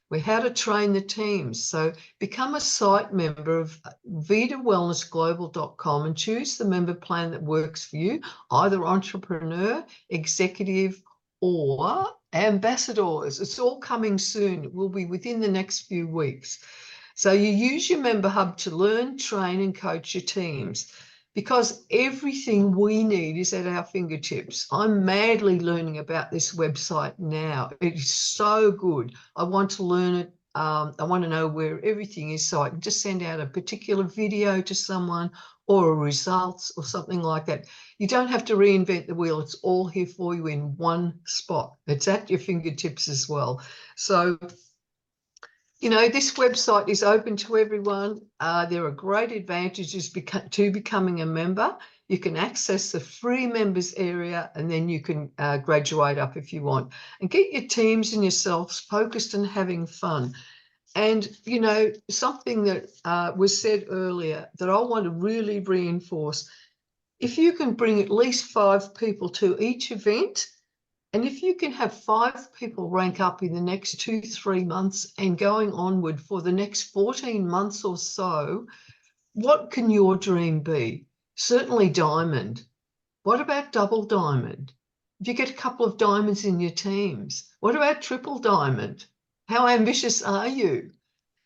We're how to train the teams. So become a site member of vitawellnessglobal.com and choose the member plan that works for you, either entrepreneur, executive, or ambassadors. It's all coming soon. It will be within the next few weeks. So you use your member hub to learn, train, and coach your teams, because everything we need is at our fingertips. I'm madly learning about this website now. It is so good. I want to learn it I want to know where everything is, so I can just send out a particular video to someone or results or something like that. You don't have to reinvent the wheel. It's all here for you in one spot. It's at your fingertips as well. So, you know, this website is open to everyone. There are great advantages to becoming a member. You can access the free members area, and then you can graduate up if you want, and get your teams and yourselves focused and having fun. And, you know, something that was said earlier that I want to really reinforce, if you can bring at least 5 people to each event, and if you can have 5 people rank up in the next 2-3 months and going onward for the next 14 months or so, what can your dream be? Certainly diamond. What about double diamond? If you get a couple of diamonds in your teams, what about triple diamond? How ambitious are you?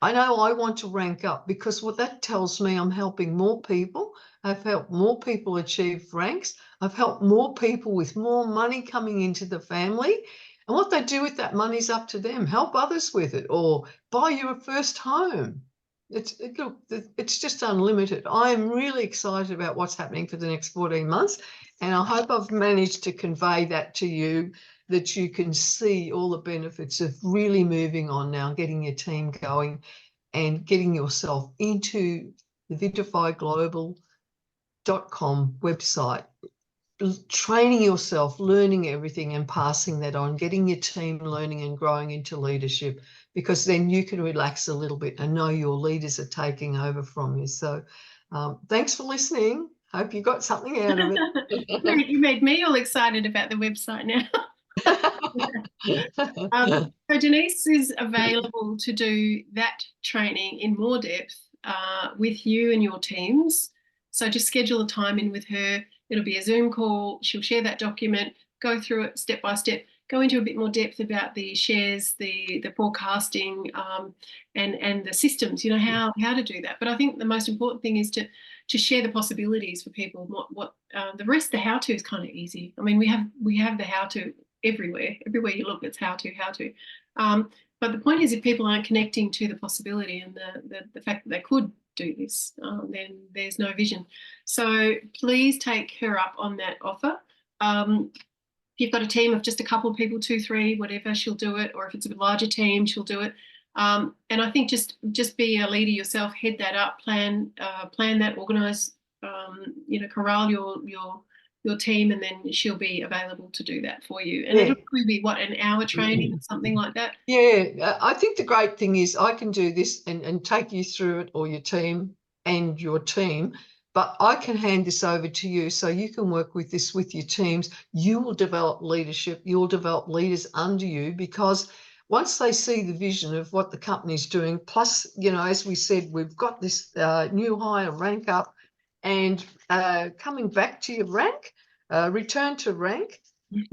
I know I want to rank up, because what that tells me, I'm helping more people. I've helped more people achieve ranks. I've helped more people with more money coming into the family. And what they do with that money is up to them. Help others with it, or buy you a first home. It's just unlimited. I am really excited about what's happening for the next 14 months. And I hope I've managed to convey that to you, that you can see all the benefits of really moving on now, getting your team going and getting yourself into the VitrifyGlobal.com website, training yourself, learning everything and passing that on, getting your team learning and growing into leadership, because then you can relax a little bit and know your leaders are taking over from you. So thanks for listening. Hope you got something out of it. You made me all excited about the website now. So Denise is available to do that training in more depth with you and your teams. So just schedule a time in with her. It'll be a Zoom call. She'll share that document, go through it step by step, go into a bit more depth about the shares, the forecasting, and the systems, you know, how to do that. But I think the most important thing is to share the possibilities for people. What the rest, the how-to is kind of easy. I mean, we have the how-to everywhere you look, it's how to. But the point is, if people aren't connecting to the possibility and the fact that they could do this, then there's no vision. So please take her up on that offer. If you've got a team of just a couple of people, 2, 3, whatever, she'll do it. Or if it's a larger team, she'll do it. And I think just be a leader yourself, head that up, plan that, organise, corral your team, and then she'll be available to do that for you. And it'll probably be an hour training or something like that. Yeah, I think the great thing is I can do this and take you through it, or your team, but I can hand this over to you so you can work with this with your teams. You will develop leadership. You'll develop leaders under you, because once they see the vision of what the company's doing, plus, you know, as we said, we've got this new hire rank up, and coming back to your rank, return to rank,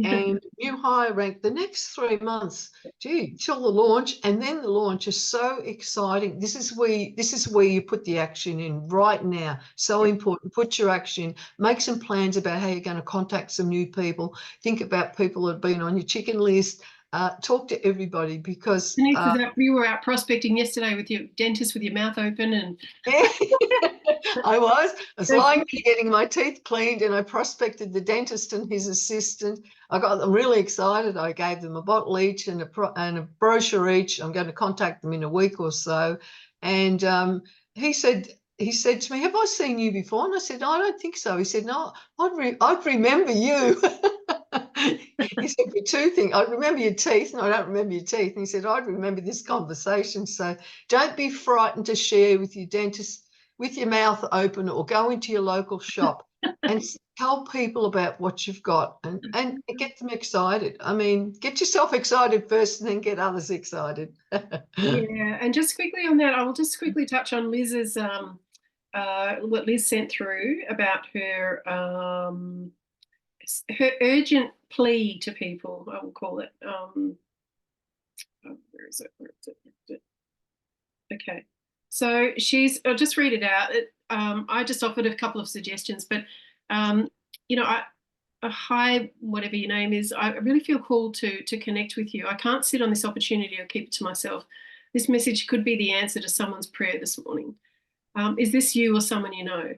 and new hire rank the next 3 months, till the launch. And then the launch is so exciting. This is where you put the action in right now. So important. Put your action, make some plans about how you're going to contact some new people. Think about people that have been on your chicken list. Talk to everybody, because Denise, you were out prospecting yesterday with your dentist with your mouth open, and I was lying there getting my teeth cleaned, and I prospected the dentist and his assistant. I got them really excited. I gave them a bottle each and a brochure each. I'm going to contact them in a week or so. And he said to me, "Have I seen you before?" And I said, "No, I don't think so." He said, "No, I'd remember you." He said, "For 2 things, I remember your teeth, and I don't remember your teeth." And he said, "I'd remember this conversation." So don't be frightened to share with your dentist with your mouth open, or go into your local shop and tell people about what you've got, and get them excited. I mean, get yourself excited first, and then get others excited. Yeah, and just quickly on that, I will just quickly touch on Liz's what Liz sent through about her urgent plea to people, I will call it. Where is it? Okay. So I'll just read it out. I just offered a couple of suggestions, but, hi, whatever your name is, I really feel called to connect with you. I can't sit on this opportunity or keep it to myself. This message could be the answer to someone's prayer this morning. Is this you or someone you know?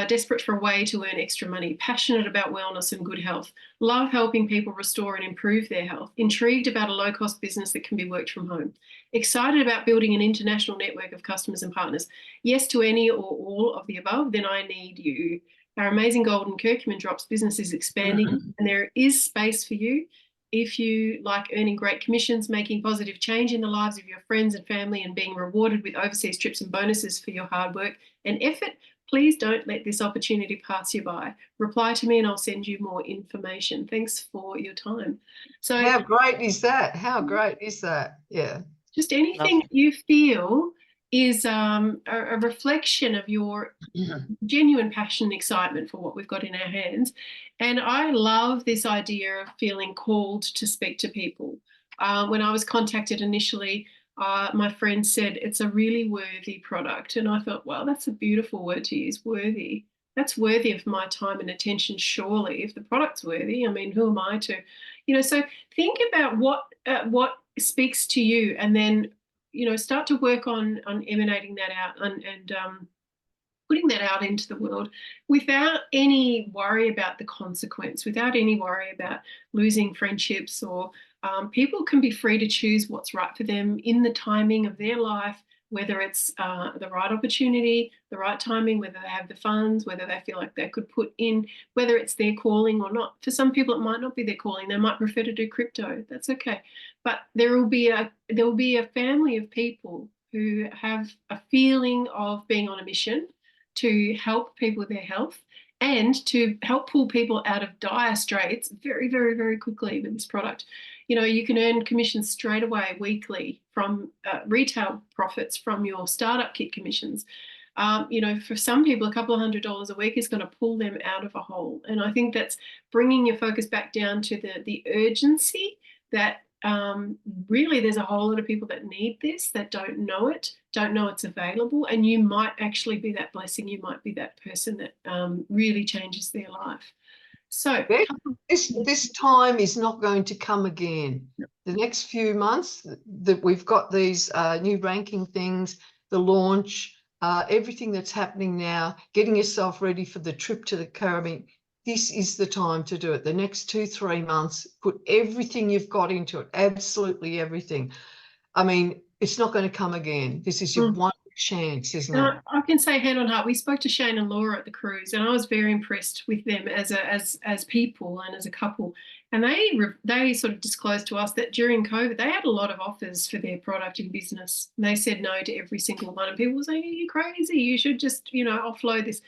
Desperate for a way to earn extra money, passionate about wellness and good health, love helping people restore and improve their health, intrigued about a low-cost business that can be worked from home, excited about building an international network of customers and partners. Yes to any or all of the above, then I need you. Our amazing Golden Curcumin Drops business is expanding, and there is space for you. If you like earning great commissions, making positive change in the lives of your friends and family, and being rewarded with overseas trips and bonuses for your hard work and effort, please don't let this opportunity pass you by. Reply to me and I'll send you more information. Thanks for your time. So How great is that? How great is that? Yeah. just anything you feel is a reflection of your genuine passion and excitement for what we've got in our hands. And I love this idea of feeling called to speak to people. When I was contacted initially, my friend said it's a really worthy product. And I thought, well, that's a beautiful word to use, worthy. That's worthy of my time and attention, surely. If the product's worthy, I mean, who am I to, so think about what speaks to you, and then, start to work on emanating that out and putting that out into the world without any worry about the consequence, without any worry about losing friendships, or people can be free to choose what's right for them in the timing of their life, whether it's the right opportunity, the right timing, whether they have the funds, whether they feel like they could put in, whether it's their calling or not. For some people, it might not be their calling. They might prefer to do crypto. That's okay. But there will be a family of people who have a feeling of being on a mission to help people with their health and to help pull people out of dire straits very, very, very quickly with this product. You can earn commissions straight away weekly from retail profits from your startup kit commissions. For some people, a couple of $100 a week is going to pull them out of a hole. And I think that's bringing your focus back down to the urgency that really there's a whole lot of people that need this, that don't know it's available, and you might actually be that blessing. You might be that person that really changes their life. So this time is not going to come again. The next few months that we've got these new ranking things, the launch, everything that's happening now, getting yourself ready for the trip to the Caribbean. This is the time to do it. The next 2-3 months, put everything you've got into it, absolutely everything. I mean, it's not going to come again. This is your one chance, isn't it? I can say hand on heart, we spoke to Shane and Laura at the cruise, and I was very impressed with them as people and as a couple. And they sort of disclosed to us that during COVID, they had a lot of offers for their product in business. And they said no to every single one. And people were saying, "Are you crazy? You should just, offload this."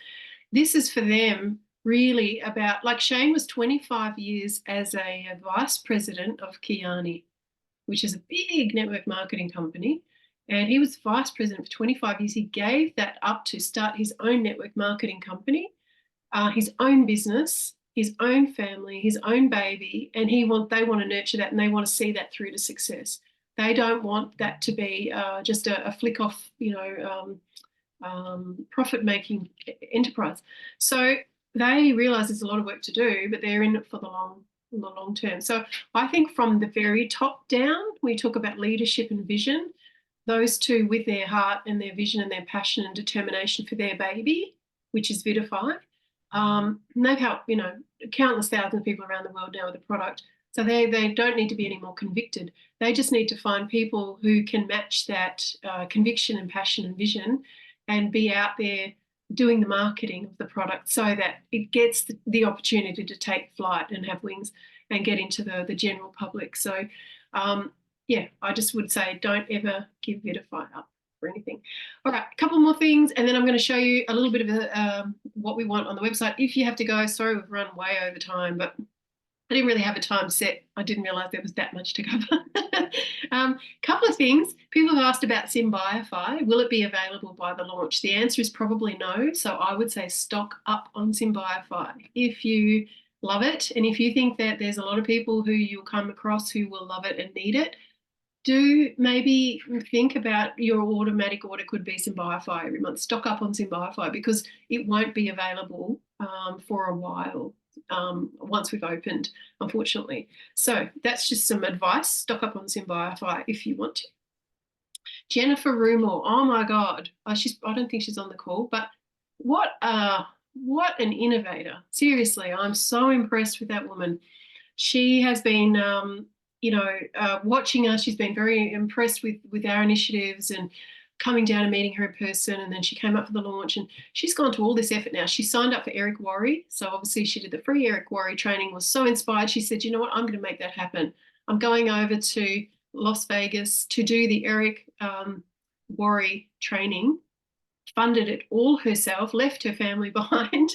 This is for them really about, like Shane was 25 years as a vice president of Kiani, which is a big network marketing company. And he was vice president for 25 years. He gave that up to start his own network marketing company, his own business, his own family, his own baby. And they want to nurture that, and they want to see that through to success. They don't want that to be just a flick off, profit-making enterprise. So they realize there's a lot of work to do, but they're in it for the long term. So I think from the very top down, we talk about leadership and vision. Those two, with their heart and their vision and their passion and determination for their baby, which is Vitify, they've helped, countless thousands of people around the world now with the product. So they don't need to be any more convicted. They just need to find people who can match that conviction and passion and vision, and be out there doing the marketing of the product so that it gets the opportunity to take flight and have wings and get into the general public. So I just would say don't ever give Vitify up for anything. All right, a couple more things, and then I'm going to show you a little bit of what we want on the website. If you have to go, sorry, we've run way over time, but I didn't really have a time set. I didn't realise there was that much to cover. Couple of things. People have asked about Symbiofy. Will it be available by the launch? The answer is probably no. So I would say stock up on Symbiofy. If you love it, and if you think that there's a lot of people who you'll come across who will love it and need it, do maybe think about your automatic order could be Symbiofy every month. Stock up on Symbiofy, because it won't be available for a while once we've opened, unfortunately. So that's just some advice. Stock up on Symbiofy if you want to. Jennifer Rumor. Oh my God. I don't think she's on the call, but what an innovator. Seriously, I'm so impressed with that woman. She has been, watching us. She's been very impressed with our initiatives and coming down and meeting her in person. And then she came up for the launch, and she's gone to all this effort now. She signed up for Eric Worre. So obviously she did the free Eric Worre training, was so inspired. She said, you know what, I'm going to make that happen. I'm going over to Las Vegas to do the Eric Worre training, funded it all herself, left her family behind.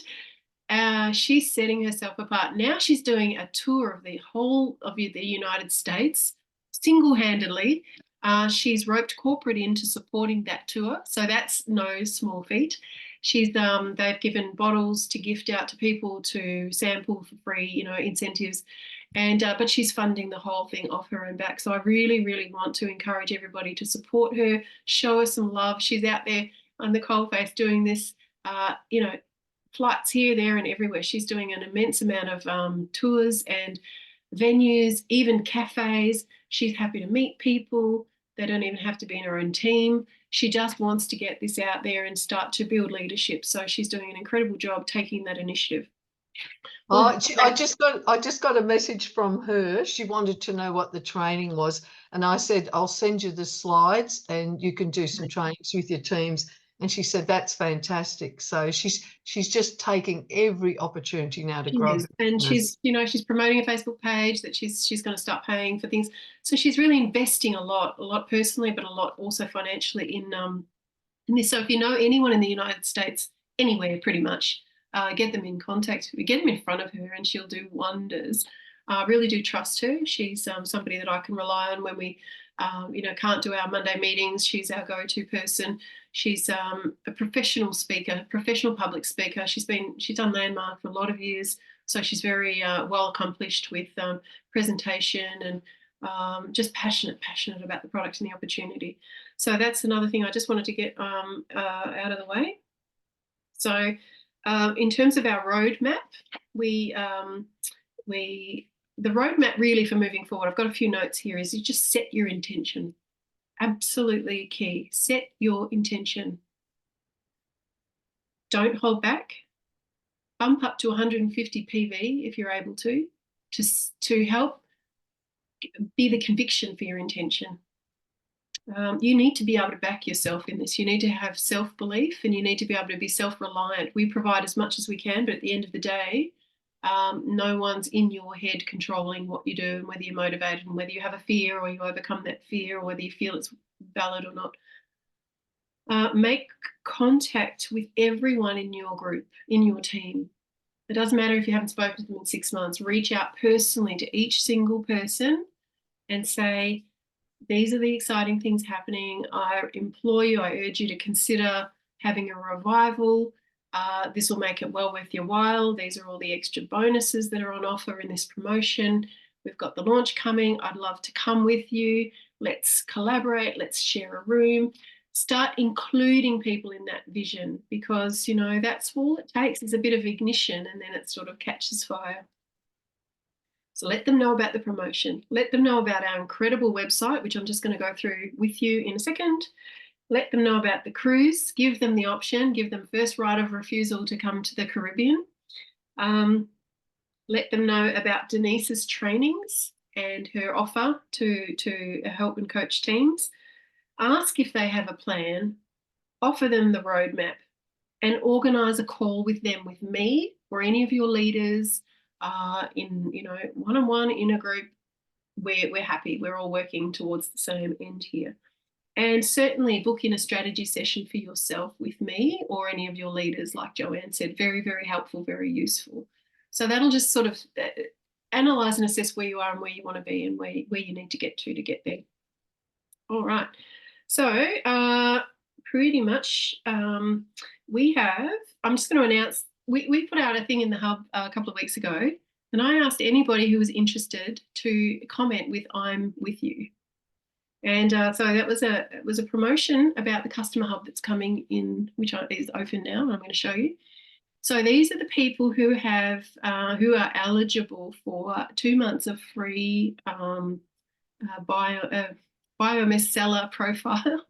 She's setting herself apart. Now she's doing a tour of the whole of the United States single-handedly. She's roped corporate into supporting that tour, so that's no small feat. They've given bottles to gift out to people to sample for free, incentives, but she's funding the whole thing off her own back. So I really, really want to encourage everybody to support her, show her some love. She's out there on the coalface doing this, flights here, there, and everywhere. She's doing an immense amount of tours and venues, even cafes. She's happy to meet people. They don't even have to be in her own team. She just wants to get this out there and start to build leadership. So she's doing an incredible job taking that initiative. I just got a message from her. She wanted to know what the training was, and I said, I'll send you the slides and you can do some trainings with your teams. And she said, that's fantastic. So she's just taking every opportunity now to grow. And she's promoting a Facebook page that she's going to start paying for things. So she's really investing a lot personally, but a lot also financially in this. So if you know anyone in the United States, anywhere pretty much, get them in contact, get them in front of her, and she'll do wonders. I really do trust her. She's somebody that I can rely on when we can't do our Monday meetings. She's our go-to person. She's a professional speaker, professional public speaker. She's done Landmark for a lot of years, so she's very well accomplished with presentation and just passionate about the product and the opportunity. So that's another thing I just wanted to get out of the way. So in terms of our roadmap, the roadmap really for moving forward, I've got a few notes here, is you just set your intention. Absolutely key. Set your intention. Don't hold back. Bump up to 150 PV if you're able to help be the conviction for your intention. You need to be able to back yourself in this. You need to have self-belief, and you need to be able to be self-reliant. We provide as much as we can, but at the end of the day, no one's in your head controlling what you do and whether you're motivated and whether you have a fear or you overcome that fear or whether you feel it's valid or not. Make contact with everyone in your group, in your team. It doesn't matter if you haven't spoken to them in 6 months. Reach out personally to each single person and say, these are the exciting things happening. I implore you, I urge you to consider having a revival. This will make it well worth your while. These are all the extra bonuses that are on offer in this promotion. We've got the launch coming. I'd love to come with you. Let's collaborate. Let's share a room. Start including people in that vision, because, that's all it takes is a bit of ignition, and then it sort of catches fire. So let them know about the promotion. Let them know about our incredible website, which I'm just going to go through with you in a second. Let them know about the cruise. Give them the option. Give them first right of refusal to come to the Caribbean. Let them know about Denise's trainings and her offer to help and coach teams. Ask if they have a plan. Offer them the roadmap, and organise a call with them, with me or any of your leaders in one-on-one in a group. We're happy. We're all working towards the same end here. And certainly book in a strategy session for yourself with me or any of your leaders, like Joanne said. Very, very helpful, very useful. So that'll just sort of analyse and assess where you are and where you want to be and where you need to get there. All right. So pretty much I'm just going to announce, we put out a thing in the Hub a couple of weeks ago, and I asked anybody who was interested to comment with "I'm with you." And so that was a promotion about the Customer Hub that's coming in, which is open now, and I'm going to show you. So these are the people who are eligible for 2 months of free bio biomass seller profile,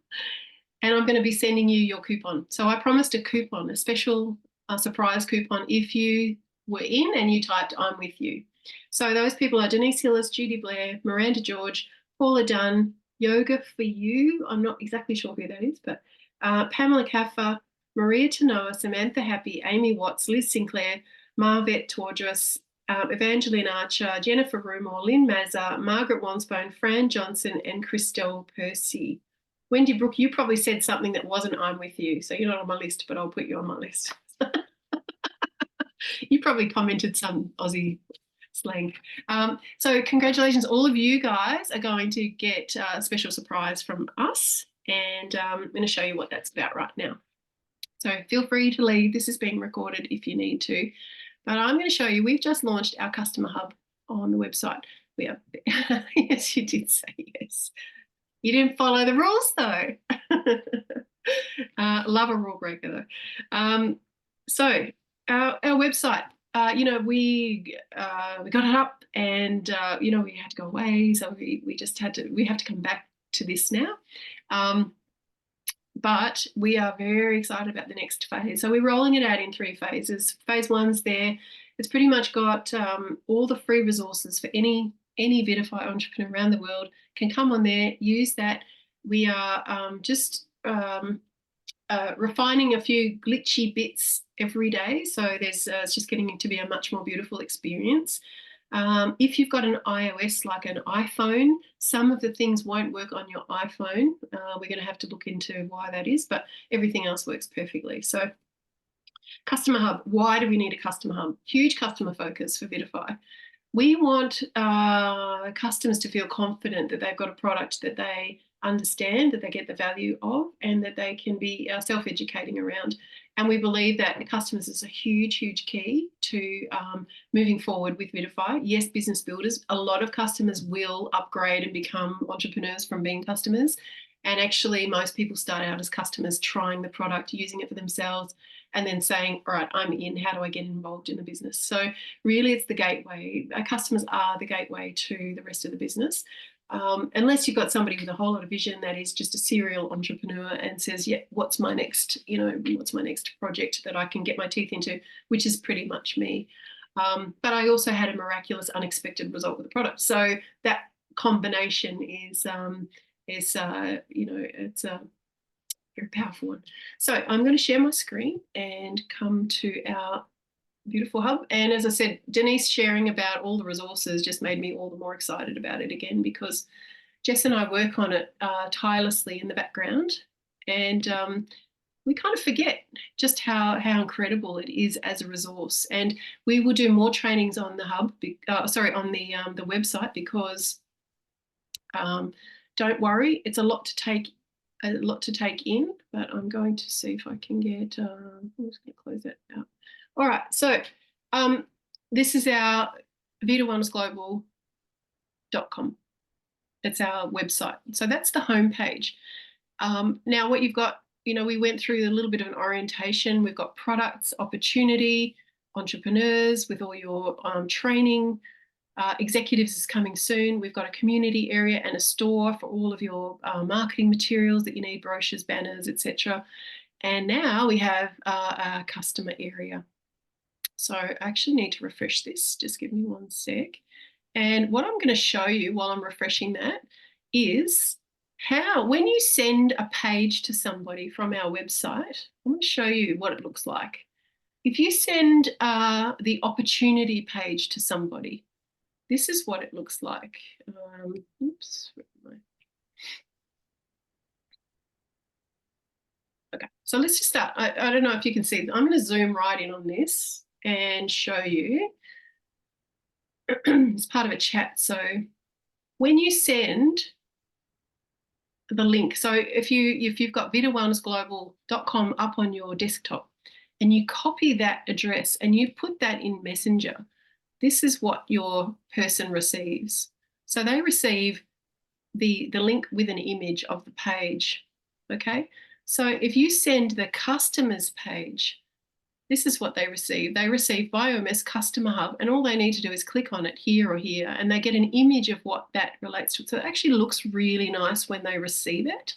and I'm going to be sending you your coupon. So I promised a coupon, a special surprise coupon if you were in and you typed "I'm with you." So those people are Denise Hillis, Judy Blair, Miranda George, Paula Dunn, Yoga for You. I'm not exactly sure who that is, but Pamela Caffer, Maria Tanoa, Samantha Happy, Amy Watts, Liz Sinclair, Marvette Tordress, Evangeline Archer, Jennifer Rumor, Lynn Mazza, Margaret Wansbone, Fran Johnson, and Christelle Percy. Wendy Brooke, you probably said something that wasn't "I'm with you," so you're not on my list, but I'll put you on my list. You probably commented some Aussie slang. So congratulations, all of you guys are going to get a special surprise from us, and I'm going to show you what that's about right now. So feel free to leave. This is being recorded if you need to. But I'm going to show you, we've just launched our customer hub on the website. We are, yes, you did say yes. You didn't follow the rules though. Love a rule breaker though. So our website, we got it up, and we had to go away, so we have to come back to this now. But we are very excited about the next phase. So we're rolling it out in 3 phases. Phase 1's there. It's pretty much got all the free resources for any Vidify entrepreneur around the world can come on there, use that. We are just refining a few glitchy bits every day. So it's just getting to be a much more beautiful experience. If you've got an iOS, like an iPhone, some of the things won't work on your iPhone. We're going to have to look into why that is, but everything else works perfectly. So Customer Hub, why do we need a Customer Hub? Huge customer focus for Vidify. We want customers to feel confident that they've got a product that they understand, that they get the value of, and that they can be self-educating around. And we believe that customers is a huge, huge key to moving forward with Vidify. Yes, business builders, a lot of customers will upgrade and become entrepreneurs from being customers. And actually, most people start out as customers, trying the product, using it for themselves, and then saying, all right, I'm in, how do I get involved in the business? So really, it's the gateway. Our customers are the gateway to the rest of the business. Unless you've got somebody with a whole lot of vision that is just a serial entrepreneur and says, yeah, what's my next project that I can get my teeth into, which is pretty much me. But I also had a miraculous, unexpected result with the product. So that combination is it's a very powerful one. So I'm going to share my screen and come to our beautiful hub. And as I said, Denise sharing about all the resources just made me all the more excited about it again, because Jess and I work on it tirelessly in the background, and we kind of forget just how incredible it is as a resource. And we will do more trainings on the hub, on the website, because don't worry, it's a lot to take in. But I'm going to see if I can get. I'm just going to close that out. All right, so this is our vitawellnessglobal.com. It's our website. So that's the homepage. Now what you've got, we went through a little bit of an orientation. We've got products, opportunity, entrepreneurs with all your training. Executives is coming soon. We've got a community area and a store for all of your marketing materials that you need, brochures, banners, etc. And now we have a customer area. So I actually need to refresh this. Just give me one sec. And what I'm going to show you while I'm refreshing that is how, when you send a page to somebody from our website, I'm going to show you what it looks like. If you send the opportunity page to somebody, this is what it looks like. Oops. Okay, so let's just start. I don't know if you can see. I'm going to zoom right in on this and show you. It's part of a chat. So when you send the link, so if you've got vitawellnessglobal.com up on your desktop and you copy that address and you put that in Messenger, this is what your person receives. So they receive the link with an image of the page. Okay, so if you send the customers page, this is what they receive. They receive Bioms Customer Hub, and all they need to do is click on it here or here, and they get an image of what that relates to. So it actually looks really nice when they receive it.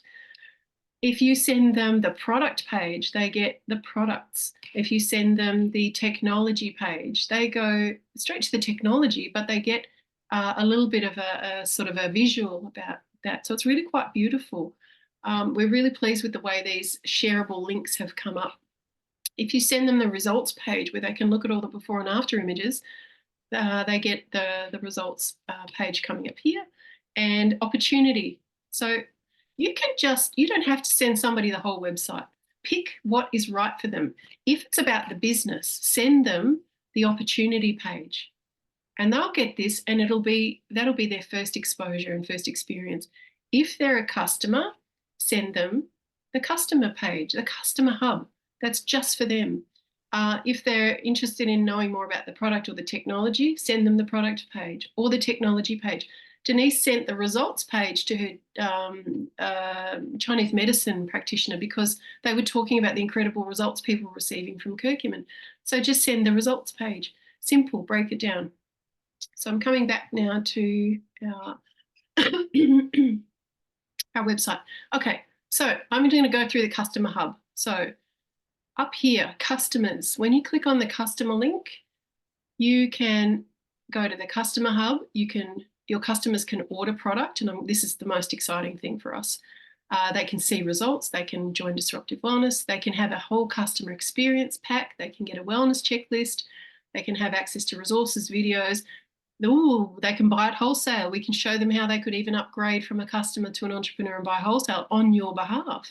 If you send them the product page, they get the products. If you send them the technology page, they go straight to the technology, but they get a little bit of a sort of a visual about that. So it's really quite beautiful. We're really pleased with the way these shareable links have come up. If you send them the results page where they can look at all the before and after images, they get the results page coming up here, and opportunity. So you don't have to send somebody the whole website. Pick what is right for them. If it's about the business, send them the opportunity page, and they'll get this, and that'll be their first exposure and first experience. If they're a customer, send them the customer page, the customer hub. That's just for them. If they're interested in knowing more about the product or the technology, send them the product page or the technology page. Denise sent the results page to her Chinese medicine practitioner because they were talking about the incredible results people were receiving from curcumin. So just send the results page. Simple, break it down. So I'm coming back now to our, our website. Okay, so I'm going to go through the customer hub. So up here, customers, when you click on the customer link, you can go to the customer hub. Your customers can order product, and this is the most exciting thing for us. They can see results, they can join Disruptive Wellness, they can have a whole customer experience pack, they can get a wellness checklist, they can have access to resources, videos. Ooh, they can buy it wholesale. We can show them how they could even upgrade from a customer to an entrepreneur and buy wholesale on your behalf.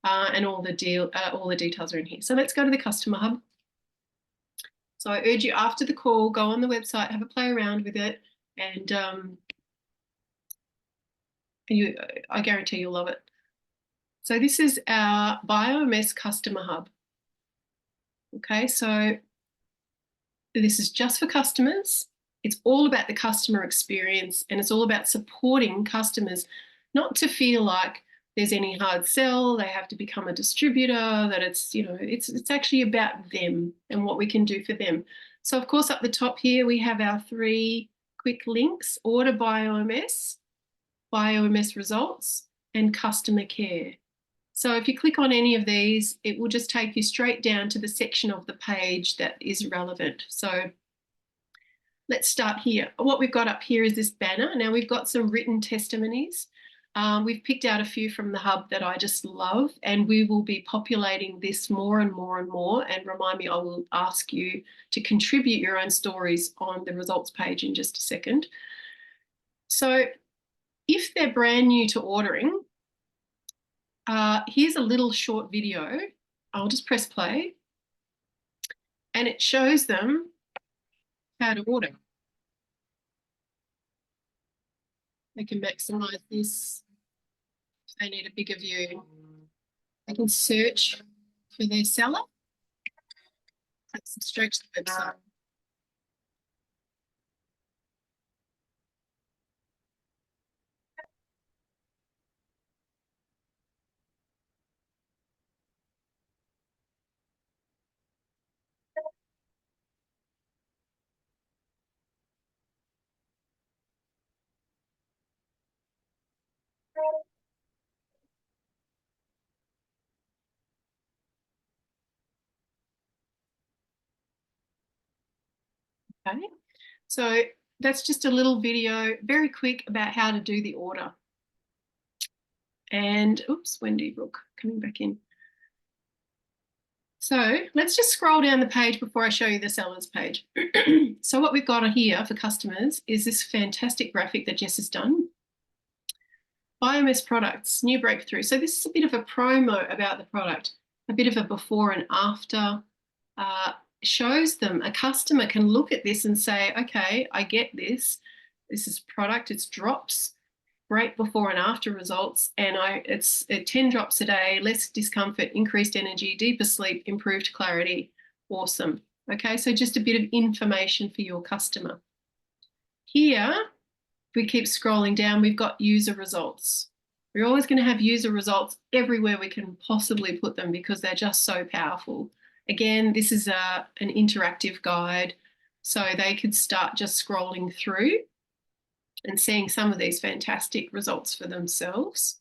And all the details are in here. So let's go to the customer hub. So I urge you after the call, go on the website, have a play around with it, and I guarantee you'll love it. So this is our Bioms Customer Hub. Okay, so this is just for customers. It's all about the customer experience, and it's all about supporting customers, not to feel like there's any hard sell, they have to become a distributor, that it's actually about them and what we can do for them. So of course, up the top here, we have our 3 quick links: Order Bioms, Bioms Results, and Customer Care. So if you click on any of these, it will just take you straight down to the section of the page that is relevant. So let's start here. What we've got up here is this banner. Now we've got some written testimonies. We've picked out a few from the hub that I just love, and we will be populating this more and more and more. And remind me, I will ask you to contribute your own stories on the results page in just a second. So if they're brand new to ordering, here's a little short video. I'll just press play, and it shows them how to order. They can maximize this. If they need a bigger view, they can search for their seller. Takes them straight to the website. Okay, so that's just a little video, very quick, about how to do the order. And oops, Wendy Brook coming back in. So let's just scroll down the page before I show you the sellers page. So what we've got here for customers is this fantastic graphic that Jess has done. Bioms products, new breakthrough. So this is a bit of a promo about the product, a bit of a before and after. Shows them, a customer can look at this and say, okay, I get this. This is product, it's drops, great before and after results. And it's 10 drops a day, less discomfort, increased energy, deeper sleep, improved clarity. Awesome. Okay, so just a bit of information for your customer. Here, if we keep scrolling down, we've got user results. We're always going to have user results everywhere we can possibly put them because they're just so powerful. Again, this is an interactive guide, so they could start just scrolling through and seeing some of these fantastic results for themselves.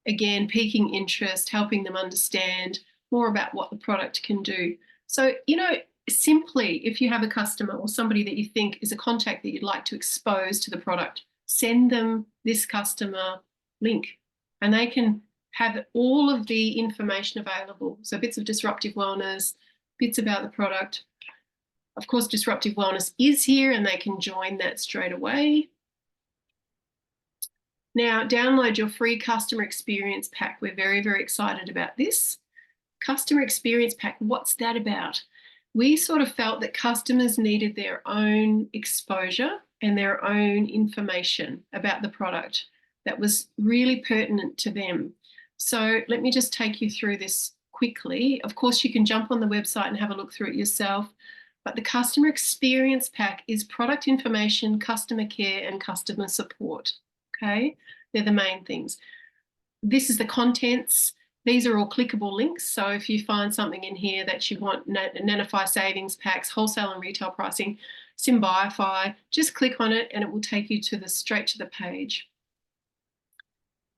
Again, piquing interest, helping them understand more about what the product can do. So, you know, simply, if you have a customer or somebody that you think is a contact that you'd like to expose to the product, send them this customer link and they can have all of the information available. So bits of disruptive wellness, bits about the product. Of course, disruptive wellness is here and they can join that straight away. Now, download your free customer experience pack. We're very, very excited about this. Customer experience pack, what's that about? We sort of felt that customers needed their own exposure and their own information about the product that was really pertinent to them. So let me just take you through this quickly. Of course, you can jump on the website and have a look through it yourself, but the customer experience pack is product information, customer care, and customer support. Okay, they're the main things. This is the contents. These are all clickable links. So if you find something in here that you want, Nanofy savings packs, wholesale and retail pricing, Symbiofy, just click on it and it will take you straight to the page.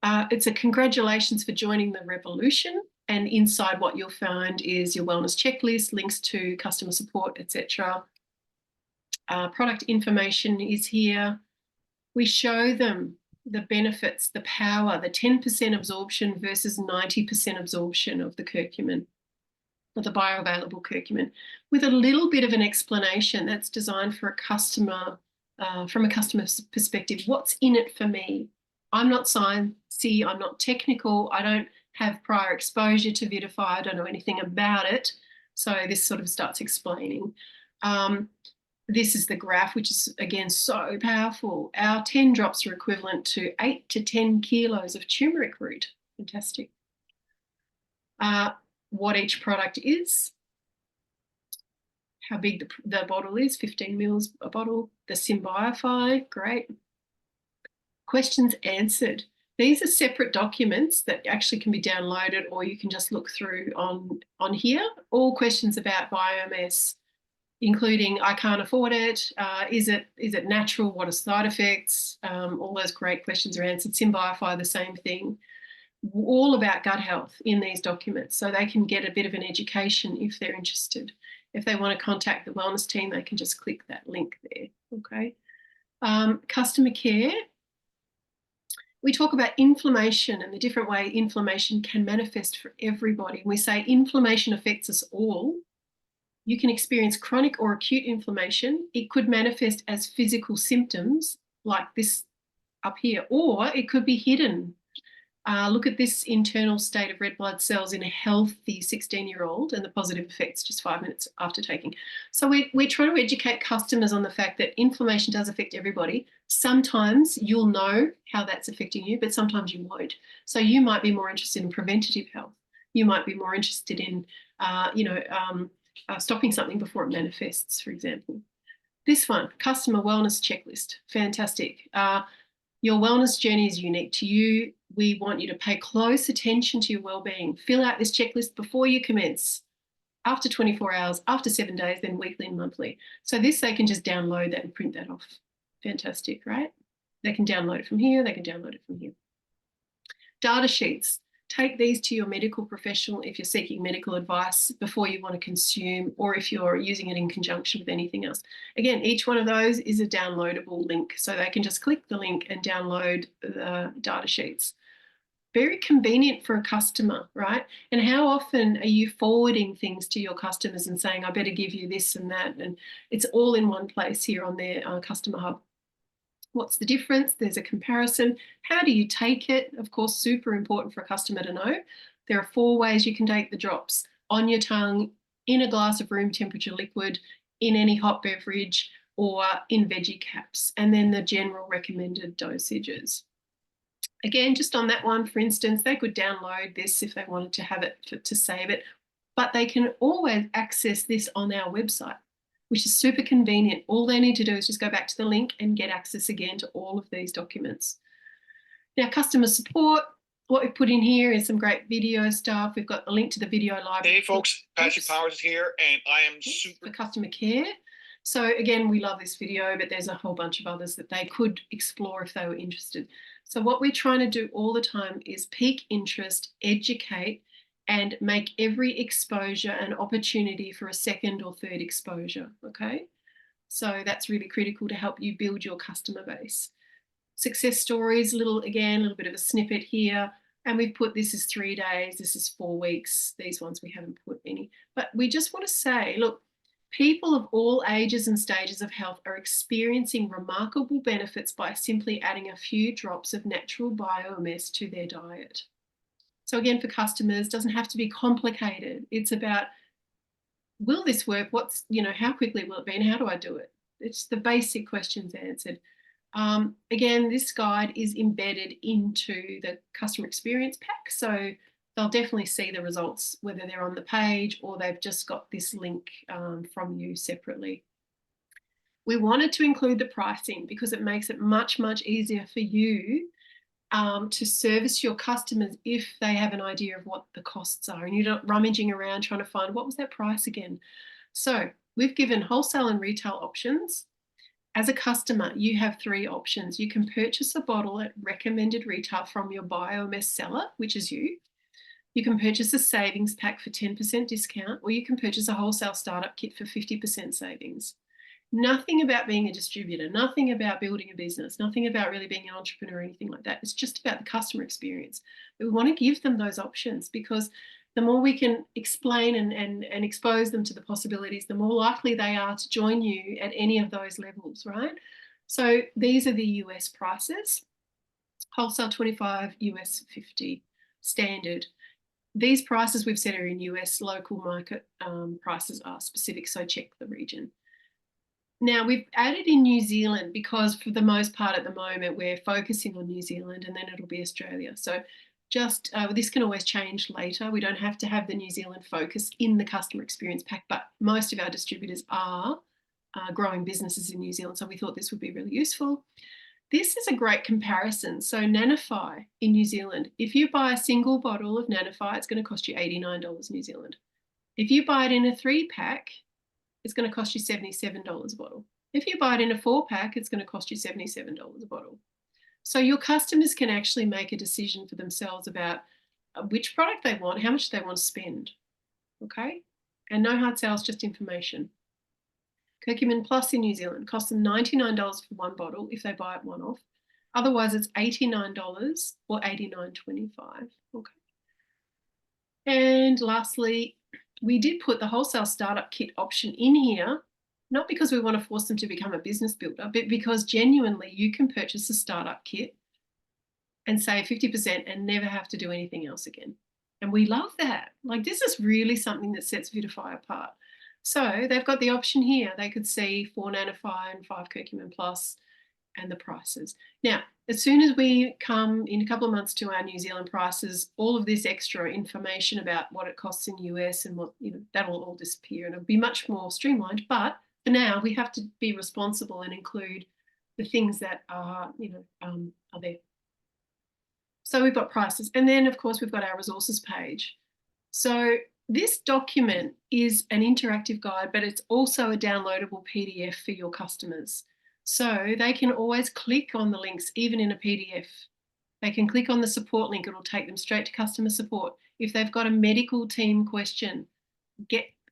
It's a congratulations for joining the revolution. And inside what you'll find is your wellness checklist, links to customer support, etc. Product information is here. We show them the benefits, the power, the 10% absorption versus 90% absorption of the curcumin, or the bioavailable curcumin, with a little bit of an explanation that's designed for a customer, from a customer's perspective. What's in it for me? I'm not sciencey, I'm not technical, I don't have prior exposure to Vitify, I don't know anything about it. So this sort of starts explaining. This is the graph, which is, again, so powerful. Our 10 drops are equivalent to 8 to 10 kilos of turmeric root. Fantastic. What each product is, how big the bottle is, 15 mils a bottle. The Symbiofy, great. Questions answered. These are separate documents that actually can be downloaded, or you can just look through on here. All questions about biomass, including I can't afford it, is it natural, what are side effects, all those great questions are answered. Symbiofy, the same thing. All about gut health in these documents, so they can get a bit of an education if they're interested. If they want to contact the wellness team, they can just click that link there, okay? Customer care. We talk about inflammation and the different way inflammation can manifest for everybody. We say inflammation affects us all. You can experience chronic or acute inflammation. It could manifest as physical symptoms like this up here, or it could be hidden. Look at this internal state of red blood cells in a healthy 16-year-old and the positive effects just 5 minutes after taking. So we're trying to educate customers on the fact that inflammation does affect everybody. Sometimes you'll know how that's affecting you, but sometimes you won't. So you might be more interested in preventative health. You might be more interested in, stopping something before it manifests, for example. This one, customer wellness checklist, fantastic. Your wellness journey is unique to you. We want you to pay close attention to your well-being. Fill out this checklist before you commence, after 24 hours, after 7 days, then weekly and monthly. So this, they can just download that and print that off. Fantastic, right? They can download it from here, they can download it from here. Data sheets. Take these to your medical professional if you're seeking medical advice before you want to consume, or if you're using it in conjunction with anything else. Again, each one of those is a downloadable link, so they can just click the link and download the data sheets. Very convenient for a customer, right? And how often are you forwarding things to your customers and saying, I better give you this and that? And it's all in one place here on their customer hub. What's the difference? There's a comparison. How do you take it? Of course, super important for a customer to know. There are 4 ways you can take the drops: on your tongue, in a glass of room temperature liquid, in any hot beverage, or in veggie caps, and then the general recommended dosages. Again, just on that one, for instance, they could download this if they wanted to have it to save it, but they can always access this on our website, which is super convenient. All they need to do is just go back to the link and get access again to all of these documents. Now, customer support, what we've put in here is some great video stuff. We've got a link to the video library. Hey folks, Patrick Oops. Powers here, and I am Yes, super. for customer care. So again, we love this video, but there's a whole bunch of others that they could explore if they were interested. So what we're trying to do all the time is pique interest, educate, and make every exposure an opportunity for a second or third exposure, okay? So that's really critical to help you build your customer base. Success stories, a little bit of a snippet here. And we've put this is 3 days, this is 4 weeks. These ones we haven't put any. But we just want to say, look, people of all ages and stages of health are experiencing remarkable benefits by simply adding a few drops of natural biomass to their diet. So again, for customers, it doesn't have to be complicated. It's about, will this work? What's, how quickly will it be and how do I do it? It's the basic questions answered. Again, this guide is embedded into the customer experience pack, so they'll definitely see the results, whether they're on the page or they've just got this link from you separately. We wanted to include the pricing because it makes it much, much easier for you to service your customers if they have an idea of what the costs are and you're not rummaging around trying to find what was that price again. So we've given wholesale and retail options. As a customer, you have 3 options. You can purchase a bottle at recommended retail from your biomass seller, which is you. You can purchase a savings pack for 10% discount, or you can purchase a wholesale startup kit for 50% savings. Nothing about being a distributor, nothing about building a business, nothing about really being an entrepreneur or anything like that. It's just about the customer experience. But we want to give them those options because the more we can explain and expose them to the possibilities, the more likely they are to join you at any of those levels, right? So these are the US prices. Wholesale 25, US 50, standard. These prices we've set are in US, local market prices are specific, so check the region. Now we've added in New Zealand because for the most part at the moment we're focusing on New Zealand and then it'll be Australia. So just this can always change later. We don't have to have the New Zealand focus in the customer experience pack, but most of our distributors are growing businesses in New Zealand. So we thought this would be really useful. This is a great comparison. So Nanofy in New Zealand, if you buy a single bottle of Nanofy, it's going to cost you $89 New Zealand. If you buy it in a 3-pack, it's going to cost you $77 a bottle. If you buy it in a 4-pack, it's going to cost you $77 a bottle. So your customers can actually make a decision for themselves about which product they want, how much they want to spend, okay? And no hard sales, just information. Curcumin Plus in New Zealand costs them $99 for 1 bottle if they buy it one-off. Otherwise, it's $89 or $89.25, okay? And lastly, we did put the wholesale startup kit option in here, not because we want to force them to become a business builder, but because genuinely you can purchase a startup kit and save 50% and never have to do anything else again. And we love that. Like, this is really something that sets Vitify apart. So they've got the option here. They could see 4 Nanofy and 5 Curcumin Plus and the prices. Now, as soon as we come in a couple of months to our New Zealand prices, all of this extra information about what it costs in US and what, that'll all disappear and it'll be much more streamlined. But for now, we have to be responsible and include the things that are, are there. So we've got prices. And then, of course, we've got our resources page. So this document is an interactive guide, but it's also a downloadable PDF for your customers. So they can always click on the links, even in a PDF. They can click on the support link. It'll take them straight to customer support. If they've got a medical team question,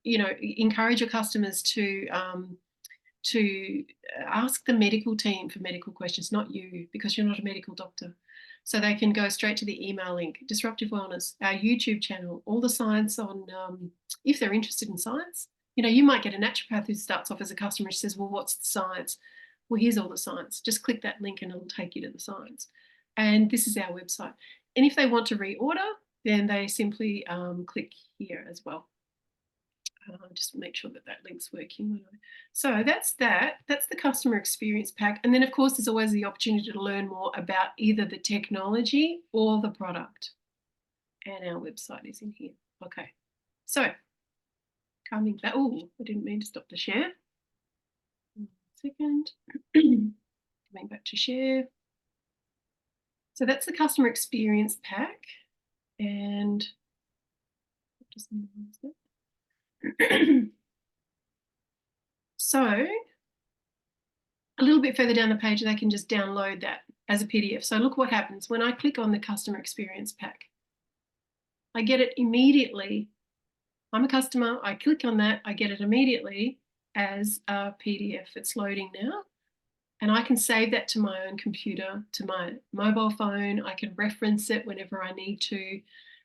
encourage your customers to ask the medical team for medical questions, not you, because you're not a medical doctor. So they can go straight to the email link, Disruptive Wellness, our YouTube channel, all the science on, if they're interested in science. You might get a naturopath who starts off as a customer and says, well, what's the science? Well, here's all the science. Just click that link and it'll take you to the science. And this is our website. And if they want to reorder, then they simply click here as well. Just make sure that that link's working. So that's that. That's the customer experience pack. And then, of course, there's always the opportunity to learn more about either the technology or the product. And our website is in here. Okay. So coming back. Oh, I didn't mean to stop the share. 1 second. Coming back to share. So that's the customer experience pack. And just minimize that. So a little bit further down the page, they can just download that as a PDF. So look what happens when I click on the customer experience pack. I get it immediately. I'm a customer, I click on that, I get it immediately as a PDF. It's loading now. And I can save that to my own computer, to my mobile phone. I can reference it whenever I need to.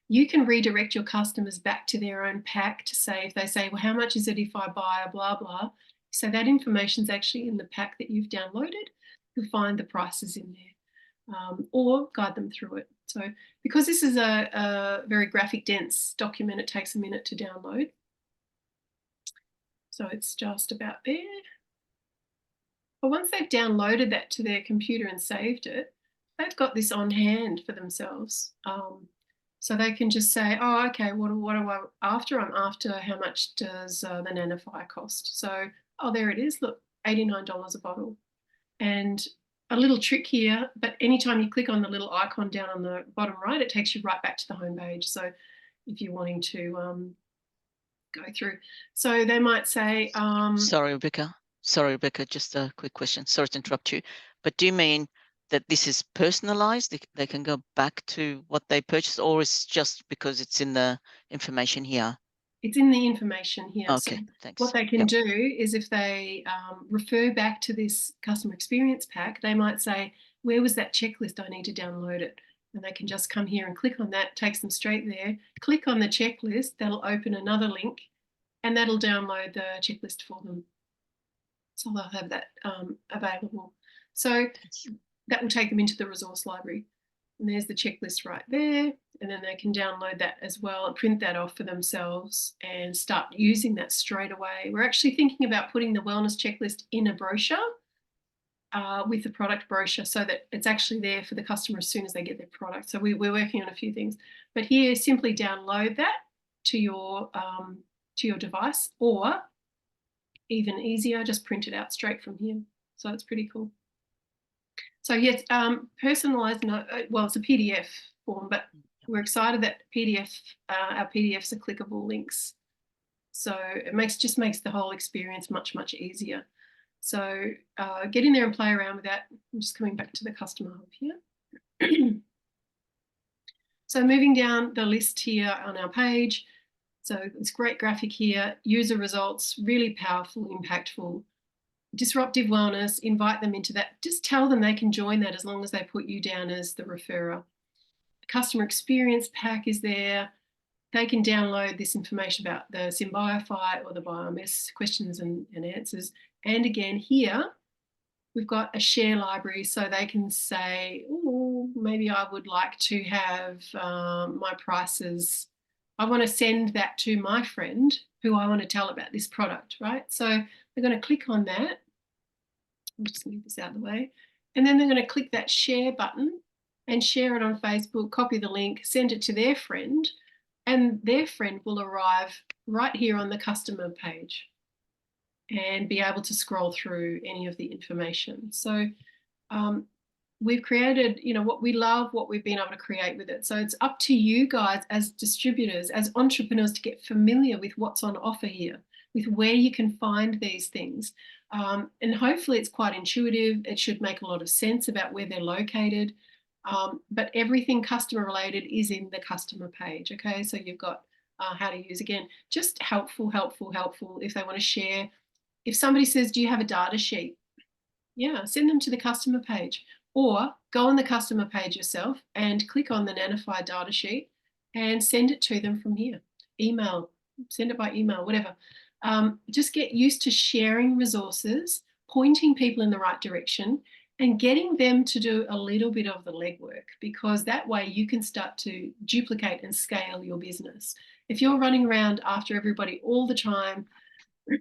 You can redirect your customers back to their own pack to say, if they say, well, how much is it if I buy a blah, blah. So that information's actually in the pack that you've downloaded. You'll find the prices in there, or guide them through it. So because this is a very graphic dense document, it takes a minute to download. So it's just about there. But once they've downloaded that to their computer and saved it, they've got this on hand for themselves. So they can just say, oh, okay, what am I after? I'm after how much does the Nanofire cost? So, oh, there it is. Look, $89 a bottle. And a little trick here, but anytime you click on the little icon down on the bottom right, it takes you right back to the home page. So if you're wanting to go through. So they might say... Sorry, Rebecca, just a quick question. Sorry to interrupt you, but do you mean that this is personalized? They can go back to what they purchased, or it's just because it's in the information here? It's in the information here. Okay, so thanks. What they can do is if they refer back to this customer experience pack, they might say, where was that checklist? I need to download it. And they can just come here and click on that, takes them straight there. Click on the checklist, that'll open another link and that'll download the checklist for them. So they'll have that available. So that will take them into the resource library. And there's the checklist right there. And then they can download that as well and print that off for themselves and start using that straight away. We're actually thinking about putting the wellness checklist in a brochure with the product brochure so that it's actually there for the customer as soon as they get their product. So we're working on a few things. But here, simply download that to your device, or even easier, just print it out straight from here. So it's pretty cool. So yes, personalized, well, it's a PDF form, but we're excited that our PDFs are clickable links. So it just makes the whole experience much, much easier. So get in there and play around with that. I'm just coming back to the customer hub here. So moving down the list here on our page. So this great graphic here, user results, really powerful, impactful. Disruptive wellness, invite them into that. Just tell them they can join that as long as they put you down as the referrer. The customer experience pack is there. They can download this information about the SymBioFight or the BioMS questions and answers. And again, here, we've got a share library, so they can say, oh, maybe I would like to have my prices. I want to send that to my friend who I want to tell about this product, right? So they're going to click on that. I'll just move this out of the way. And then they're going to click that share button and share it on Facebook, copy the link, send it to their friend, and their friend will arrive right here on the customer page and be able to scroll through any of the information. So we've created, what we love, what we've been able to create with it. So it's up to you guys as distributors, as entrepreneurs, to get familiar with what's on offer here, with where you can find these things. And hopefully it's quite intuitive. It should make a lot of sense about where they're located. But everything customer related is in the customer page. Okay, so you've got how to use, again, just helpful if they want to share. If somebody says, do you have a data sheet? Yeah, send them to the customer page, or go on the customer page yourself and click on the Nanofire data sheet and send it to them from here. Email, send it by email, whatever. Just get used to sharing resources, pointing people in the right direction, and getting them to do a little bit of the legwork, because that way you can start to duplicate and scale your business. If you're running around after everybody all the time,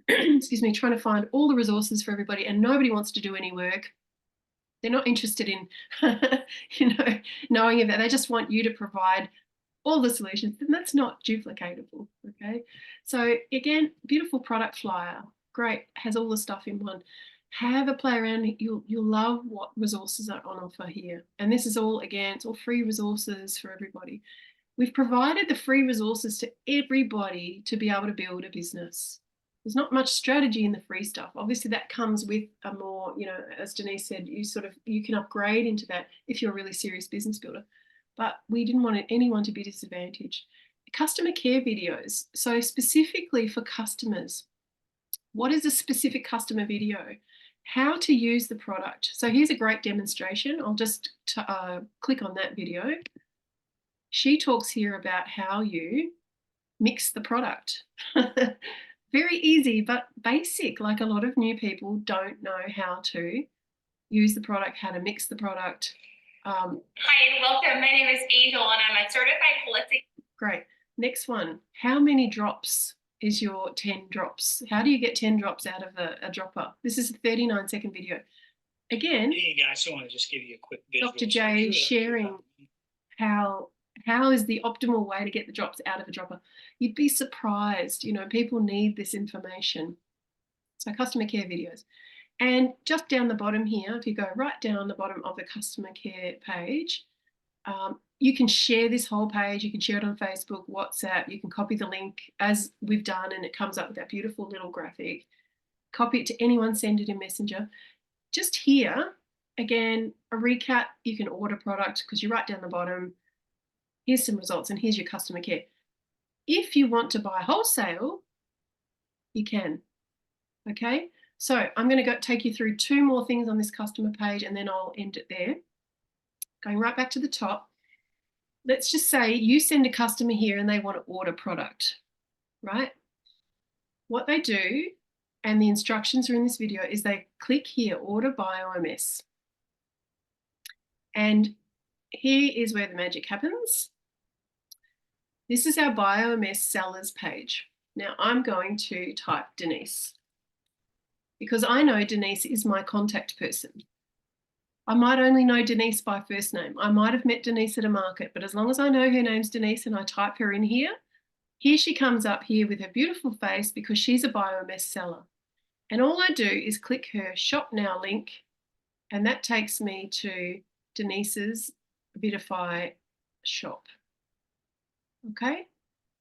excuse me, trying to find all the resources for everybody and nobody wants to do any work, they're not interested in, knowing that. They just want you to provide all the solutions, and that's not duplicatable, okay? So again, beautiful product flyer, great, has all the stuff in one. Have a play around. You'll love what resources are on offer here. And this is all, again, it's all free resources for everybody. We've provided the free resources to everybody to be able to build a business. There's not much strategy in the free stuff. Obviously, that comes with a more, you know, as Denise said, you can upgrade into that if you're a really serious business builder. But we didn't want anyone to be disadvantaged. Customer care videos. So specifically for customers, what is a specific customer video? How to use the product. So here's a great demonstration. I'll just click on that video. She talks here about how you mix the product. Very easy, but basic. Like a lot of new people don't know how to use the product, how to mix the product. Hi and welcome. My name is Angel and I'm a certified holistic. Great. Next one. How many drops is your 10 drops? How do you get 10 drops out of a dropper? This is a 39-second video. Again, hey guys, I want to just give you a quick visual. Dr. J sharing how is the optimal way to get the drops out of a dropper. You'd be surprised, you know, people need this information. So customer care videos. And just down the bottom here, if you go right down the bottom of the customer care page, you can share this whole page. You can share it on Facebook, WhatsApp. You can copy the link as we've done, and it comes up with that beautiful little graphic. Copy it to anyone, send it in Messenger. Just here, again, a recap. You can order product because you're right down the bottom. Here's some results, and here's your customer care. If you want to buy wholesale, you can. Okay, so I'm going to take you through 2 more things on this customer page, and then I'll end it there. Going right back to the top. Let's just say you send a customer here and they want to order product, right? What they do, and the instructions are in this video, is they click here, order BioMS. And here is where the magic happens. This is our BioMS sellers page. Now I'm going to type Denise because I know Denise is my contact person. I might only know Denise by first name. I might have met Denise at a market, but as long as I know her name's Denise and I type her in here, here she comes up here with her beautiful face because she's a BioMS seller. And all I do is click her Shop Now link, and that takes me to Denise's Bitify shop. Okay,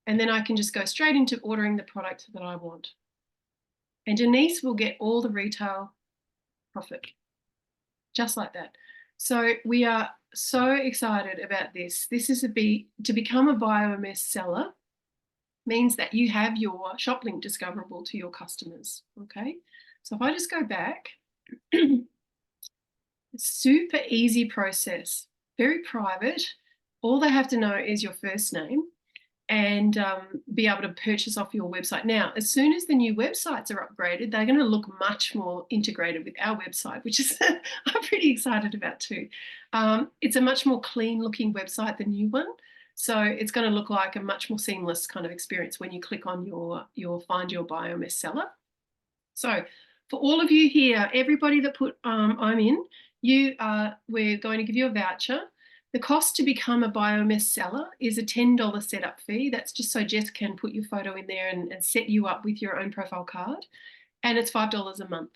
and then I can just go straight into ordering the product that I want. And Denise will get all the retail profit, just like that. So we are so excited about this. This is to become a BioMS seller means that you have your shop link discoverable to your customers. Okay, so if I just go back, super easy process, very private. All they have to know is your first name and be able to purchase off your website. Now, as soon as the new websites are upgraded, they're going to look much more integrated with our website, which is I'm pretty excited about too. It's a much more clean looking website, the new one. So it's going to look like a much more seamless kind of experience when you click on your Find Your BioMS Seller. So for all of you here, everybody that put I'm in, we're going to give you a voucher. The cost to become a BioMS seller is a $10 setup fee. That's just so Jess can put your photo in there and set you up with your own profile card. And it's $5 a month.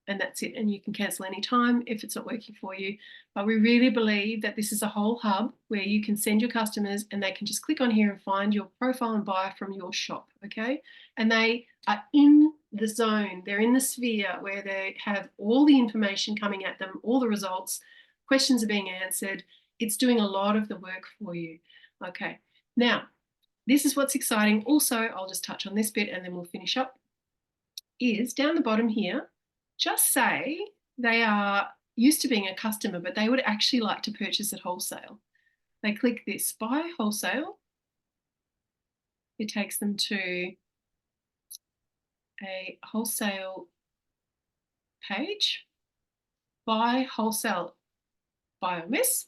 And that's it. And you can cancel any time if it's not working for you. But we really believe that this is a whole hub where you can send your customers and they can just click on here and find your profile and buy from your shop. Okay. And they are in the zone. They're in the sphere where they have all the information coming at them, all the results, questions are being answered. It's doing a lot of the work for you. Okay, now, this is what's exciting. Also, I'll just touch on this bit and then we'll finish up, is down the bottom here, just say they are used to being a customer, but they would actually like to purchase at wholesale. They click this, buy wholesale. It takes them to a wholesale page, buy wholesale BioMS.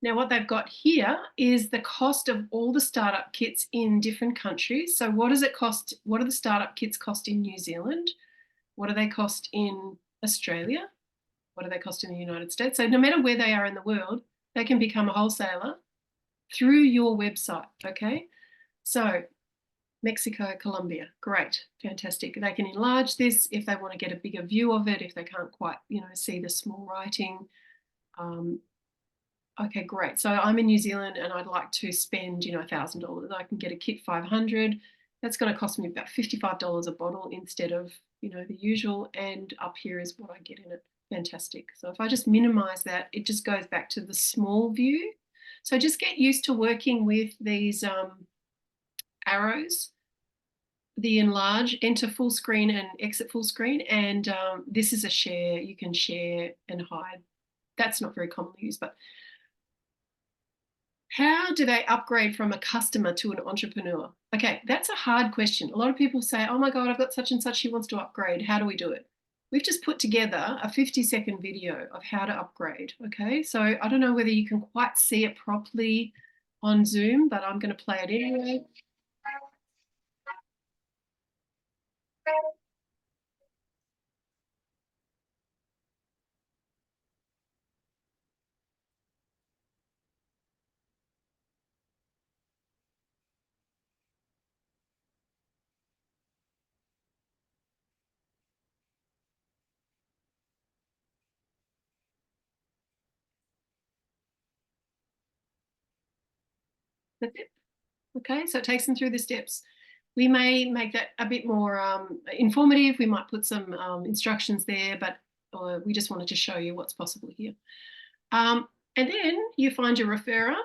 Now what they've got here is the cost of all the startup kits in different countries. So what does it cost? What do the startup kits cost in New Zealand? What do they cost in Australia? What do they cost in the United States? So no matter where they are in the world, they can become a wholesaler through your website, okay? So Mexico, Colombia. Great, fantastic. They can enlarge this if they want to get a bigger view of it, if they can't quite, see the small writing. Okay, great. So I'm in New Zealand and I'd like to spend, $1,000. I can get a kit 500. That's going to cost me about $55 a bottle instead of, the usual. And up here is what I get in it. Fantastic. So if I just minimize that, it just goes back to the small view. So just get used to working with these arrows, the enlarge, enter full screen and exit full screen. And this is a share. You can share and hide. That's not very commonly used, but how do they upgrade from a customer to an entrepreneur? Okay, that's a hard question. A lot of people say, oh my God, I've got such and such, she wants to upgrade. How do we do it? We've just put together a 50-second video of how to upgrade, okay? So I don't know whether you can quite see it properly on Zoom, but I'm going to play it anyway. That's it. Okay, so it takes them through the steps. We may make that a bit more informative. We might put some instructions there, but we just wanted to show you what's possible here. And then you find your referrer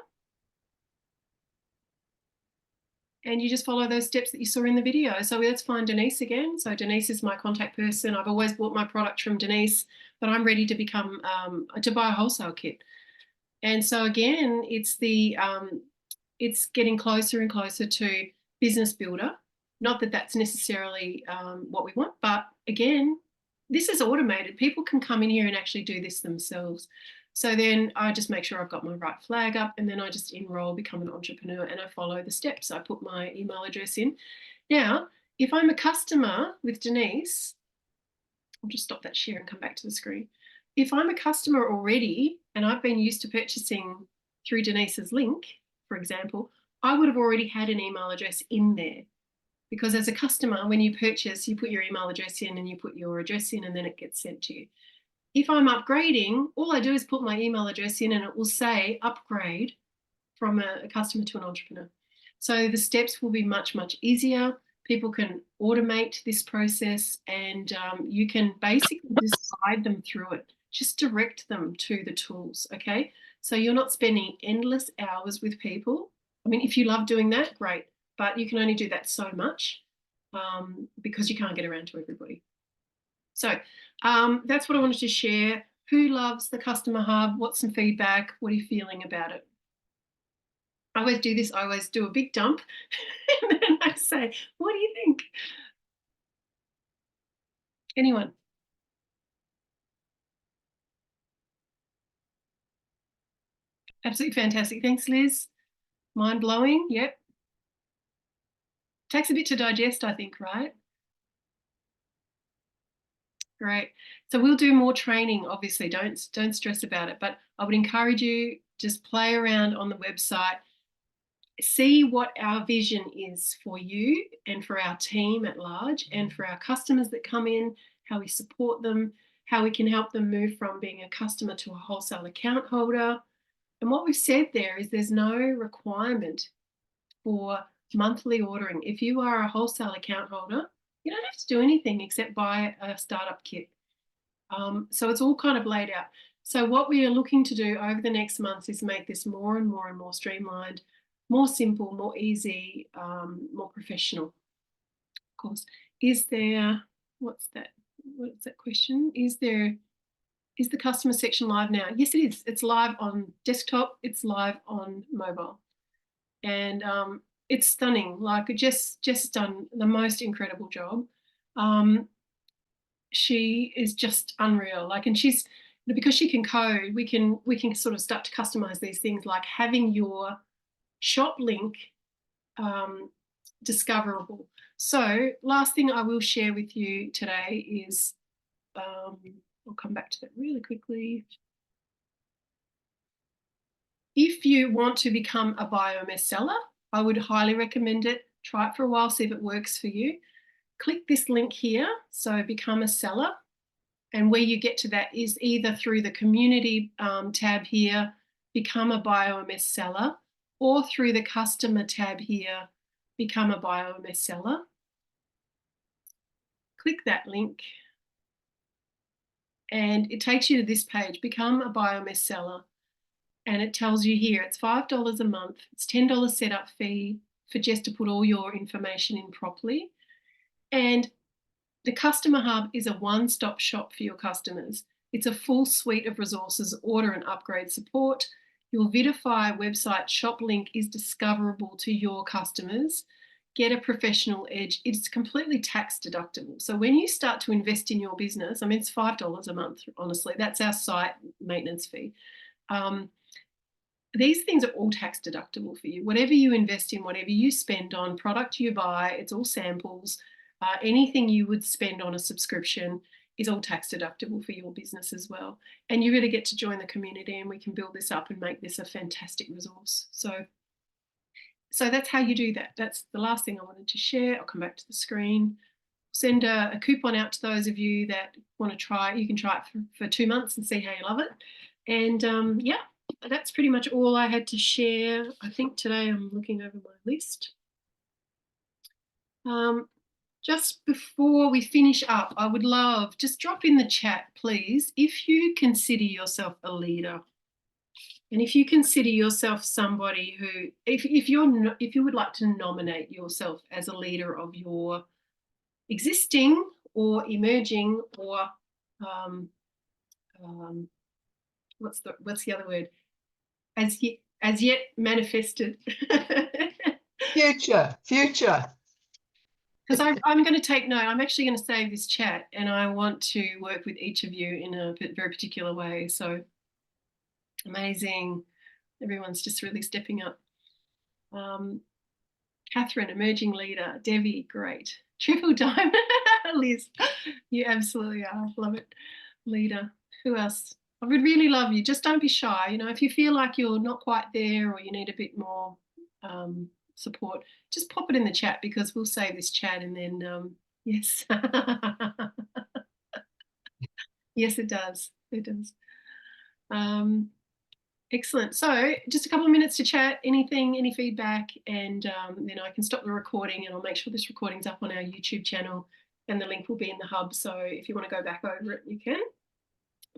and you just follow those steps that you saw in the video. So let's find Denise again. So Denise is my contact person. I've always bought my product from Denise, but I'm ready to become, to buy a wholesale kit. And so again, it's it's getting closer and closer to Business Builder. Not that that's necessarily what we want, but again, this is automated. People can come in here and actually do this themselves. So then I just make sure I've got my right flag up, and then I just enroll, become an entrepreneur, and I follow the steps. I put my email address in. Now, if I'm a customer with Denise, I'll just stop that share and come back to the screen. If I'm a customer already and I've been used to purchasing through Denise's link, for example, I would have already had an email address in there. Because as a customer, when you purchase, you put your email address in and you put your address in, and then it gets sent to you. If I'm upgrading, all I do is put my email address in and it will say upgrade from a customer to an entrepreneur. So the steps will be much, much easier. People can automate this process, and you can basically just guide them through it. Just direct them to the tools, okay? So you're not spending endless hours with people. I mean, if you love doing that, great, but you can only do that so much because you can't get around to everybody. So that's what I wanted to share. Who loves the Customer Hub? What's some feedback? What are you feeling about it? I always do this. I always do a big dump and then I say, what do you think? Anyone? Absolutely fantastic. Thanks, Liz. Mind blowing. Yep. Takes a bit to digest, I think, right? Great. So we'll do more training, obviously. Don't stress about it. But I would encourage you, just play around on the website. See what our vision is for you and for our team at large, and for our customers that come in, how we support them, how we can help them move from being a customer to a wholesale account holder. And what we've said there is there's no requirement for monthly ordering. If you are a wholesale account holder, you don't have to do anything except buy a startup kit. So it's all kind of laid out. So what we are looking to do over the next months is make this more and more and more streamlined, more simple, more easy, more professional. Of course, is there, what's that question? Is the customer section live now? Yes, it is. It's live on desktop. It's live on mobile. And it's stunning. Like, just done the most incredible job. She is just unreal. Like, and she's, because she can code, we can sort of start to customize these things, like having your shop link discoverable. So last thing I will share with you today is, I'll come back to that really quickly. If you want to become a BioMS seller, I would highly recommend it. Try it for a while, see if it works for you. Click this link here, so become a seller. And where you get to that is either through the community tab here, become a BioMS seller, or through the customer tab here, become a BioMS seller. Click that link and it takes you to this page, become a BioMS seller. And it tells you here, it's $5 a month. It's $10 setup fee for just to put all your information in properly. And the Customer Hub is a one-stop shop for your customers. It's a full suite of resources, order and upgrade support. Your Vidify website shop link is discoverable to your customers. Get a professional edge. It's completely tax deductible. So when you start to invest in your business, I mean, it's $5 a month, honestly. That's our site maintenance fee. These things are all tax deductible for you. Whatever you invest in, whatever you spend on, product you buy, it's all samples. Anything you would spend on a subscription is all tax deductible for your business as well. And you really get to join the community, and we can build this up and make this a fantastic resource. So that's how you do that. That's the last thing I wanted to share. I'll come back to the screen. Send a coupon out to those of you that want to try it. You can try it for 2 months and see how you love it. And yeah, that's pretty much all I had to share. I think today I'm looking over my list. Just before we finish up, I would love, just drop in the chat, please, if you consider yourself a leader. And if you consider yourself somebody who, if you would like to nominate yourself as a leader of your existing or emerging or what's the other word? As yet manifested. Future. Because I'm going to take note. I'm actually going to save this chat, and I want to work with each of you in a very particular way. So amazing. Everyone's just really stepping up. Catherine, emerging leader. Debbie, great. Triple diamond. Liz, you absolutely are. Love it. Leader. Who else? I would really love you. Just don't be shy. You know, if you feel like you're not quite there or you need a bit more support, just pop it in the chat, because we'll save this chat and then yes. Yes, it does. It does. Excellent. So just a couple of minutes to chat, any feedback, and then I can stop the recording, and I'll make sure this recording's up on our YouTube channel, and the link will be in the hub. So if you want to go back over it, you can.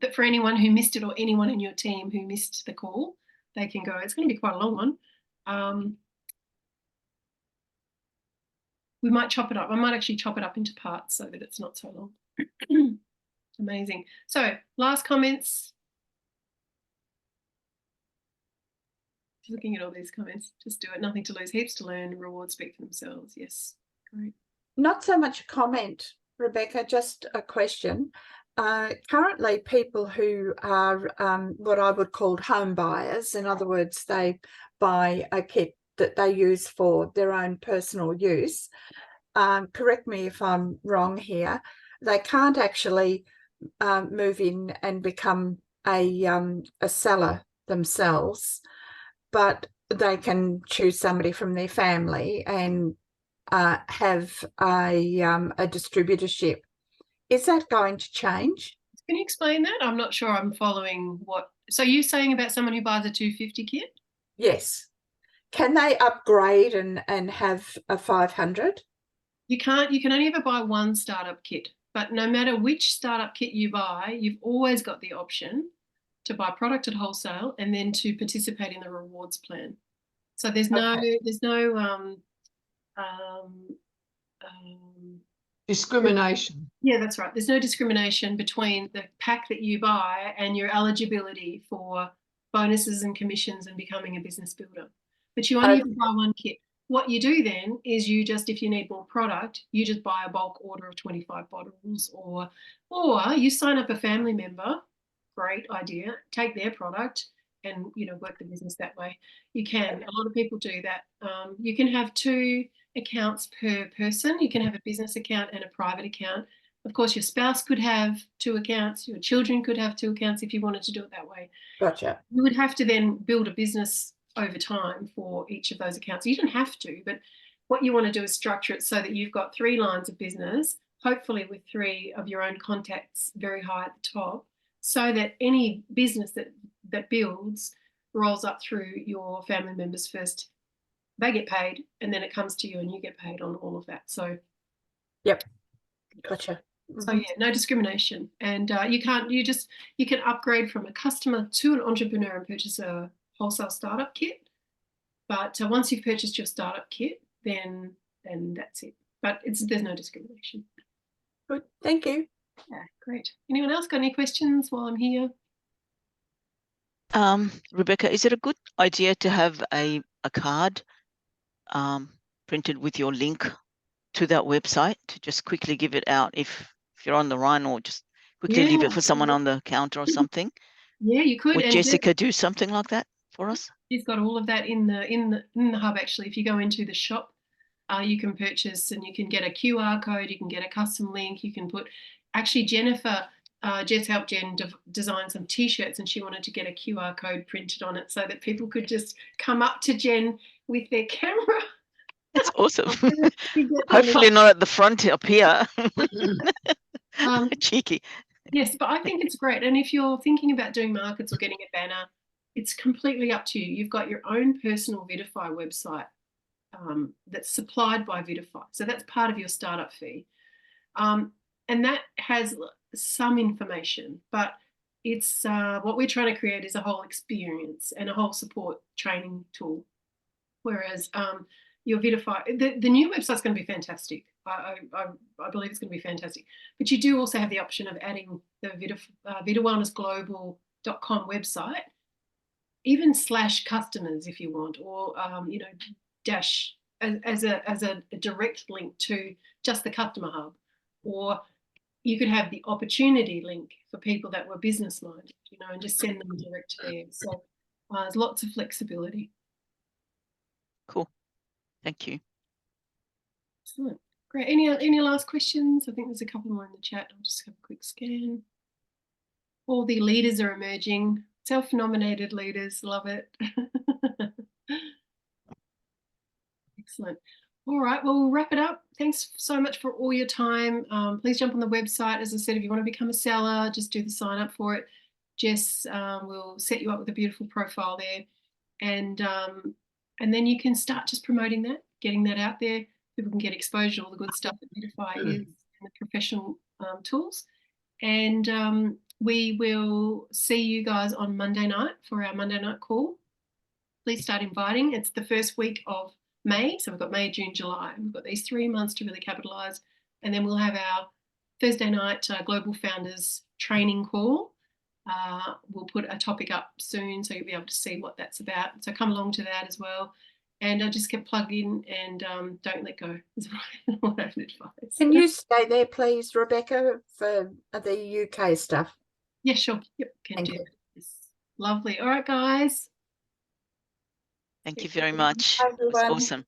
But for anyone who missed it, or anyone in your team who missed the call, they can go. It's going to be quite a long one. We might chop it up. I might actually chop it up into parts so that it's not so long. Amazing. So last comments. Just looking at all these comments. Just do it. Nothing to lose, heaps to learn. Rewards speak for themselves. Yes. Great. Not so much a comment, Rebecca, just a question. Currently, people who are what I would call home buyers, in other words, they buy a kit that they use for their own personal use. Correct me if I'm wrong here. They can't actually move in and become a seller themselves, but they can choose somebody from their family and have a distributorship. Is that going to change? Can you explain that? I'm not sure I'm following what. So you're saying about someone who buys a 250 kit? Yes. Can they upgrade and have a 500? You can't. You can only ever buy one startup kit. But no matter which startup kit you buy, you've always got the option to buy product at wholesale and then to participate in the rewards plan. So there's no discrimination. Yeah, that's right. There's no discrimination between the pack that you buy and your eligibility for bonuses and commissions and becoming a business builder. But you only have to buy one kit. What you do then is you just, if you need more product, you just buy a bulk order of 25 bottles, or you sign up a family member. Great idea. Take their product and, you know, work the business that way. You can. A lot of people do that. You can have 2 accounts per person. You can have a business account and a private account. Of course, your spouse could have 2 accounts. Your children could have 2 accounts if you wanted to do it that way. Gotcha. You would have to then build a business over time for each of those accounts. You don't have to, but what you want to do is structure it so that you've got 3 lines of business, hopefully with 3 of your own contacts very high at the top, so that any business that builds rolls up through your family members first. They get paid, and then it comes to you and you get paid on all of that. So Yep. Gotcha. so yeah, no discrimination. And you can upgrade from a customer to an entrepreneur and purchase a wholesale startup kit. But once you've purchased your startup kit, then that's it. But there's no discrimination. Good. Thank you. Yeah, great. Anyone else got any questions while I'm here? Rebecca, is it a good idea to have a card printed with your link to that website to just quickly give it out if you're on the run, or just quickly leave it for someone on the counter or something? Yeah, you could. Would And Jessica do something like that for us? she's got all of that in the hub. Actually, if you go into the shop, you can purchase and you can get a QR code. You can get a custom link. You can put. Actually, Jennifer. Jess helped Jen design some T-shirts, and she wanted to get a QR code printed on it so that people could just come up to Jen with their camera. That's awesome. Hopefully not at the front up here. Cheeky. Yes, but I think it's great. And if you're thinking about doing markets or getting a banner, it's completely up to you. You've got your own personal Vidify website that's supplied by Vidify. So that's part of your startup fee. And that has some information, but it's what we're trying to create is a whole experience and a whole support training tool. Whereas your Vidify, the new website's going to be fantastic. I believe it's going to be fantastic. But you do also have the option of adding the VitaWellnessGlobal.com website, even /customers if you want, or dash as a direct link to just the customer hub, or you could have the opportunity link for people that were business minded, and just send them direct there. So there's lots of flexibility. Cool. Thank you. Excellent. Great. Any last questions? I think there's a couple more in the chat. I'll just have a quick scan. All the leaders are emerging. Self-nominated leaders. Love it. Excellent. All right, well, we'll wrap it up. Thanks so much for all your time. Please jump on the website. As I said, if you want to become a seller, just do the sign up for it. Jess will set you up with a beautiful profile there. And then you can start just promoting that, getting that out there. People can get exposure to all the good stuff that Vidify is and the professional tools. And we will see you guys on Monday night for our Monday night call. Please start inviting. It's the first week of May. So we've got May, June, July. We've got these 3 months to really capitalise. And then we'll have our Thursday night Global Founders training call. We'll put a topic up soon so you'll be able to see what that's about. So come along to that as well. And just get plugged in and don't let go is what I would advise. Can you stay there, please, Rebecca, for the UK stuff? Yeah, sure. Yep, can Thank do. you. Yes. Lovely. All right, guys. Thank you very much. Bye, It was everyone. awesome.